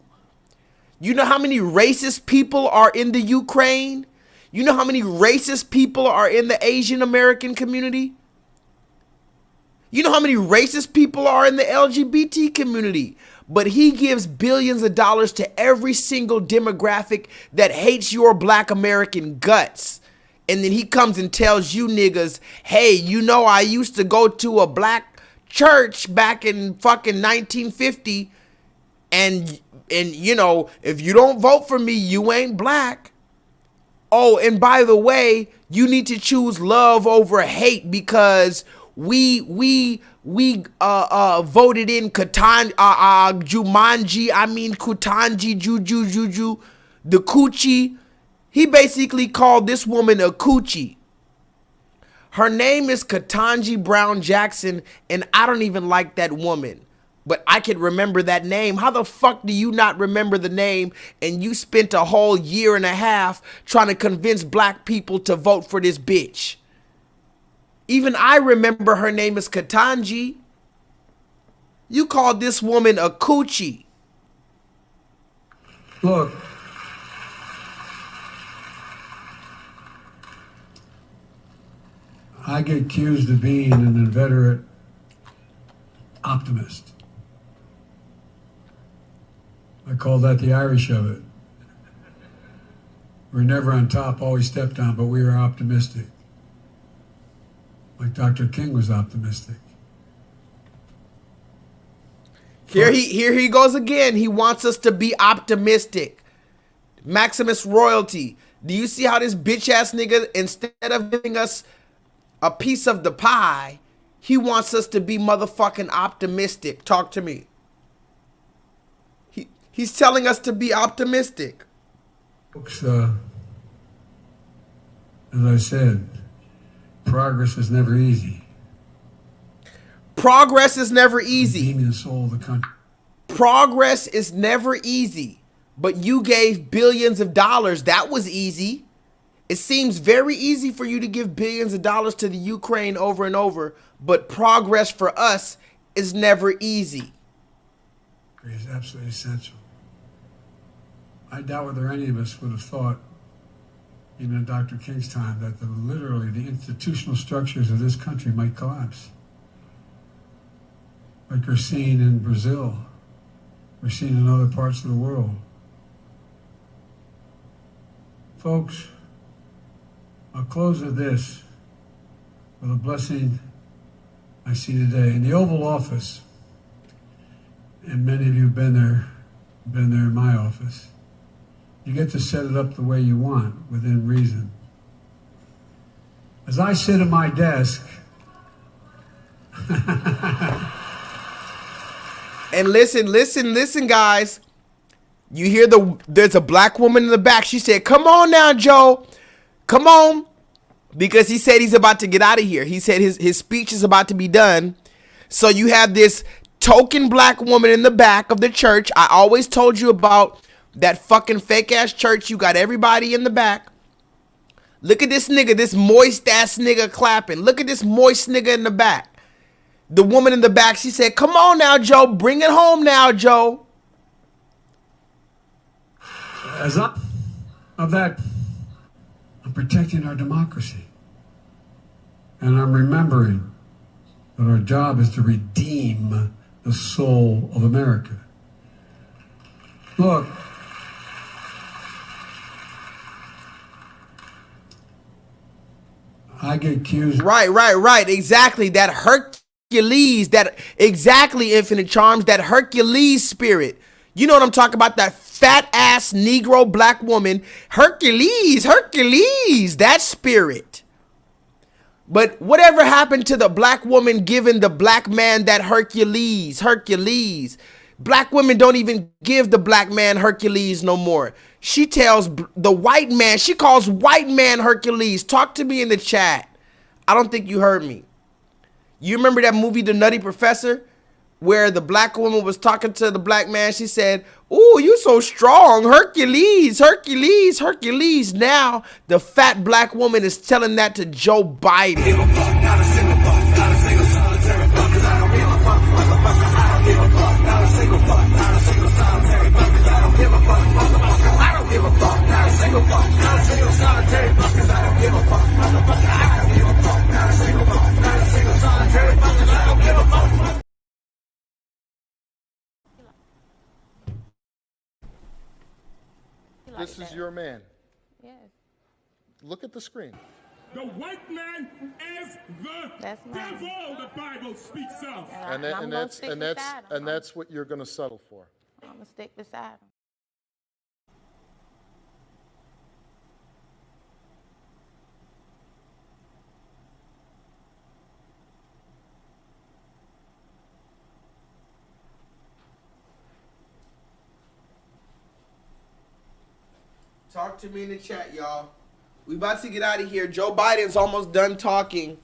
You know how many racist people are in the Ukraine? You know how many racist people are in the Asian American community? You know how many racist people are in the LGBT community? But he gives billions of dollars to every single demographic that hates your black American guts. And then he comes and tells you niggas, hey, you know, I used to go to a black church back in fucking 1950. And you know, if you don't vote for me, you ain't black. Oh, and by the way, you need to choose love over hate because we voted in Kutanji, Juju, the coochie. He basically called this woman a coochie. Her name is Ketanji Brown Jackson, and I don't even like that woman. But I can remember that name. How the fuck do you not remember the name? And you spent a whole year and a half trying to convince black people to vote for this bitch. Even I remember her name is Ketanji. You called this woman a coochie. Look, I get accused of being an inveterate optimist. I call that the Irish of it. We're never on top, always stepped on, but we are optimistic. Like Dr. King was optimistic. Here he goes again. He wants us to be optimistic. Maximus Royalty. Do you see how this bitch ass nigga, instead of giving us a piece of the pie, he wants us to be motherfucking optimistic? Talk to me. He's telling us to be optimistic. Folks, as I said, progress is never easy. Progress is never easy. Redeeming the soul of the country. Progress is never easy. But you gave billions of dollars. That was easy. It seems very easy for you to give billions of dollars to the Ukraine over and over, but progress for us is never easy. It's absolutely essential. I doubt whether any of us would have thought, even in Dr. King's time, that literally the institutional structures of this country might collapse. Like we're seeing in Brazil, we're seeing in other parts of the world. Folks, I'll close with this, with a blessing I see today. In the Oval Office, and many of you have been there in my office, you get to set it up the way you want, within reason. As I sit at my desk, and listen, guys. You hear there's a black woman in the back. She said, come on now, Joe. Come on. Because he said he's about to get out of here. He said his speech is about to be done. So you have this token black woman in the back of the church. I always told you about that fucking fake ass church. You got everybody in the back. Look at this nigga, this moist ass nigga clapping. Look at this moist nigga in the back. The woman in the back, she said, come on now, Joe. Bring it home now, Joe. As of that, I'm protecting our democracy. And I'm remembering that our job is to redeem the soul of America. Look, I get accused. Right. Exactly. That Hercules, exactly, Infinite Charms, that Hercules spirit. You know what I'm talking about? That fat ass Negro black woman. Hercules, that spirit. But whatever happened to the black woman giving the black man that Hercules? Black women don't even give the black man Hercules no more. She tells the white man, she calls white man Hercules. Talk to me in the chat. I don't think you heard me. You remember that movie, The Nutty Professor, where the black woman was talking to the black man? She said, "Ooh, you so strong, Hercules, Hercules, Hercules." Now the fat black woman is telling that to Joe Biden. This is your man. Yes. Look at the screen. The white man is the devil, the Bible speaks of. And that's what you're going to settle for. I'm gonna stick beside him. Talk to me in the chat, y'all. We about to get out of here. Joe Biden's almost done talking.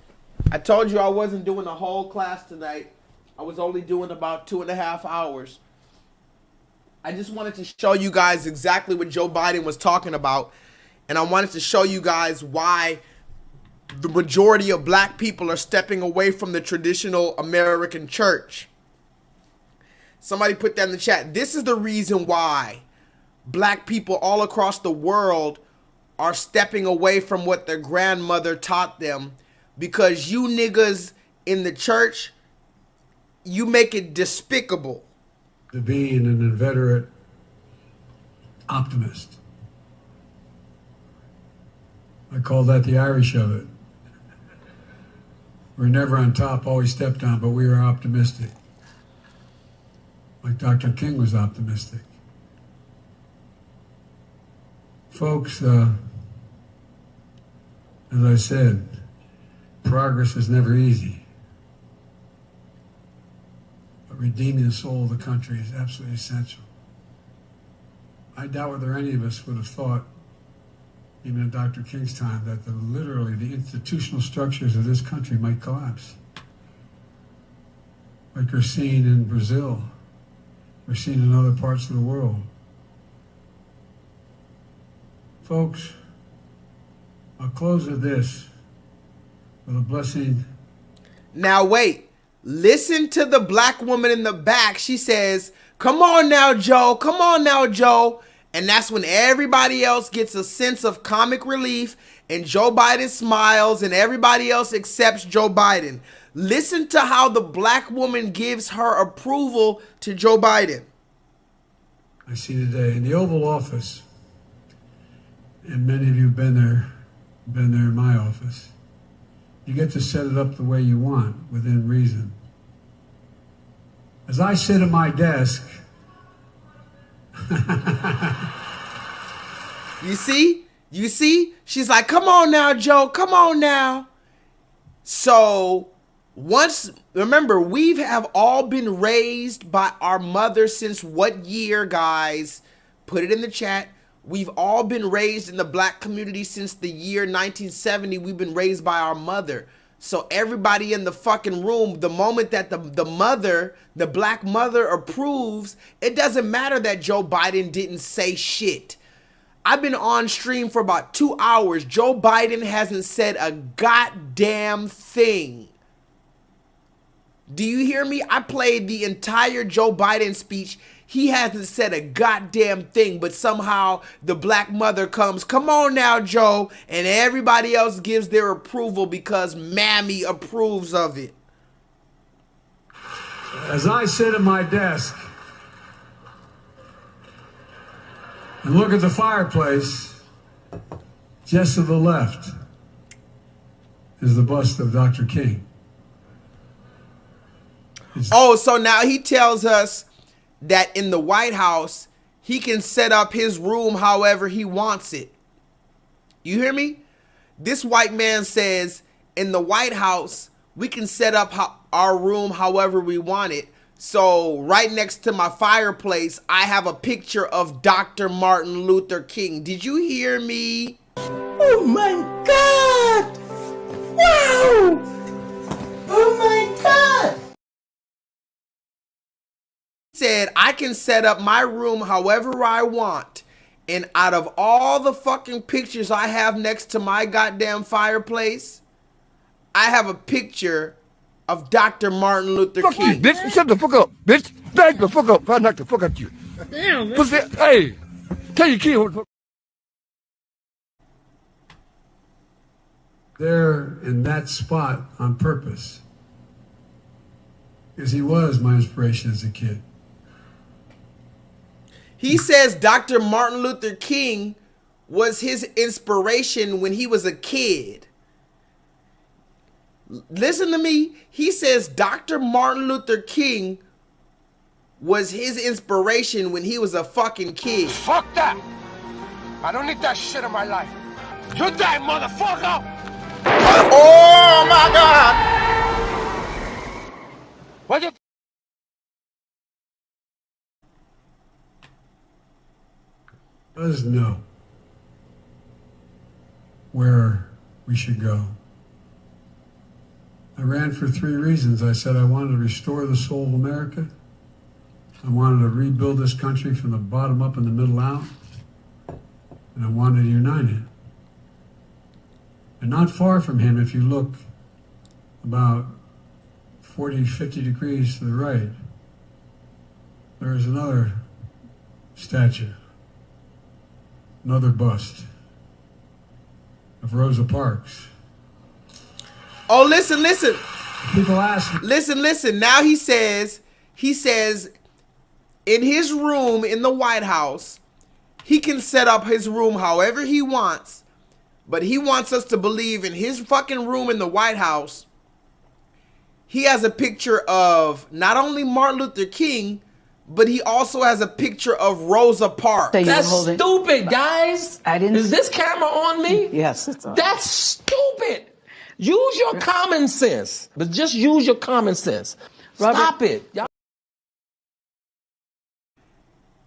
I told you I wasn't doing a whole class tonight. I was only doing about 2.5 hours. I just wanted to show you guys exactly what Joe Biden was talking about. And I wanted to show you guys why the majority of black people are stepping away from the traditional American church. Somebody put that in the chat. This is the reason why black people all across the world are stepping away from what their grandmother taught them, because you niggas in the church, you make it despicable. To being an inveterate optimist. I call that the Irish of it. We're never on top, always stepped on, but we were optimistic. Like Dr. King was optimistic. Folks, as I said, progress is never easy. But redeeming the soul of the country is absolutely essential. I doubt whether any of us would have thought, even in Dr. King's time, that literally the institutional structures of this country might collapse. Like we're seeing in Brazil, we're seeing in other parts of the world. Folks, I'll close with this, with a blessing. Now wait, listen to the black woman in the back. She says, "Come on now, Joe, come on now, Joe." And that's when everybody else gets a sense of comic relief and Joe Biden smiles and everybody else accepts Joe Biden. Listen to how the black woman gives her approval to Joe Biden. I see today in the Oval Office, and many of you have been there in my office. You get to set it up the way you want, within reason. As I sit at my desk, You see? She's like, "Come on now, Joe, come on now." So remember, we have all been raised by our mother since what year, guys? Put it in the chat. We've all been raised in the black community since the year 1970. We've been raised by our mother. So everybody in the fucking room, the moment that the black mother approves, it doesn't matter that Joe Biden didn't say shit. I've been on stream for about 2 hours. Joe Biden hasn't said a goddamn thing. Do you hear me? I played the entire Joe Biden speech. He hasn't said a goddamn thing, but somehow the black mother comes, "Come on now, Joe," and everybody else gives their approval because Mammy approves of it. as I sit at my desk and look at the fireplace, just to the left is the bust of Dr. King. Oh, so now he tells us that in the White House, he can set up his room however he wants it. You hear me? This white man says in the White House, we can set up our room however we want it. So right next to my fireplace, I have a picture of Dr. Martin Luther King. Did you hear me? Oh my God! Wow! Oh my God! Said I can set up my room however I want, and out of all the fucking pictures I have next to my goddamn fireplace, I have a picture of Dr. Martin Luther Fuck King. you, bitch. Shut the fuck up, bitch. Back the fuck up. If I knock the fuck out you. Damn, man. Pussy. Hey, tell your kid. There in that spot on purpose, because he was my inspiration as a kid. He says Dr. Martin Luther King was his inspiration when he was a kid. Listen to me. He says Dr. Martin Luther King was his inspiration when he was a fucking kid. Fuck that. I don't need that shit in my life. You die, motherfucker. Oh my God! What you? Does know where we should go. I ran for 3 reasons. I said I wanted to restore the soul of America. I wanted to rebuild this country from the bottom up and the middle out. And I wanted to unite it. And not far from him, if you look about 40, 50 degrees to the right, there is another statue, another bust of Rosa Parks. Oh, listen, listen. People ask me. Listen. Now he says in his room in the White House, he can set up his room however he wants, but he wants us to believe in his fucking room in the White House, he has a picture of not only Martin Luther King, but he also has a picture of Rosa Parks. That's stupid, guys. I didn't. Is this camera on me? Yes, it's on. That's stupid. Use your common sense, but just use your common sense. Stop it. Y'all.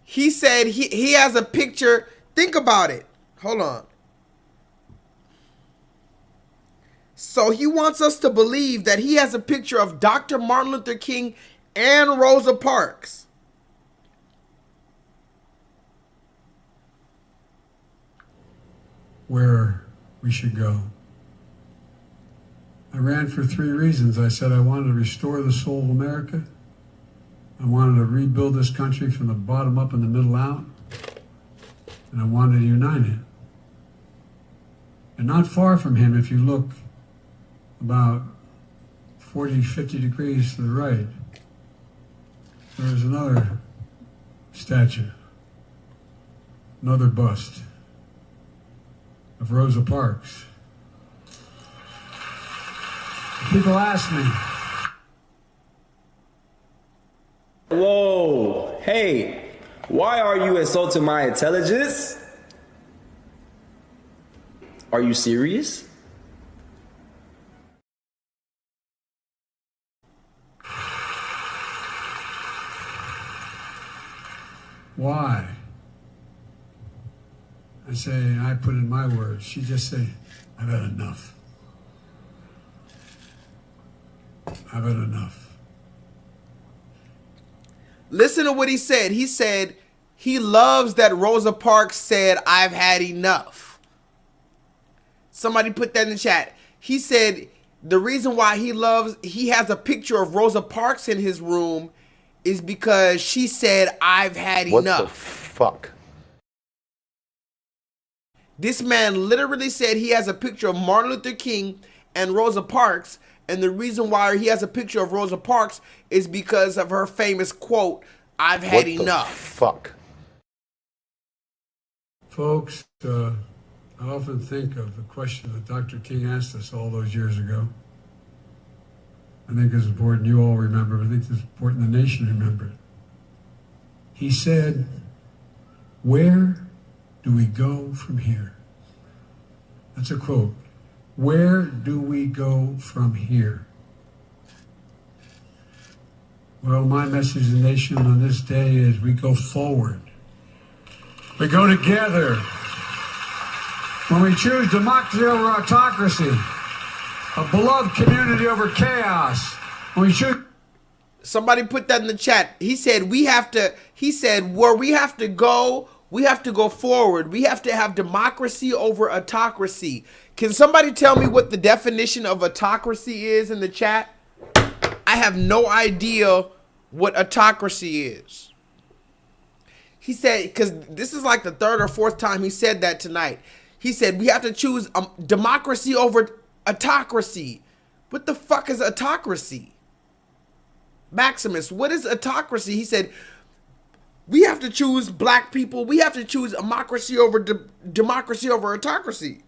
He said he has a picture. Think about it. Hold on. So he wants us to believe that he has a picture of Dr. Martin Luther King and Rosa Parks. Where we should go. I ran for 3 reasons. I said I wanted to restore the soul of America. I wanted to rebuild this country from the bottom up and the middle out. And I wanted to unite it. And not far from him, if you look about 40, 50 degrees to the right, there is another statue, another bust of Rosa Parks. People ask me. Whoa, hey, why are you insulting my intelligence? Are you serious? Why? I say, I put in my words. She just say, I've had enough. I've had enough. Listen to what he said. He said he loves that Rosa Parks said, I've had enough. Somebody put that in the chat. He said the reason why he has a picture of Rosa Parks in his room is because she said, I've had enough. What the fuck? This man literally said he has a picture of Martin Luther King and Rosa Parks, and the reason why he has a picture of Rosa Parks is because of her famous quote, I've had enough. Fuck. Folks, I often think of the question that Dr. King asked us all those years ago. I think it's important you all remember, but I think it's important the nation remember it. He said, where do we go from here? That's a quote. Where do we go from here? Well, my message to the nation on this day is we go forward. We go together. When we choose democracy over autocracy, A beloved community over chaos. We should. Somebody put that in the chat. He said where we have to go forward. We have to have democracy over autocracy. Can somebody tell me what the definition of autocracy is in the chat? I have no idea what autocracy is. He said, because this is like the third or fourth time he said that tonight. He said we have to choose democracy over autocracy. What the fuck is autocracy? Maximus, what is autocracy? He said we have to choose black people. We have to choose democracy over democracy over autocracy.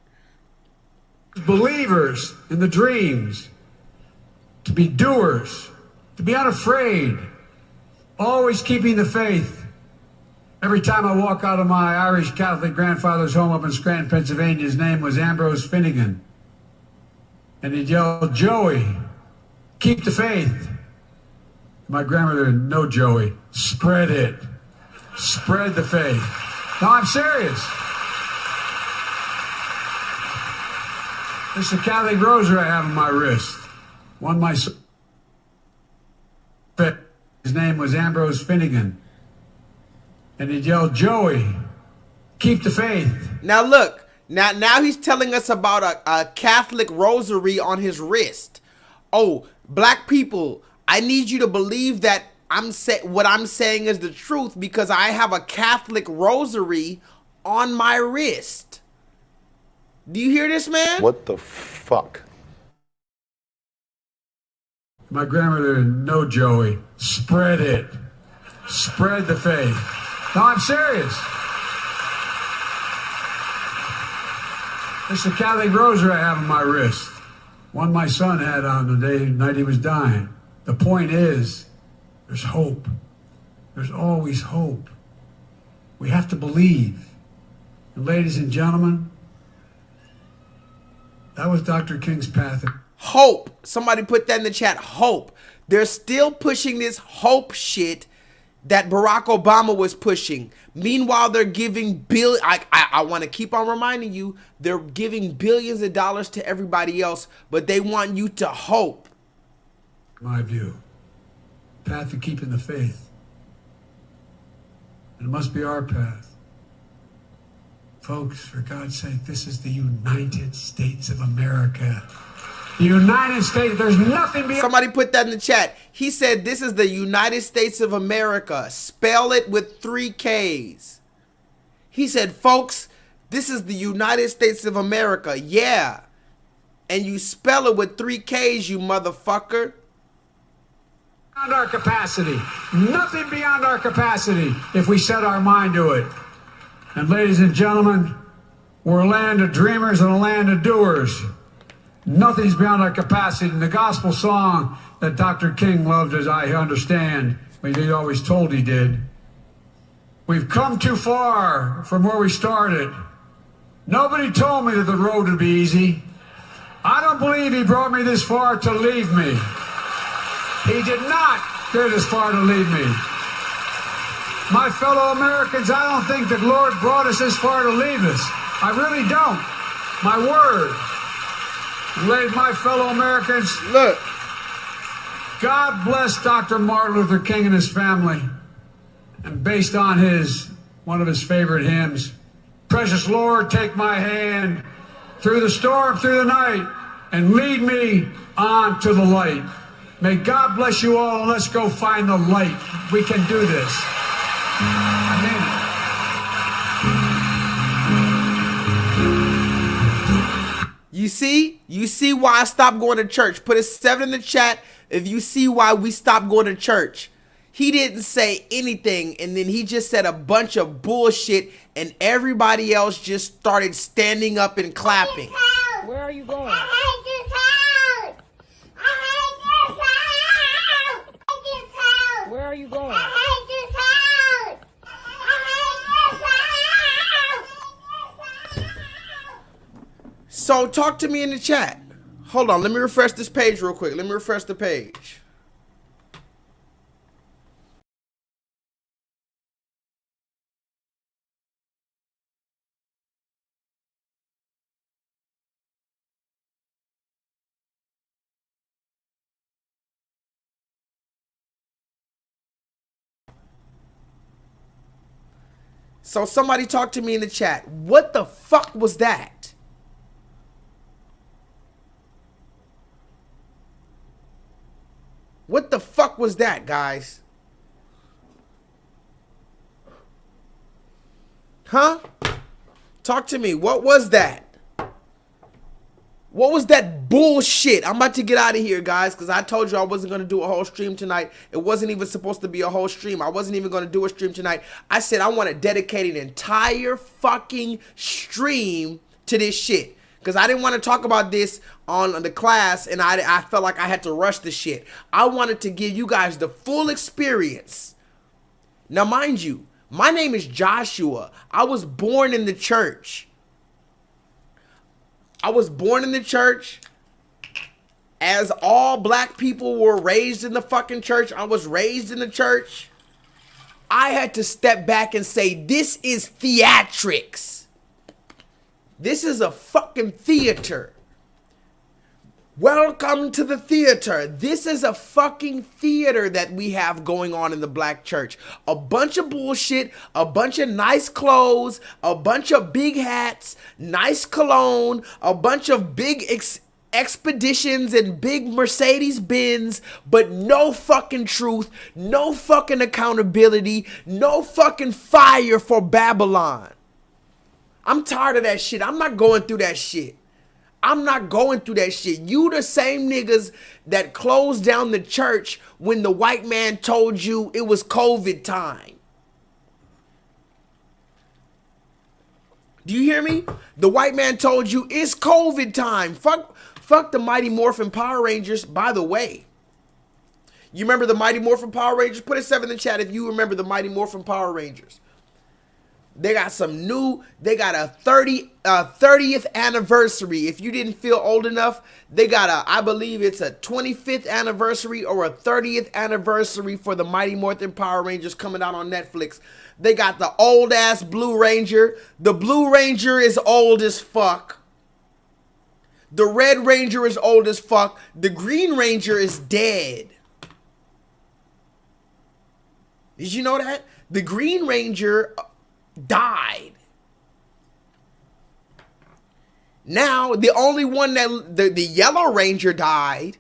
Believers in the dreams, to be doers, to be unafraid, always keeping the faith. Every time I walk out of my Irish Catholic grandfather's home up in Scranton, Pennsylvania, his name was Ambrose Finnegan. And he'd yell, Joey, keep the faith. My grandmother, no, Joey, spread it. Spread the faith. No, I'm serious. This is a Catholic rosary I have on my wrist. One my his name was Ambrose Finnegan. And he'd yell, Joey, keep the faith. Now look, now he's telling us about a Catholic rosary on his wrist. Oh, black people, I need you to believe that what I'm saying is the truth because I have a Catholic rosary on my wrist. Do you hear this, man? What the fuck? My grandmother, no, Joey, spread it. Spread the faith. No, I'm serious. This is a Catholic rosary I have on my wrist. One my son had on the night he was dying. The point is, there's hope. There's always hope. We have to believe. And ladies and gentlemen, that was Dr. King's path. Hope. Somebody put that in the chat. Hope. They're still pushing this hope shit that Barack Obama was pushing. Meanwhile, they're giving I want to keep on reminding you, they're giving billions of dollars to everybody else, but they want you to hope. My view. Path to keeping the faith. And it must be our path. Folks, for God's sake, this is the United States of America. The United States, there's nothing beyond. Somebody put that in the chat. He said this is the United States of America. Spell it with 3 Ks. He said, folks, this is the United States of America. Yeah. And you spell it with 3 Ks, you motherfucker. Beyond our capacity. Nothing beyond our capacity if we set our mind to it. And ladies and gentlemen, we're a land of dreamers and a land of doers. Nothing's beyond our capacity. And the gospel song that Dr. King loved, as I understand, he always told he did. We've come too far from where we started. Nobody told me that the road would be easy. I don't believe he brought me this far to leave me. He did not go this far to leave me. My fellow Americans, I don't think the Lord brought us this far to leave us. I really don't. My word. My fellow Americans, look. God bless Dr. Martin Luther King and his family. And based on one of his favorite hymns, precious Lord, take my hand through the storm, through the night, and lead me on to the light. May God bless you all, and let's go find the light. We can do this. You see why I stopped going to church. Put a 7 in the chat if you see why we stopped going to church. He didn't say anything, and then he just said a bunch of bullshit, and everybody else just started standing up and clapping. Where are you going? Where are you going? So talk to me in the chat. Hold on, let me refresh this page real quick. Let me refresh the page. So somebody talk to me in the chat. What the fuck was that? What the fuck was that, guys? Huh? Talk to me. What was that? What was that bullshit? I'm about to get out of here, guys, because I told you I wasn't going to do a whole stream tonight. It wasn't even supposed to be a whole stream. I wasn't even going to do a stream tonight. I said I want to dedicate an entire fucking stream to this shit, because I didn't want to talk about this on the class, and I felt like I had to rush the shit. I wanted to give you guys the full experience. Now, mind you, my name is Joshua. I was born in the church. I was born in the church. As all black people were raised in the fucking church, I was raised in the church. I had to step back and say, this is theatrics. This is a fucking theater. Welcome to the theater. This is a fucking theater that we have going on in the black church. A bunch of bullshit, a bunch of nice clothes, a bunch of big hats, nice cologne, a bunch of big expeditions and big Mercedes Benz, but no fucking truth, no fucking accountability, no fucking fire for Babylon. I'm tired of that shit. I'm not going through that shit. I'm not going through that shit. You the same niggas that closed down the church when the white man told you it was COVID time. Do you hear me? The white man told you it's COVID time. Fuck the Mighty Morphin Power Rangers, by the way. You remember the Mighty Morphin Power Rangers? Put a 7 in the chat if you remember the Mighty Morphin Power Rangers. They got some new, they got a 30th anniversary. If you didn't feel old enough, they got I believe it's a 25th anniversary or a 30th anniversary for the Mighty Morphin Power Rangers coming out on Netflix. They got the old ass Blue Ranger. The Blue Ranger is old as fuck. The Red Ranger is old as fuck. The Green Ranger is dead. Did you know that? The Green Ranger died. Now the only one that the Yellow Ranger died.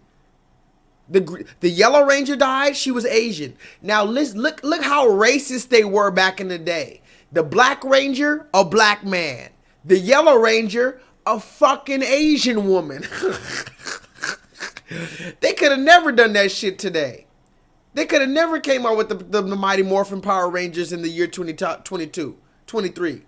The Yellow Ranger died. She was Asian. Now look how racist they were back in the day. The Black Ranger, a black man. The Yellow Ranger, a fucking Asian woman. They could have never done that shit today. They could have never came out with the Mighty Morphin Power Rangers in the year 2022, 23.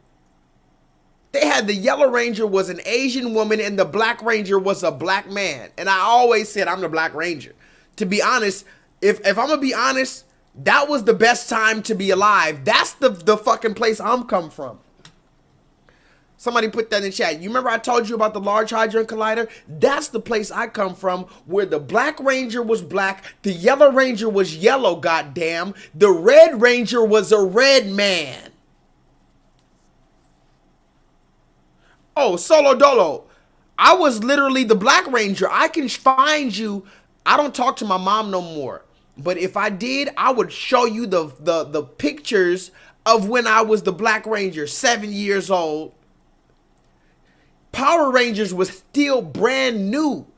They had the Yellow Ranger was an Asian woman and the Black Ranger was a black man. And I always said I'm the Black Ranger. To be honest, if I'm going to be honest, that was the best time to be alive. That's the fucking place I'm come from. Somebody put that in the chat. You remember I told you about the Large Hadron Collider? That's the place I come from, where the Black Ranger was black, the Yellow Ranger was yellow, goddamn. The Red Ranger was a red man. Oh, Solo Dolo. I was literally the Black Ranger. I can find you. I don't talk to my mom no more. But if I did, I would show you the pictures of when I was the Black Ranger, 7 years old. Power Rangers was still brand new.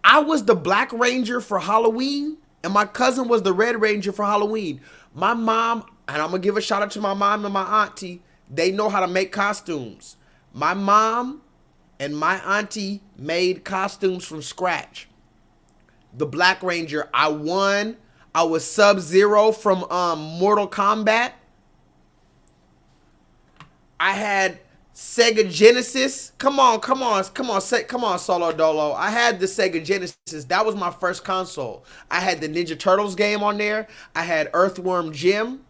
I was the Black Ranger for Halloween, and my cousin was the Red Ranger for Halloween. My mom, and I'm going to give a shout out to my mom and my auntie, they know how to make costumes. My mom and my auntie made costumes from scratch. The Black Ranger, I won. I was Sub-Zero from Mortal Kombat. I had Sega Genesis. Come on, Solo Dolo. I had the Sega Genesis. That was my first console. I had the Ninja Turtles game on there. I had Earthworm Jim.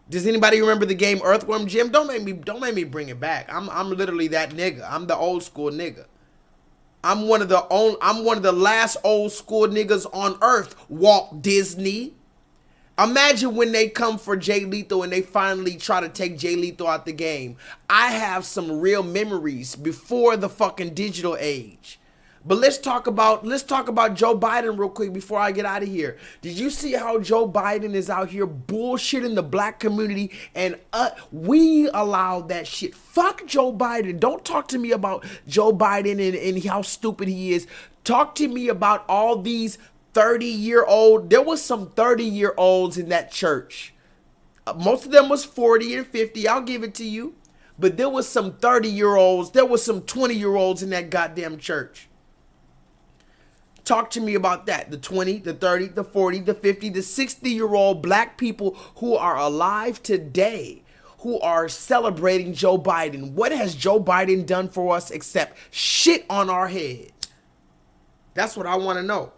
Does anybody remember the game Earthworm Jim? Don't make me bring it back. I'm literally that nigga. I'm the old school nigga. I'm one of the last old school niggas on earth, Walt Disney. Imagine when they come for J-Lethal and they finally try to take J-Lethal out the game. I have some real memories before the fucking digital age. But let's talk about Joe Biden real quick before I get out of here. Did you see how Joe Biden is out here bullshitting the black community, and we allowed that shit? Fuck Joe Biden. Don't talk to me about Joe Biden and how stupid he is. Talk to me about all these 30-year-old. There was some 30-year-olds in that church. Most of them was 40 and 50. I'll give it to you. But there was some 30-year-olds. There was some 20-year-olds in that goddamn church. Talk to me about that. The 20, the 30, the 40, the 50, the 60-year-old black people who are alive today, who are celebrating Joe Biden. What has Joe Biden done for us except shit on our head? That's what I want to know.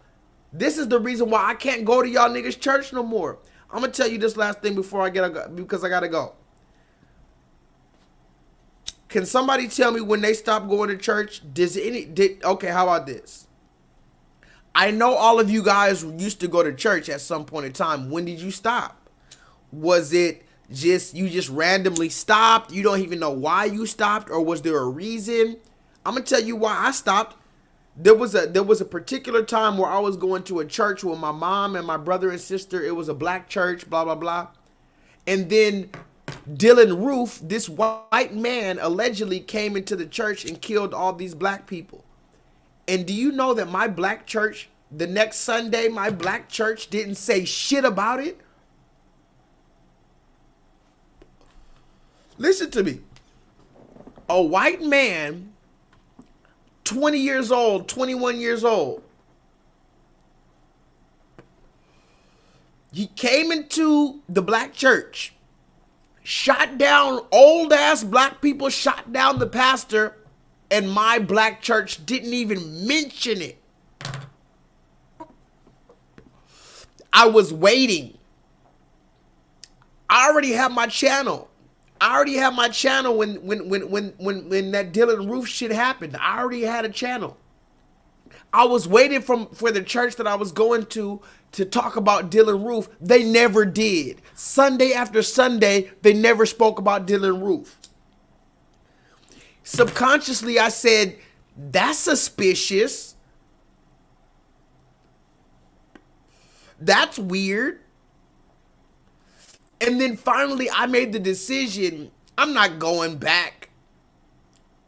This is the reason why I can't go to y'all niggas church no more. I'm going to tell you this last thing before I because I got to go. Can somebody tell me when they stopped going to church? Okay, how about this? I know all of you guys used to go to church at some point in time. When did you stop? Was it you just randomly stopped? You don't even know why you stopped, or was there a reason? I'm gonna tell you why I stopped. There was a particular time where I was going to a church with my mom and my brother and sister. It was a black church, blah blah blah. And then Dylan Roof, this white man, allegedly came into the church and killed all these black people. And do you know that my black church, the next Sunday, my black church didn't say shit about it? Listen to me. A white man, 20 years old, 21 years old, he came into the black church, shot down old ass black people, shot down the pastor, and my black church didn't even mention it. I was waiting. I already have my channel. I already had my channel when that Dylan Roof shit happened. I already had a channel. I was waiting for the church that I was going to talk about Dylan Roof. They never did. Sunday after Sunday, they never spoke about Dylan Roof. Subconsciously, I said, that's suspicious. That's weird. And then finally, I made the decision, I'm not going back.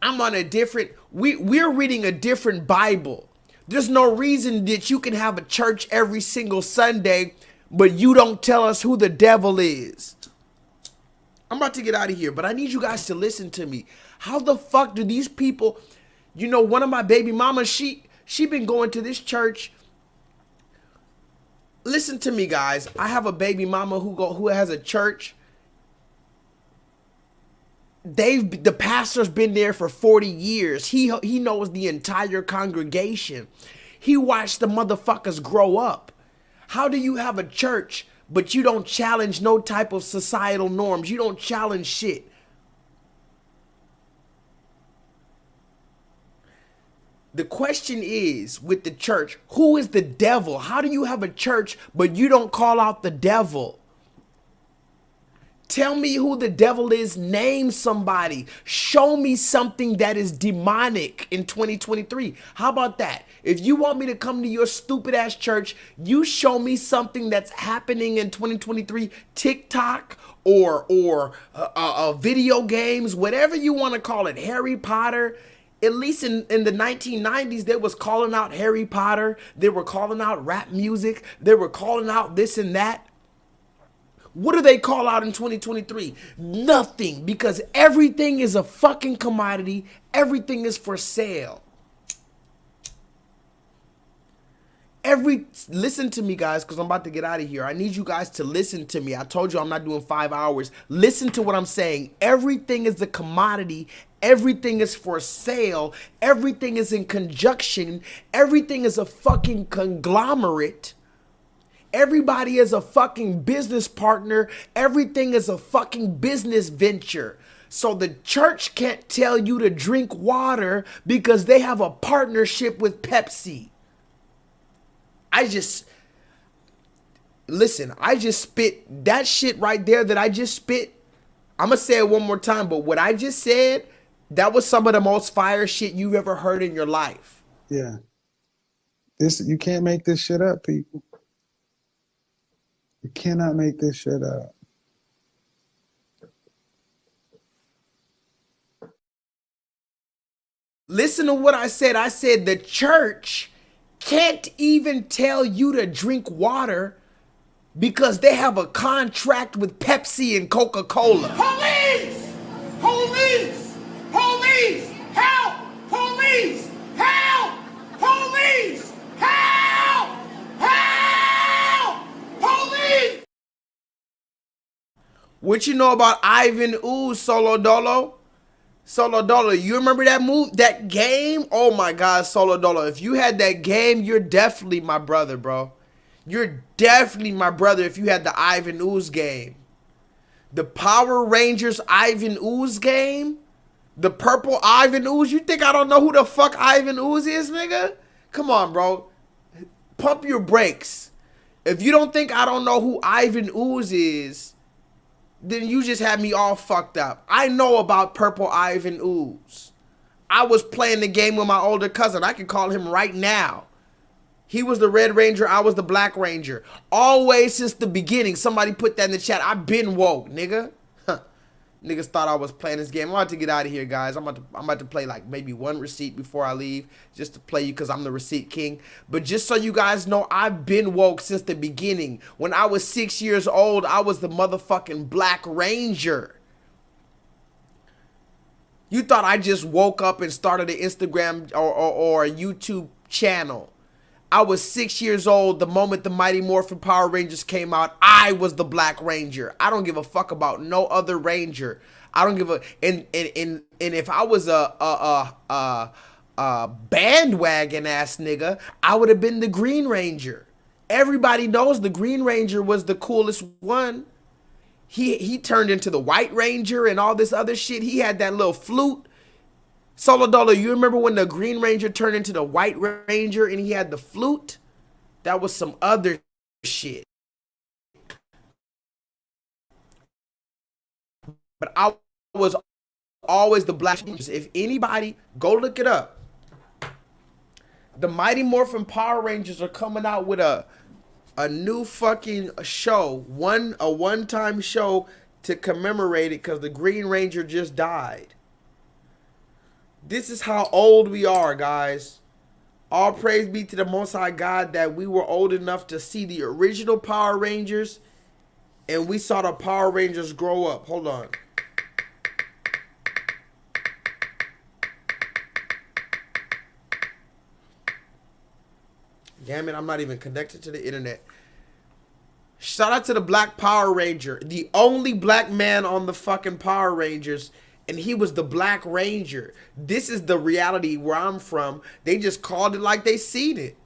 I'm on a different, we're reading a different Bible. There's no reason that you can have a church every single Sunday, but you don't tell us who the devil is. I'm about to get out of here, but I need you guys to listen to me. How the fuck do these people, you know, one of my baby mamas, she been going to this church. Listen to me, guys. I have a baby mama who has a church. The pastor's been there for 40 years. He knows the entire congregation. He watched the motherfuckers grow up. How do you have a church, but you don't challenge no type of societal norms? You don't challenge shit. The question is, with the church, who is the devil? How do you have a church, but you don't call out the devil? Tell me who the devil is. Name somebody. Show me something that is demonic in 2023. How about that? If you want me to come to your stupid ass church, you show me something that's happening in 2023, TikTok or video games, whatever you want to call it, Harry Potter. At least in the 1990s, they was calling out Harry Potter. They were calling out rap music. They were calling out this and that. What do they call out in 2023? Nothing, because everything is a fucking commodity. Everything is for sale. Listen to me, guys, because I'm about to get out of here. I need you guys to listen to me. I told you I'm not doing 5 hours. Listen to what I'm saying. Everything is a commodity. Everything is for sale. Everything is in conjunction. Everything is a fucking conglomerate. Everybody is a fucking business partner. Everything is a fucking business venture. So the church can't tell you to drink water because they have a partnership with Pepsi. I just spit that shit right there that I just spit. I'm going to say it one more time, but what I just said, that was some of the most fire shit you've ever heard in your life. Yeah. You can't make this shit up, people. You cannot make this shit up. Listen to what I said. I said the church can't even tell you to drink water because they have a contract with Pepsi and Coca-Cola. Police! Police! Police! Help! Police! Help! Police! Help! Help! Police! What you know about Ivan Ooze, Solo Dolo? Solo Dolo, you remember that that game? Oh my God, Solo Dolo. If you had that game, you're definitely my brother, bro. You're definitely my brother if you had the Ivan Ooze game. The Power Rangers Ivan Ooze game? The purple Ivan Ooze? You think I don't know who the fuck Ivan Ooze is, nigga? Come on, bro. Pump your brakes. If you don't think I don't know who Ivan Ooze is, then you just had me all fucked up. I know about Purple Ivan Ooze. I was playing the game with my older cousin. I can call him right now. He was the Red Ranger. I was the Black Ranger. Always since the beginning. Somebody put that in the chat. I've been woke, nigga. Niggas thought I was playing this game. I'm about to get out of here, guys. I'm about to play like maybe one receipt before I leave, just to play you because I'm the receipt king. But just so you guys know, I've been woke since the beginning. When I was 6 years old, I was the motherfucking Black Ranger. You thought I just woke up and started an Instagram or a YouTube channel. I was 6 years old the moment the Mighty Morphin Power Rangers came out. I was the Black Ranger. I don't give a fuck about no other Ranger. I don't give a and if I was a bandwagon ass nigga, I would have been the Green Ranger. Everybody knows the Green Ranger was the coolest one. He turned into the White Ranger and all this other shit. He had that little flute. Solo Dolo, you remember when the Green Ranger turned into the White Ranger and he had the flute? That was some other shit. But I was always the Black Ranger. If anybody, go look it up. The Mighty Morphin Power Rangers are coming out with a new fucking show. A one-time show to commemorate it because the Green Ranger just died. This is how old we are, guys. All praise be to the Most High God that we were old enough to see the original Power Rangers and we saw the Power Rangers grow up. Hold on. Damn it, I'm not even connected to the internet. Shout out to the Black Power Ranger, the only black man on the fucking Power Rangers. And he was the Black Ranger. This is the reality where I'm from. They just called it like they seen it.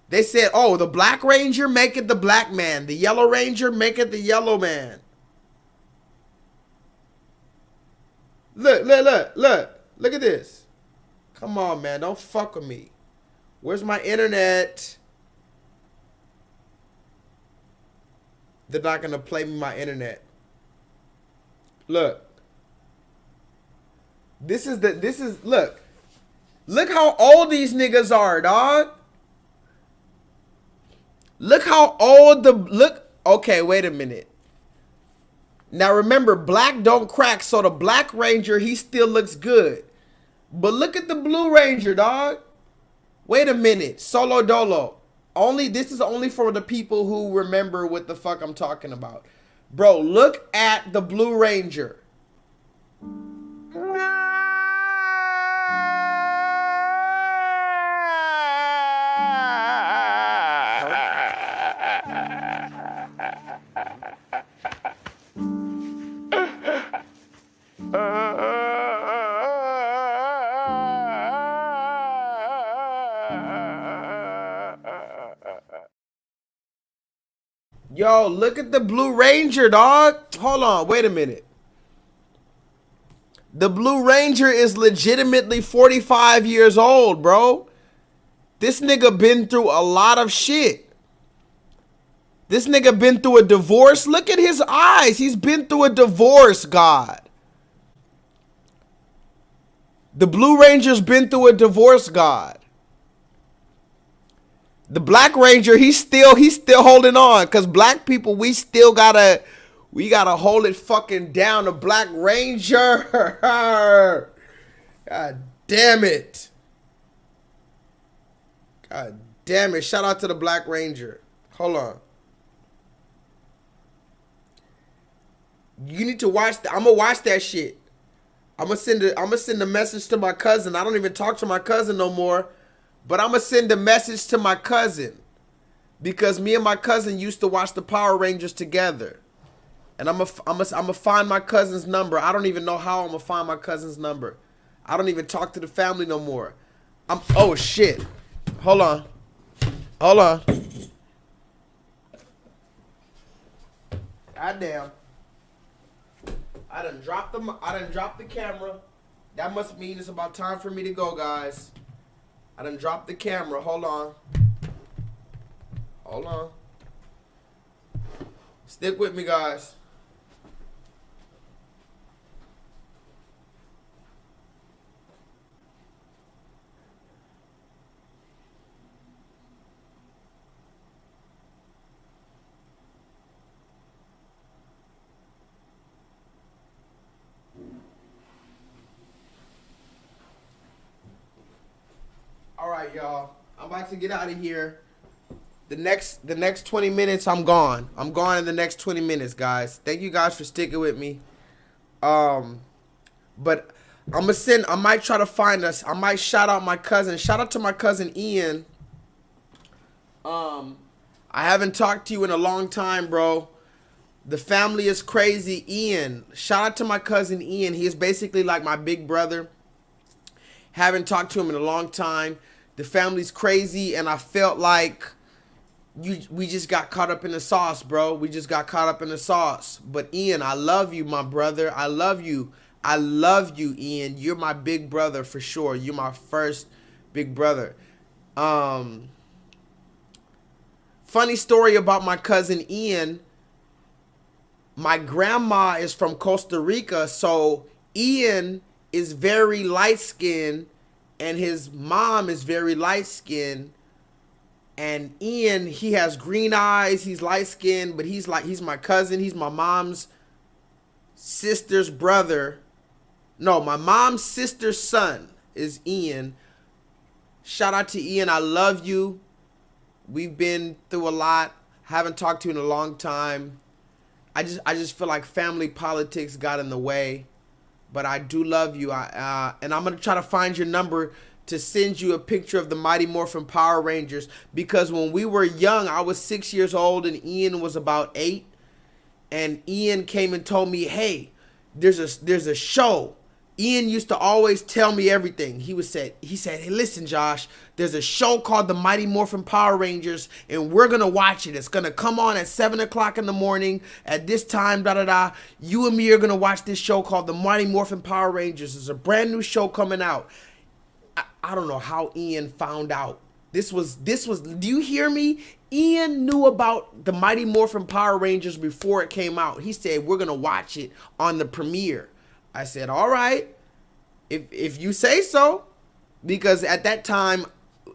They said, oh, the Black Ranger, make it the black man. The Yellow Ranger, make it the yellow man. Look. Look at this. Come on, man. Don't fuck with me. Where's my internet? They're not going to play me my internet. Look. Look how old these niggas are, dog. Look how old okay, wait a minute. Now remember, black don't crack, so the Black Ranger, he still looks good. But look at the Blue Ranger, dog. Wait a minute, Solo Dolo. This is only for the people who remember what the fuck I'm talking about. Bro, look at the Blue Ranger. Yo, look at the Blue Ranger, dog. Hold on, wait a minute. The Blue Ranger is legitimately 45 years old, bro. This nigga been through a lot of shit. This nigga been through a divorce. Look at his eyes. He's been through a divorce, God. The Blue Ranger's been through a divorce, God. The Black Ranger, he's still holding on. Cause black people, we gotta hold it fucking down. The Black Ranger. God damn it. God damn it. Shout out to the Black Ranger. Hold on. You need to watch I'm gonna watch that shit. I'm gonna send a message to my cousin. I don't even talk to my cousin no more. But I'm gonna send a message to my cousin. Because me and my cousin used to watch the Power Rangers together. And I'm gonna find my cousin's number. I don't even know how I'm gonna find my cousin's number. I don't even talk to the family no more. Oh shit. Hold on. Hold on. Goddamn. I done dropped the camera. That must mean it's about time for me to go, guys. I done dropped the camera. Hold on. Hold on. Stick with me, guys. All right, y'all. I'm about to get out of here. The next 20 minutes, I'm gone. I'm gone in the next 20 minutes, guys. Thank you guys for sticking with me. But I might try to find us. I might shout out my cousin. Shout out to my cousin Ian. I haven't talked to you in a long time, bro. The family is crazy. Ian. Shout out to my cousin Ian. He is basically like my big brother. Haven't talked to him in a long time. The family's crazy, and I felt like we just got caught up in the sauce, bro. We just got caught up in the sauce. But Ian, I love you, my brother. I love you. I love you, Ian. You're my big brother for sure. You're my first big brother. Funny story about my cousin Ian. My grandma is from Costa Rica, so Ian is very light-skinned, and his mom is very light-skinned. And Ian, he has green eyes, he's light-skinned, but he's my cousin. He's my mom's sister's brother. No, my mom's sister's son is Ian. Shout out to Ian. I love you. We've been through a lot. Haven't talked to you in a long time. I just feel like family politics got in the way. But I do love you. And I'm going to try to find your number to send you a picture of the Mighty Morphin Power Rangers. Because when we were young, I was 6 years old and Ian was about 8. And Ian came and told me, hey, there's a show. Ian used to always tell me everything. He said, hey, listen, Josh, there's a show called the Mighty Morphin Power Rangers, and we're going to watch it. It's going to come on at 7 o'clock in the morning at this time, da-da-da. You and me are going to watch this show called the Mighty Morphin Power Rangers. It's a brand new show coming out. I don't know how Ian found out. This was, do you hear me? Ian knew about the Mighty Morphin Power Rangers before it came out. He said, we're going to watch it on the premiere. I said, all right, if you say so, because at that time,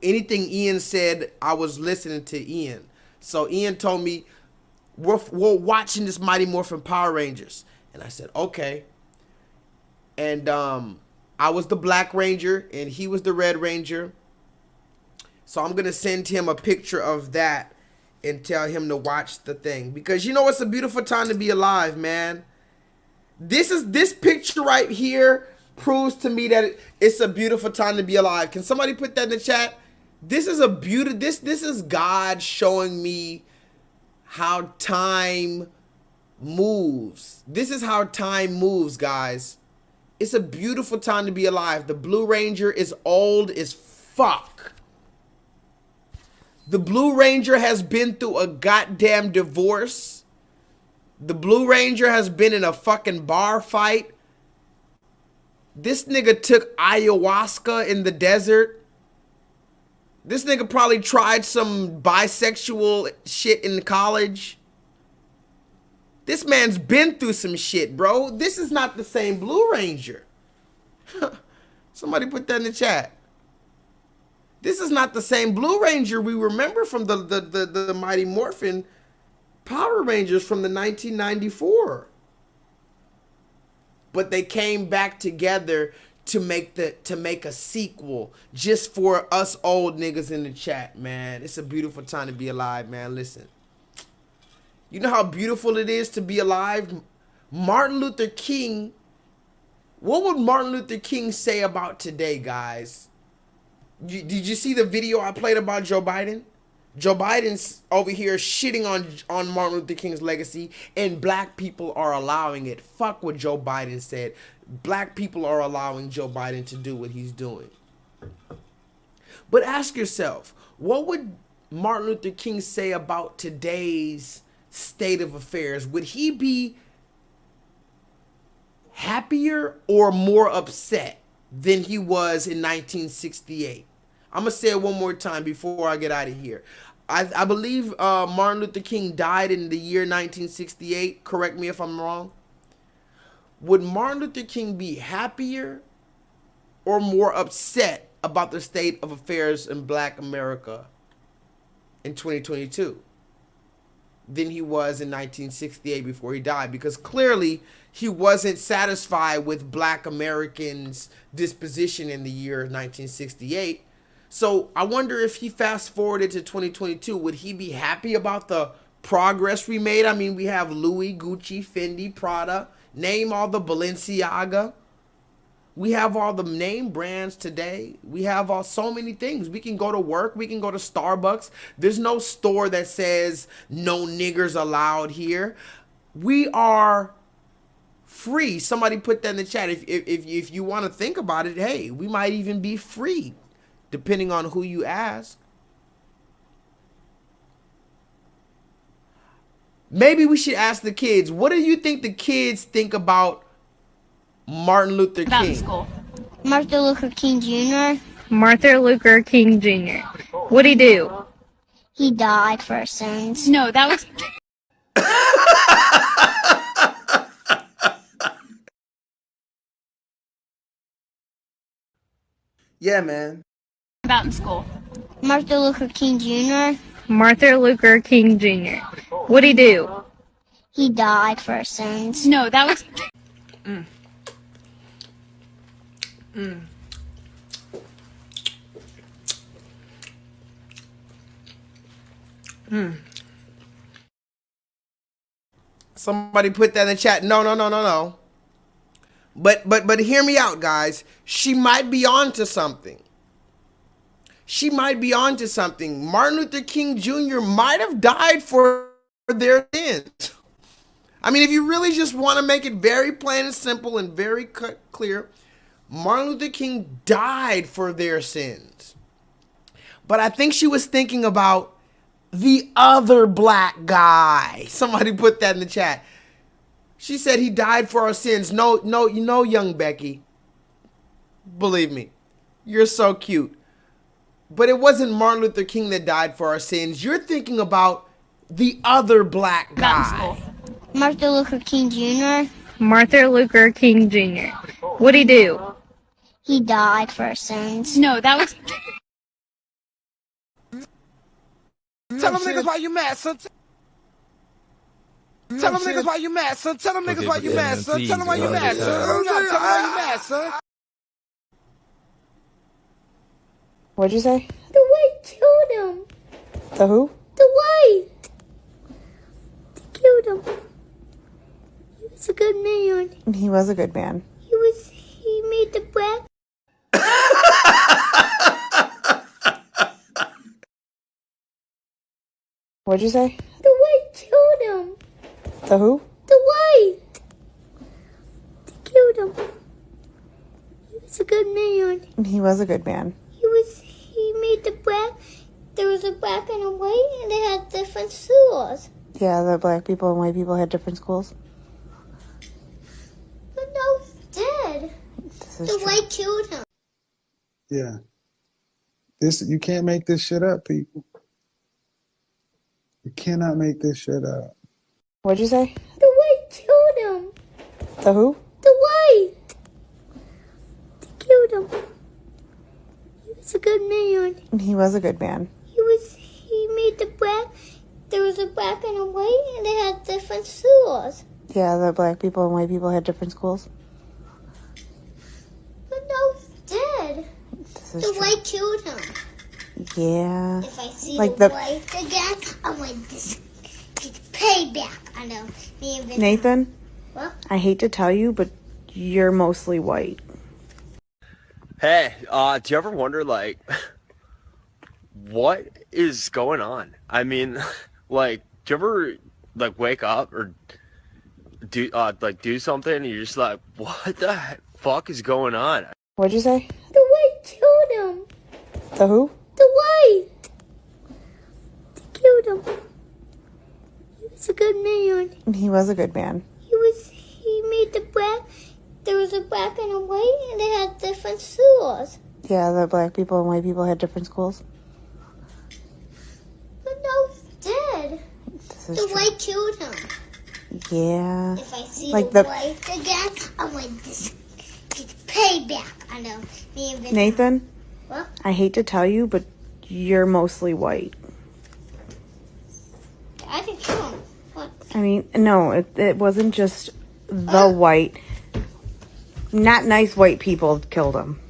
anything Ian said, I was listening to Ian. So Ian told me, we're watching this Mighty Morphin Power Rangers. And I said, okay. And I was the Black Ranger, and he was the Red Ranger. So I'm going to send him a picture of that and tell him to watch the thing. Because you know, it's a beautiful time to be alive, man. This picture right here proves to me that it's a beautiful time to be alive. Can somebody put that in the chat? This is a this is God showing me how time moves. This is how time moves, guys. It's a beautiful time to be alive. The Blue Ranger is old as fuck. The Blue Ranger has been through a goddamn divorce. The Blue Ranger has been in a fucking bar fight. This nigga took ayahuasca in the desert. This nigga probably tried some bisexual shit in college. This man's been through some shit, bro. This is not the same Blue Ranger. Somebody put that in the chat. This is not the same Blue Ranger we remember from the Mighty Morphin Power Rangers from the 1994. But they came back together to make a sequel just for us old niggas in the chat, man. It's a beautiful time to be alive, man. Listen. You know how beautiful it is to be alive? Martin Luther King, what would Martin Luther King say about today, guys? Did you see the video I played about Joe Biden? Joe Biden's over here shitting on Martin Luther King's legacy, and black people are allowing it. Fuck what Joe Biden said. Black people are allowing Joe Biden to do what he's doing. But ask yourself, what would Martin Luther King say about today's state of affairs? Would he be happier or more upset than he was in 1968? I'm going to say it one more time before I get out of here. I believe Martin Luther King died in the year 1968. Correct me if I'm wrong. Would Martin Luther King be happier or more upset about the state of affairs in Black America in 2022 than he was in 1968 before he died? Because clearly he wasn't satisfied with Black Americans' disposition in the year 1968. So I wonder if he fast forwarded to 2022, would he be happy about the progress we made? I mean, we have Louis, Gucci, Fendi, Prada, name all the Balenciaga. We have all the name brands today. We have so many things. We can go to work. We can go to Starbucks. There's no store that says no niggers allowed here. We are free. Somebody put that in the chat. If you want to think about it, hey, we might even be free, depending on who you ask. Maybe we should ask the kids, what do you think the kids think about Martin Luther King? School. Martin Luther King Jr. Martin Luther King Jr. What'd he do? He died for our sins. No, that was... Yeah, man. About in school. Martin Luther King Jr. Martin Luther King Jr. What'd he do? He died for our sins. No, that was... Somebody put that in the chat. No. But hear me out, guys. She might be onto something. She might be onto something. Martin Luther King Jr. might have died for their sins. I mean, if you really just want to make it very plain and simple and very clear, Martin Luther King died for their sins. But I think she was thinking about the other black guy. Somebody put that in the chat. She said he died for our sins. No, you know, young Becky. Believe me, you're so cute. But it wasn't Martin Luther King that died for our sins. You're thinking about the other black guy. Martin Luther King Jr. Martin Luther King Jr. What'd he do? He died for our sins. No, that was... Tell them niggas why you mad, son. Tell them niggas why you mad, son. Tell them niggas why you mad, son. Tell them why you mad, son. Tell them why you mad, son. What'd you say? The white killed him. The who? The white. They killed him. He was a good man. He was a good man. He made the black. What'd you say? The white killed him. The who? The white. They killed him. He was a good man. He was a good man. He made the black. There was a black and a white, and they had different schools. Yeah, the black people and white people had different schools. But no, he did. The white killed him. Yeah. You can't make this shit up, people. You cannot make this shit up. What'd you say? The white killed him. The who? The white. They killed him. He was a good good man. He was a good man. He made there was a black and a white, and they had different schools. Yeah, the black people and white people had different schools. But no, he did. The white killed him. Yeah. If I see like the white again, I'm like, this gets payback. I know. Me and Nathan, what? I hate to tell you, but you're mostly white. Hey, do you ever wonder, like, what is going on? I mean, like, do you ever, like, wake up or do something and you're just like, what the fuck is going on? What'd you say? The white killed him. The who? The white. They killed him. He was a good man. He was a good man. He made there was a black and a white, and they had different schools. Yeah, the black people and white people had different schools. But no, he did. The white killed him. Yeah. If I see like the white again, I'm like, this gets payback. I know. Me and Nathan, what? I hate to tell you, but you're mostly white. I didn't kill him. What? I mean, no, it wasn't just the white. Not nice white people killed him.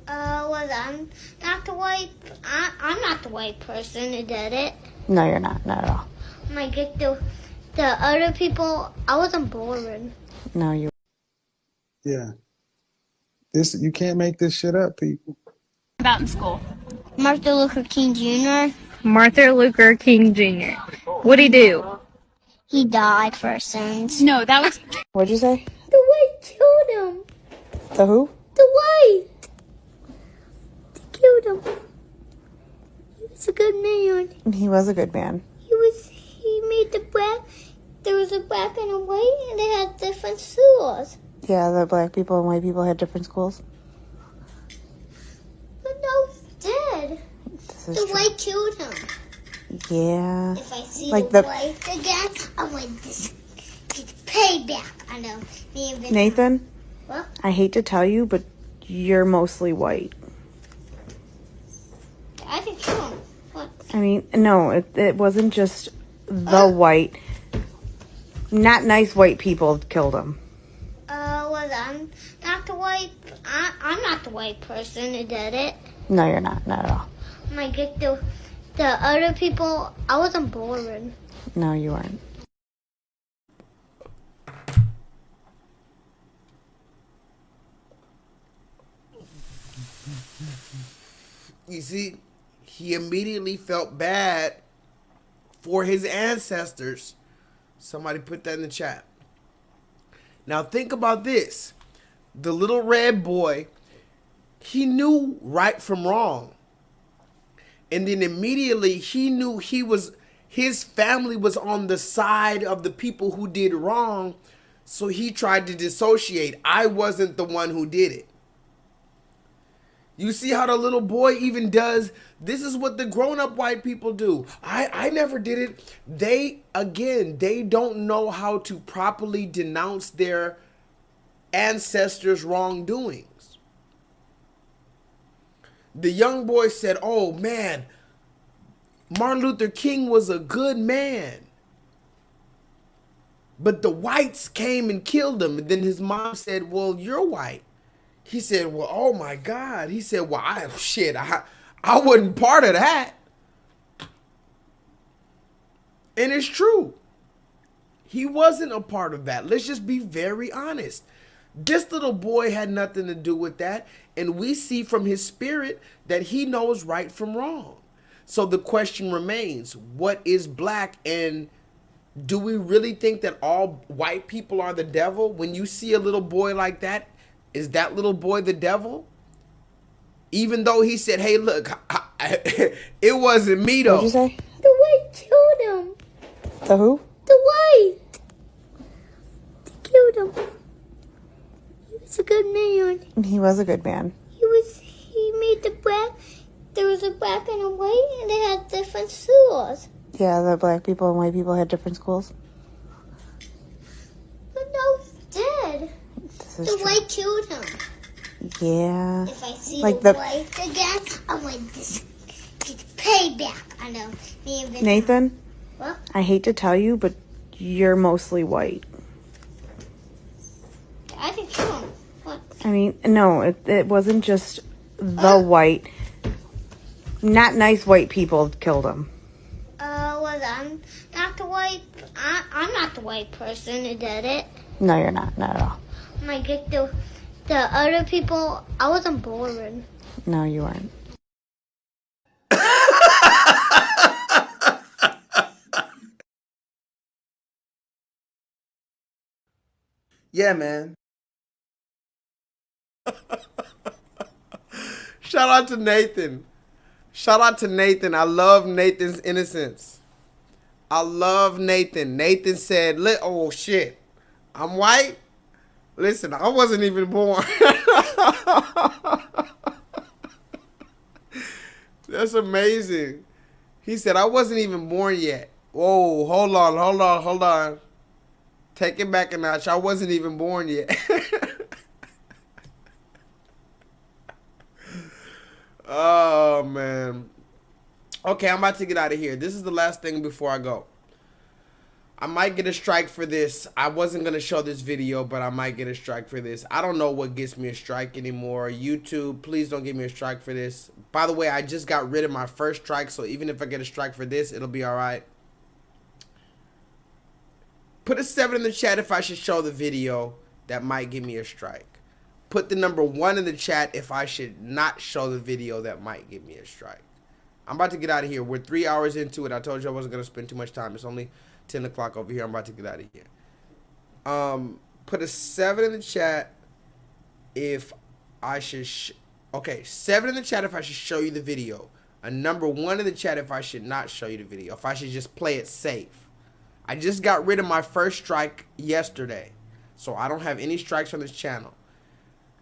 Was I'm not the white. I'm not the white person who did it. No, you're not. Not at all. I'm like, the other people, I wasn't born. No, you. Yeah. You can't make this shit up, people. About in school. Martin Luther King Jr. Martin Luther King Jr. What'd he do? He died for our sins. No, that was... What'd you say? The white killed him. The who? The white. They killed him. He was a good man. He was a good man. He made there was a black and a white, and they had different schools. Yeah, the black people and white people had different schools. But no, he did. The white killed him. Yeah. If I see like the white again, I'm like, this gets payback. I know. Me and Nathan, what? I hate to tell you, but you're mostly white. I didn't kill him. What? I mean, no, it wasn't just the white. Not nice white people killed him. Was I'm not the white. I'm not the white person who did it. No, you're not. Not at all. I'm like, the other people, I wasn't born. No, you weren't. You see, he immediately felt bad for his ancestors. Somebody put that in the chat. Now think about this. The little red boy, he knew right from wrong. And then immediately he knew his family was on the side of the people who did wrong. So he tried to dissociate. I wasn't the one who did it. You see how the little boy even does? This is what the grown-up white people do. I never did it. They don't know how to properly denounce their ancestors' wrongdoings. The young boy said, oh man, Martin Luther King was a good man. But the whites came and killed him. And then his mom said, well, you're white. He said, well, oh my God. He said, well, I wasn't part of that. And it's true. He wasn't a part of that. Let's just be very honest. This little boy had nothing to do with that. And we see from his spirit that he knows right from wrong. So the question remains, what is black? And do we really think that all white people are the devil? When you see a little boy like that, is that little boy the devil? Even though he said, hey, look, it wasn't me though. What'd you say? The white killed him. The who? The white. They killed him. He was a good man. He was a good man. He made there was a black and a white, and they had different schools. Yeah, the black people and white people had different schools. But no, he did. The white killed him. Yeah. If I see Like the the white again, I'm like, this gets payback. I know. Me and Venmo. Nathan, What? I hate to tell you, but you're mostly white. I think so. What? I mean, no, it wasn't just the white. Not nice white people killed him. Was I'm not the white. I'm not the white person who did it. No, you're not. Not at all. I get the other people. I wasn't born. No, you weren't. Yeah, man. Shout out to Nathan. Shout out to Nathan. I love Nathan's innocence. I love Nathan. Nathan said, oh shit, I'm white? Listen, I wasn't even born. That's amazing. He said, I wasn't even born yet. Whoa, hold on. Take it back a notch. I wasn't even born yet. Oh, man. Okay, I'm about to get out of here. This is the last thing before I go. I might get a strike for this. I wasn't going to show this video, but I might get a strike for this. I don't know what gets me a strike anymore. YouTube, please don't give me a strike for this. By the way, I just got rid of my first strike, so even if I get a strike for this, it'll be all right. Put a 7 in the chat if I should show the video that might give me a strike. Put the number 1 in the chat if I should not show the video that might give me a strike. I'm about to get out of here. We're 3 hours into it. I told you I wasn't going to spend too much time. It's only 10 o'clock over here. I'm about to get out of here. Put a 7 in the chat if I should... okay, 7 in the chat if I should show you the video. A number 1 in the chat if I should not show you the video. If I should just play it safe. I just got rid of my first strike yesterday. So I don't have any strikes on this channel.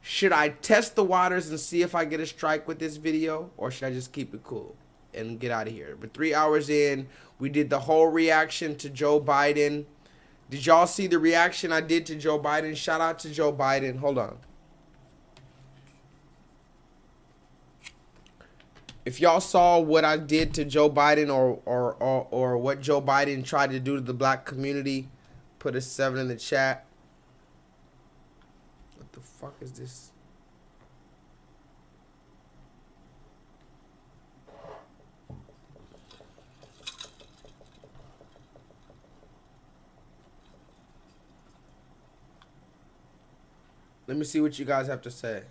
Should I test the waters and see if I get a strike with this video? Or should I just keep it cool and get out of here? But 3 hours in, we did the whole reaction to Joe Biden. Did y'all see the reaction I did to Joe Biden? Shout out to Joe Biden. Hold on. If y'all saw what I did to Joe Biden or what Joe Biden tried to do to the black community, put a 7 in the chat. What the fuck is this? Let me see what you guys have to say.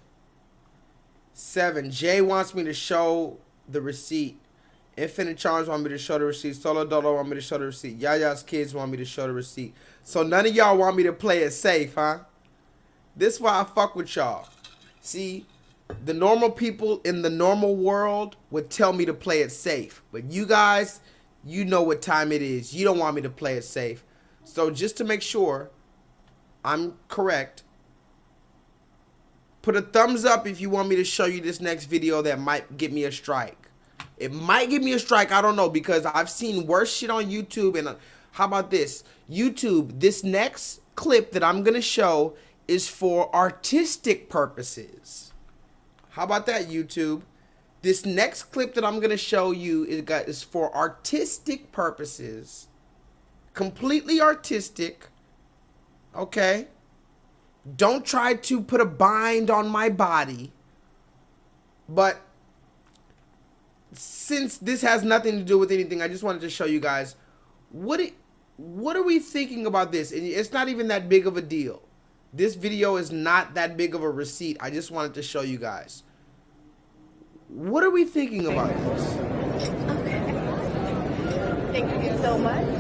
7. Jay wants me to show the receipt. Infinite Charms want me to show the receipt. Solo Dolo want me to show the receipt. Yaya's kids want me to show the receipt. So none of y'all want me to play it safe, huh? This is why I fuck with y'all. See, the normal people in the normal world would tell me to play it safe. But you guys, you know what time it is. You don't want me to play it safe. So just to make sure I'm correct, put a thumbs up if you want me to show you this next video that might get me a strike. It might give me a strike, I don't know, because I've seen worse shit on YouTube. And how about this? YouTube, this next clip that I'm going to show is for artistic purposes. How about that, YouTube? This next clip that I'm going to show you is for artistic purposes. Completely artistic. Okay? Don't try to put a bind on my body. But since this has nothing to do with anything, I just wanted to show you guys what are we thinking about this? And it's not even that big of a deal. This video is not that big of a receipt. I just wanted to show you guys. What are we thinking about this? Okay. Thank you so much.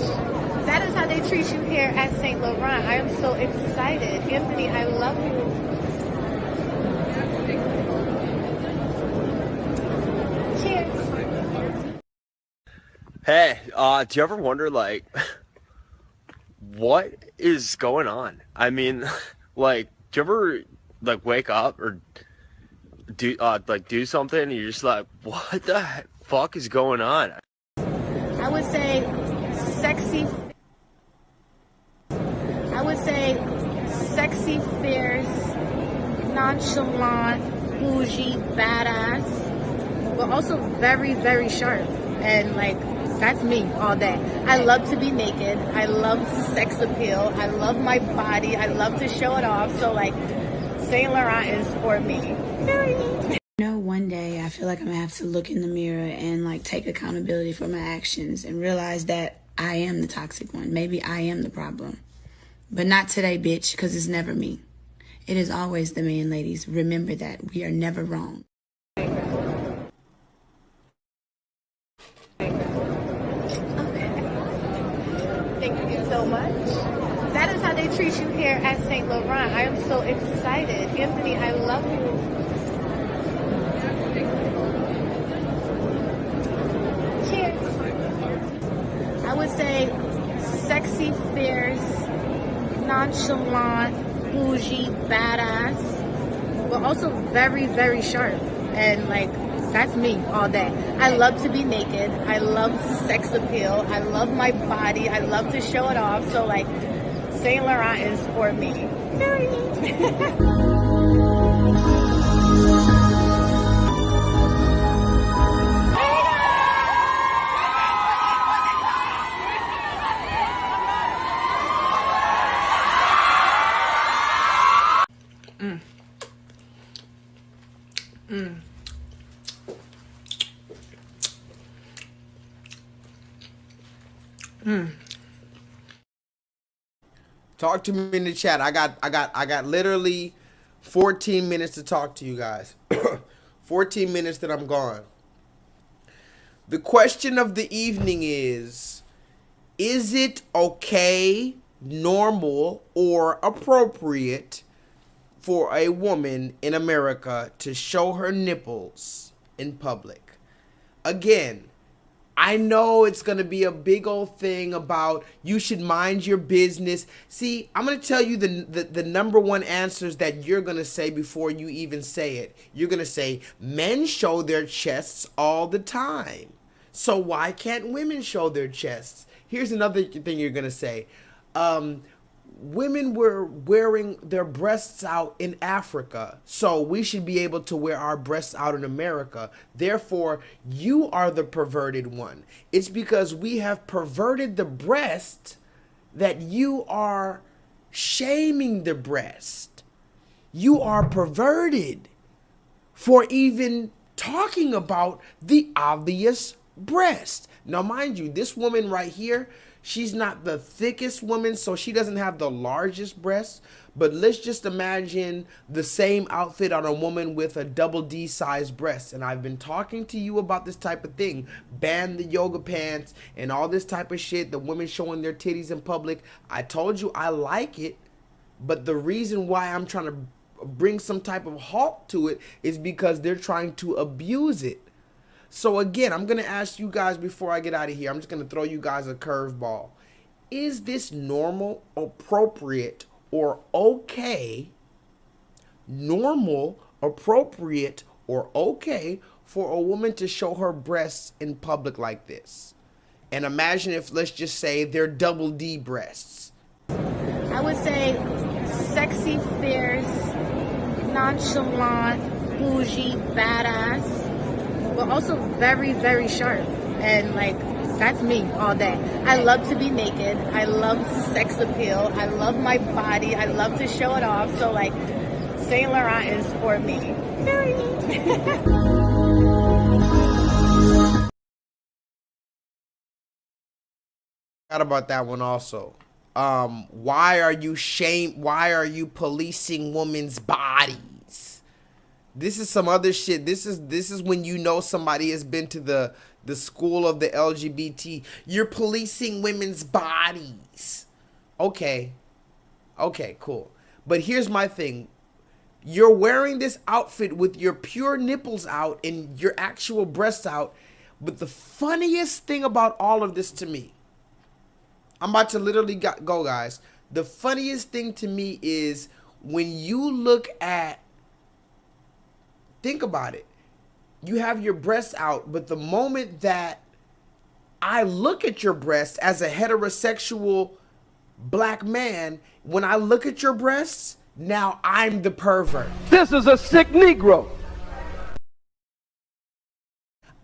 That is how they treat you here at St. Laurent. I am so excited. Anthony, I love you. Cheers. Hey, do you ever wonder, like, what is going on? I mean, like, do you ever, like, wake up or do something and you're just like, what the fuck is going on? I would say sexy fares, nonchalant, bougie, badass, but also very, very sharp. And like, that's me all day. I love to be naked. I love sex appeal. I love my body. I love to show it off. So like, Saint Laurent is for me. Period. You know, one day I feel like I'm gonna have to look in the mirror and like take accountability for my actions and realize that I am the toxic one. Maybe I am the problem. But not today, bitch, because it's never me. It is always the man, ladies. Remember that. We are never wrong. Thank you so much. That is how they treat you here at Saint Laurent. I am so excited. Anthony, I love you. Cheers. I would say sexy, fierce, nonchalant, bougie, badass, but also very, very sharp. And like, that's me all day. I love to be naked. I love sex appeal. I love my body. I love to show it off. So like, Saint Laurent is for me. Period. Talk to me in the chat. I got literally 14 minutes to talk to you guys. 14 minutes that I'm gone. The question of the evening is it okay, normal, or appropriate for a woman in America to show her nipples in public? Again, I know it's going to be a big old thing about you should mind your business. See, I'm going to tell you the number one answers that you're going to say before you even say it. You're going to say, men show their chests all the time. So why can't women show their chests? Here's another thing you're going to say. Women were wearing their breasts out in Africa, so we should be able to wear our breasts out in America. Therefore, you are the perverted one. It's because we have perverted the breast that you are shaming the breast. You are perverted for even talking about the obvious breast. Now, mind you, this woman right here, she's not the thickest woman, so she doesn't have the largest breasts. But let's just imagine the same outfit on a woman with a double D size breast. And I've been talking to you about this type of thing. Ban the yoga pants and all this type of shit. The women showing their titties in public. I told you I like it. But the reason why I'm trying to bring some type of halt to it is because they're trying to abuse it. So again, I'm going to ask you guys before I get out of here, I'm just going to throw you guys a curveball. Is this normal, appropriate, or okay? Normal, appropriate, or okay for a woman to show her breasts in public like this? And imagine if, let's just say, they're double D breasts. I would say sexy, fierce, nonchalant, bougie, badass, but also very, very sharp. And like, that's me all day. I love to be naked. I love sex appeal. I love my body. I love to show it off. So like, Saint Laurent is for me. Period. Forgot about that one also. Why are you policing women's bodies? This is some other shit. This is when you know somebody has been to the school of the LGBT. You're policing women's bodies. Okay, cool. But here's my thing. You're wearing this outfit with your pure nipples out and your actual breasts out. But the funniest thing about all of this to me, I'm about to literally go, guys. The funniest thing to me is when you look at, think about it. You have your breasts out, but the moment that I look at your breasts as a heterosexual black man, when I look at your breasts, Now I'm the pervert. This is a sick Negro.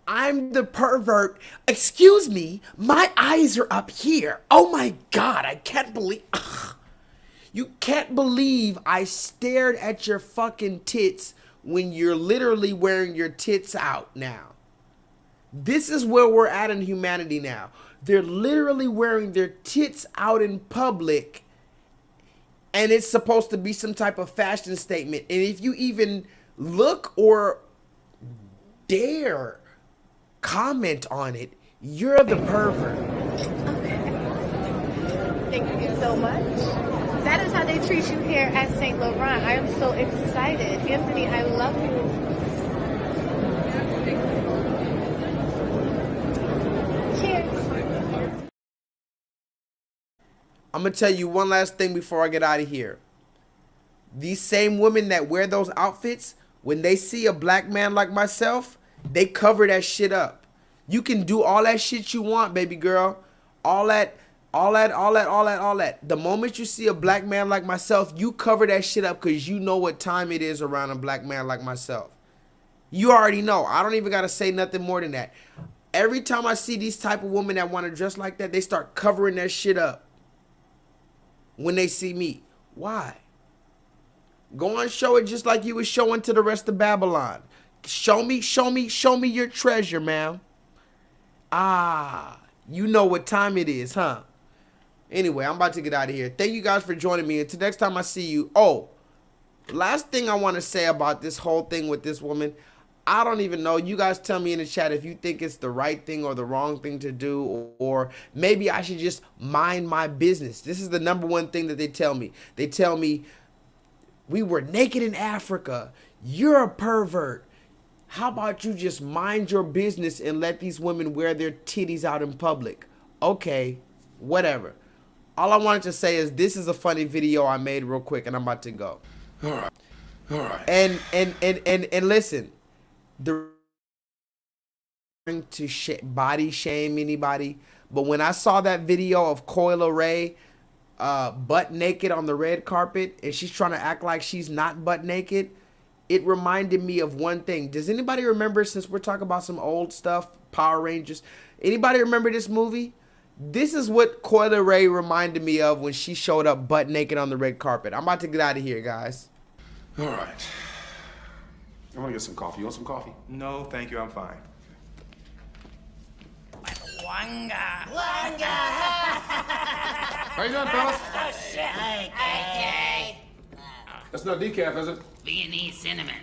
I'm the pervert. Excuse me, my eyes are up here. Oh my God, I can't believe. Ugh. You can't believe I stared at your fucking tits when you're literally wearing your tits out now. This is where we're at in humanity now. They're literally wearing their tits out in public, and it's supposed to be some type of fashion statement. And if you even look or dare comment on it, you're the pervert. Thank you so much. That is how they treat you here at St. Laurent. I am so excited. Anthony, I love you. Cheers. I'm going to tell you one last thing before I get out of here. These same women that wear those outfits, when they see a black man like myself, they cover that shit up. You can do all that shit you want, baby girl. All that. The moment you see a black man like myself, you cover that shit up because you know what time it is around a black man like myself. You already know. I don't even got to say nothing more than that. Every time I see these type of women that want to dress like that, they start covering that shit up when they see me. Why? Go on, show it just like you was showing to the rest of Babylon. Show me your treasure, ma'am. Ah, you know what time it is, huh? Anyway, I'm about to get out of here. Thank you guys for joining me. Until next time I see you. Oh, last thing I want to say about this whole thing with this woman. I don't even know. You guys tell me in the chat if you think it's the right thing or the wrong thing to do, or maybe I should just mind my business. This is the #1 thing that they tell me. They tell me, we were naked in Africa. You're a pervert. How about you just mind your business and let these women wear their titties out in public? Okay, whatever. All I wanted to say is this is a funny video I made real quick and I'm about to go. All right. And listen, the to body shame anybody, but when I saw that video of Coyle Ray butt naked on the red carpet and she's trying to act like she's not butt naked, it reminded me of one thing. Does anybody remember, since we're talking about some old stuff, Power Rangers, anybody remember this movie? This is what Coyle Ray reminded me of when she showed up butt naked on the red carpet. I'm about to get out of here, guys. All right. I want to get some coffee. You want some coffee? No, thank you. I'm fine. How you doing, fellas? Okay. That's not decaf, is it? Viennese cinnamon.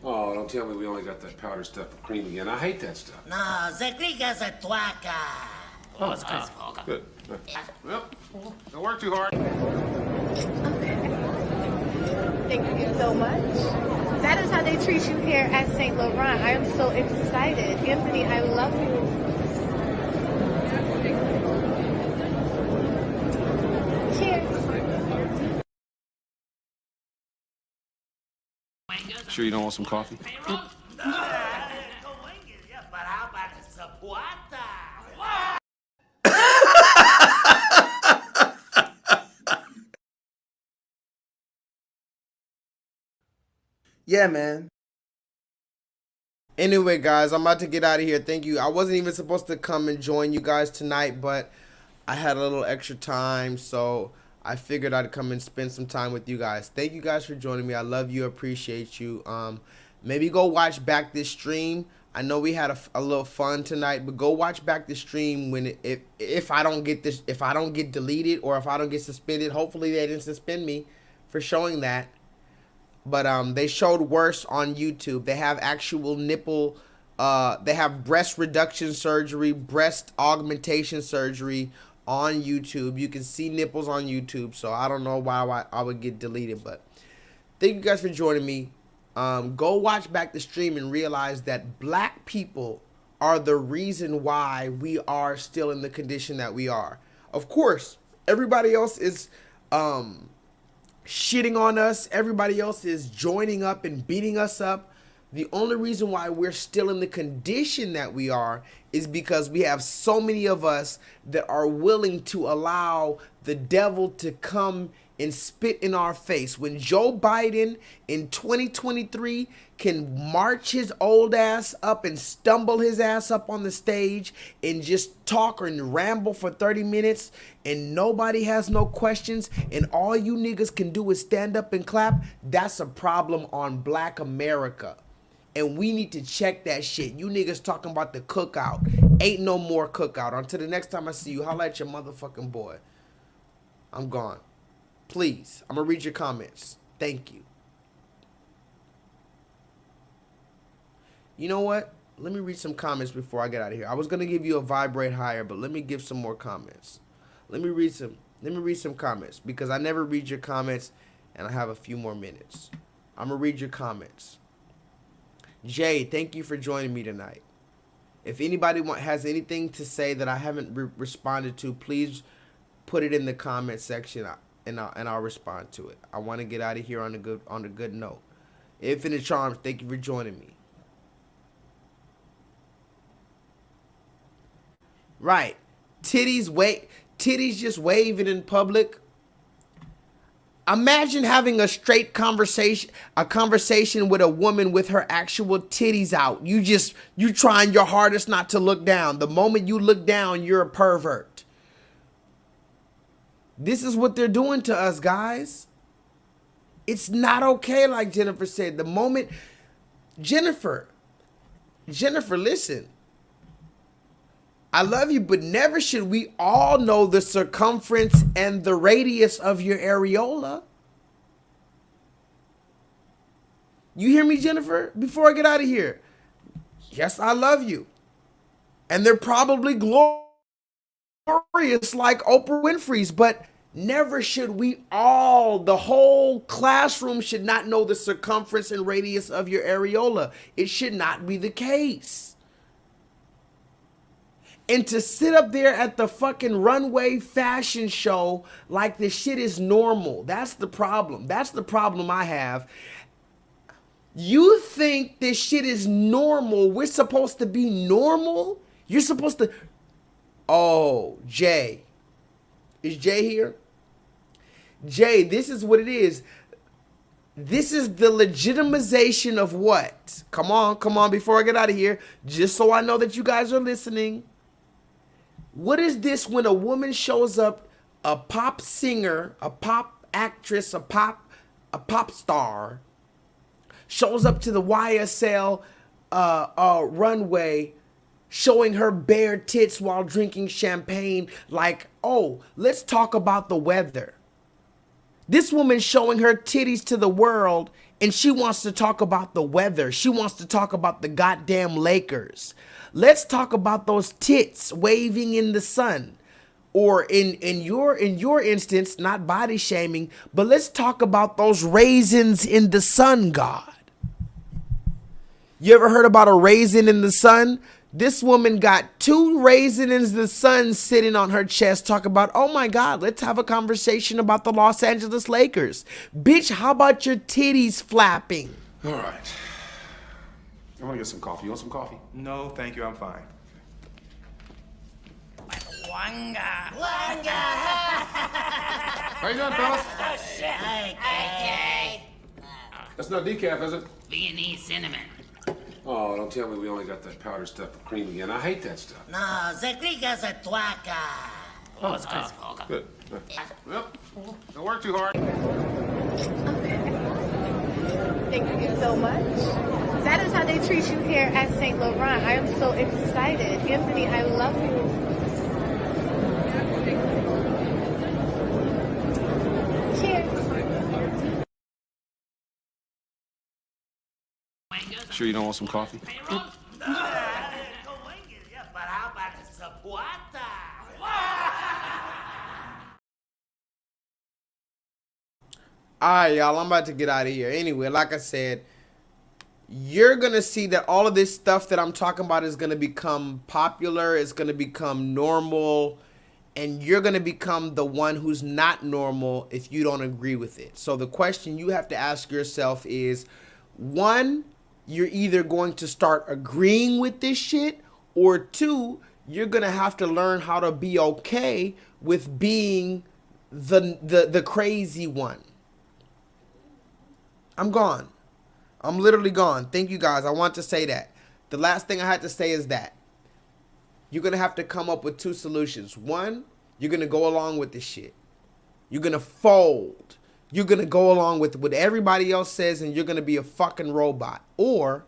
Oh, don't tell me we only got that powder stuff for cream again. I hate that stuff. No, the Greek is a tuaca. Good. Well, don't work too hard. Thank you so much. That is how they treat you here at St. Laurent. I am so excited. Anthony, I love you. Sure you don't want some coffee? Yeah, man. Anyway, guys, I'm about to get out of here. Thank you. I wasn't even supposed to come and join you guys tonight, but I had a little extra time, so I figured I'd come and spend some time with you guys. Thank you guys for joining me. I love you, appreciate you. Maybe go watch back this stream. I know we had a little fun tonight, but go watch back the stream when if I don't get this, if I don't get deleted or if I don't get suspended. Hopefully they didn't suspend me for showing that. But they showed worse on YouTube. They have actual nipple, they have breast reduction surgery, breast augmentation surgery on YouTube. You can see nipples on YouTube, so I don't know why I would get deleted, but thank you guys for joining me. Go watch back the stream and realize that black people are the reason why we are still in the condition that we are. Of course, everybody else is shitting on us. Everybody else is joining up and beating us up. The only reason why we're still in the condition that we are is because we have so many of us that are willing to allow the devil to come and spit in our face. When Joe Biden in 2023 can march his old ass up and stumble his ass up on the stage and just talk and ramble for 30 minutes and nobody has no questions and all you niggas can do is stand up and clap, that's a problem on Black America. And we need to check that shit. You niggas talking about the cookout. Ain't no more cookout. Until the next time I see you, holla at your motherfucking boy. I'm gone. Please, I'm going to read your comments. Thank you. You know what? Let me read some comments before I get out of here. I was going to give you a vibrate higher, but let me give some more comments. Let me read some comments because I never read your comments and I have a few more minutes. I'm going to read your comments. Jay, thank you for joining me tonight. If anybody has anything to say that I haven't responded to, please put it in the comment section and I'll respond to it. I want to get out of here on a good note. Infinite Charms, thank you for joining me. Right. Titties just waving in public. Imagine having a straight conversation with a woman with her actual titties out. You trying your hardest not to look down. The moment you look down, you're a pervert. This is what they're doing to us, guys. It's not okay, like Jennifer said. The moment Jennifer, listen. I love you, but never should we all know the circumference and the radius of your areola. You hear me, Jennifer? Before I get out of here. Yes, I love you. And they're probably glorious like Oprah Winfrey's, but never should we all, the whole classroom should not know the circumference and radius of your areola. It should not be the case. And to sit up there at the fucking runway fashion show like this shit is normal. That's the problem. That's the problem I have. You think this shit is normal. We're supposed to be normal? You're supposed to... Oh, Jay. Is Jay here? Jay, this is what it is. This is the legitimization of what? Come on, before I get out of here. Just so I know that you guys are listening. What is this when a woman shows up, a pop singer, a pop actress, a pop star, shows up to the YSL runway, showing her bare tits while drinking champagne like, oh, let's talk about the weather. This woman showing her titties to the world and she wants to talk about the weather. She wants to talk about the goddamn Lakers. Let's talk about those tits waving in the sun. Or in your instance, not body shaming, but let's talk about those raisins in the sun, God. You ever heard about a raisin in the sun? This woman got 2 raisins in the sun sitting on her chest, talk about, oh my God, let's have a conversation about the Los Angeles Lakers. Bitch, how about your titties flapping? All right. I want to get some coffee. You want some coffee? No, thank you. I'm fine. How you doing, fellas? That's not decaf, is it? Viennese cinnamon. Oh, don't tell me we only got that powder stuff with cream again. I hate that stuff. No, the Greekers are tuaca. Oh, it's good. Yep. Don't work too hard. Thank you so much. That is how they treat you here at St. Laurent. I am so excited. Anthony, I love you. Sure you don't want some coffee? Alright, y'all, I'm about to get out of here. Anyway, like I said, you're going to see that all of this stuff that I'm talking about is going to become popular. It's going to become normal. And you're going to become the one who's not normal if you don't agree with it. So the question you have to ask yourself is, 1, you're either going to start agreeing with this shit, or 2, you're going to have to learn how to be okay with being the crazy one. I'm gone. I'm literally gone. Thank you guys. I want to say that. The last thing I had to say is that you're going to have to come up with two solutions. One, you're going to go along with this shit. You're going to fold. You're going to go along with what everybody else says and you're going to be a fucking robot. Or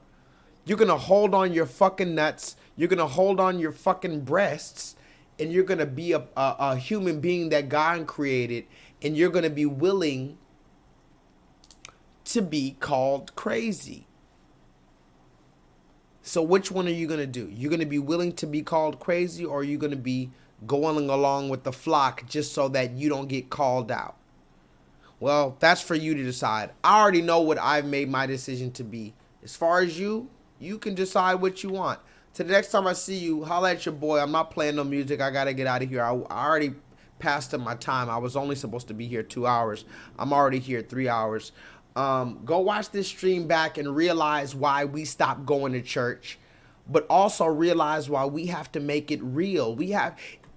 you're going to hold on your fucking nuts. You're going to hold on your fucking breasts. And you're going to be a human being that God created. And you're going to be willing to be called crazy. So which one are you going to do? You're going to be willing to be called crazy, or are you going to be going along with the flock just so that you don't get called out? Well, that's for you to decide. I already know what I've made my decision to be. As far as you can decide what you want. Till the next time I see you, holla at your boy. I'm not playing no music. I got to get out of here. I already passed my time. I was only supposed to be here 2 hours. I'm already here 3 hours. Go watch this stream back and realize why we stopped going to church, but also realize why we have to make it real.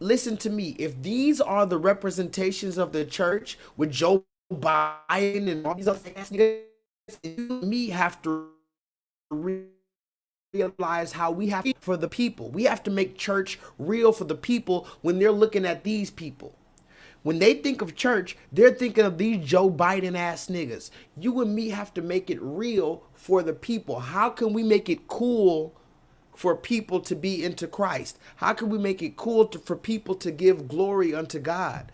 Listen to me. If these are the representations of the church with Joe Biden and all these other niggas, me have to realize how we have to for the people. We have to make church real for the people when they're looking at these people. When they think of church, they're thinking of these Joe Biden ass niggas. You and me have to make it real for the people. How can we make it cool for people to be into Christ? How can we make it cool for people to give glory unto God?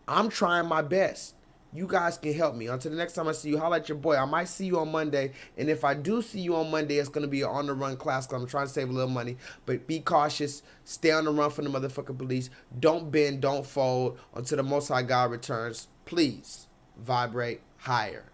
I'm trying my best. You guys can help me. Until the next time I see you, holla at your boy. I might see you on Monday. And if I do see you on Monday, it's going to be an on-the-run class because I'm trying to save a little money. But be cautious. Stay on the run from the motherfucking police. Don't bend. Don't fold until the Most High God returns. Please vibrate higher.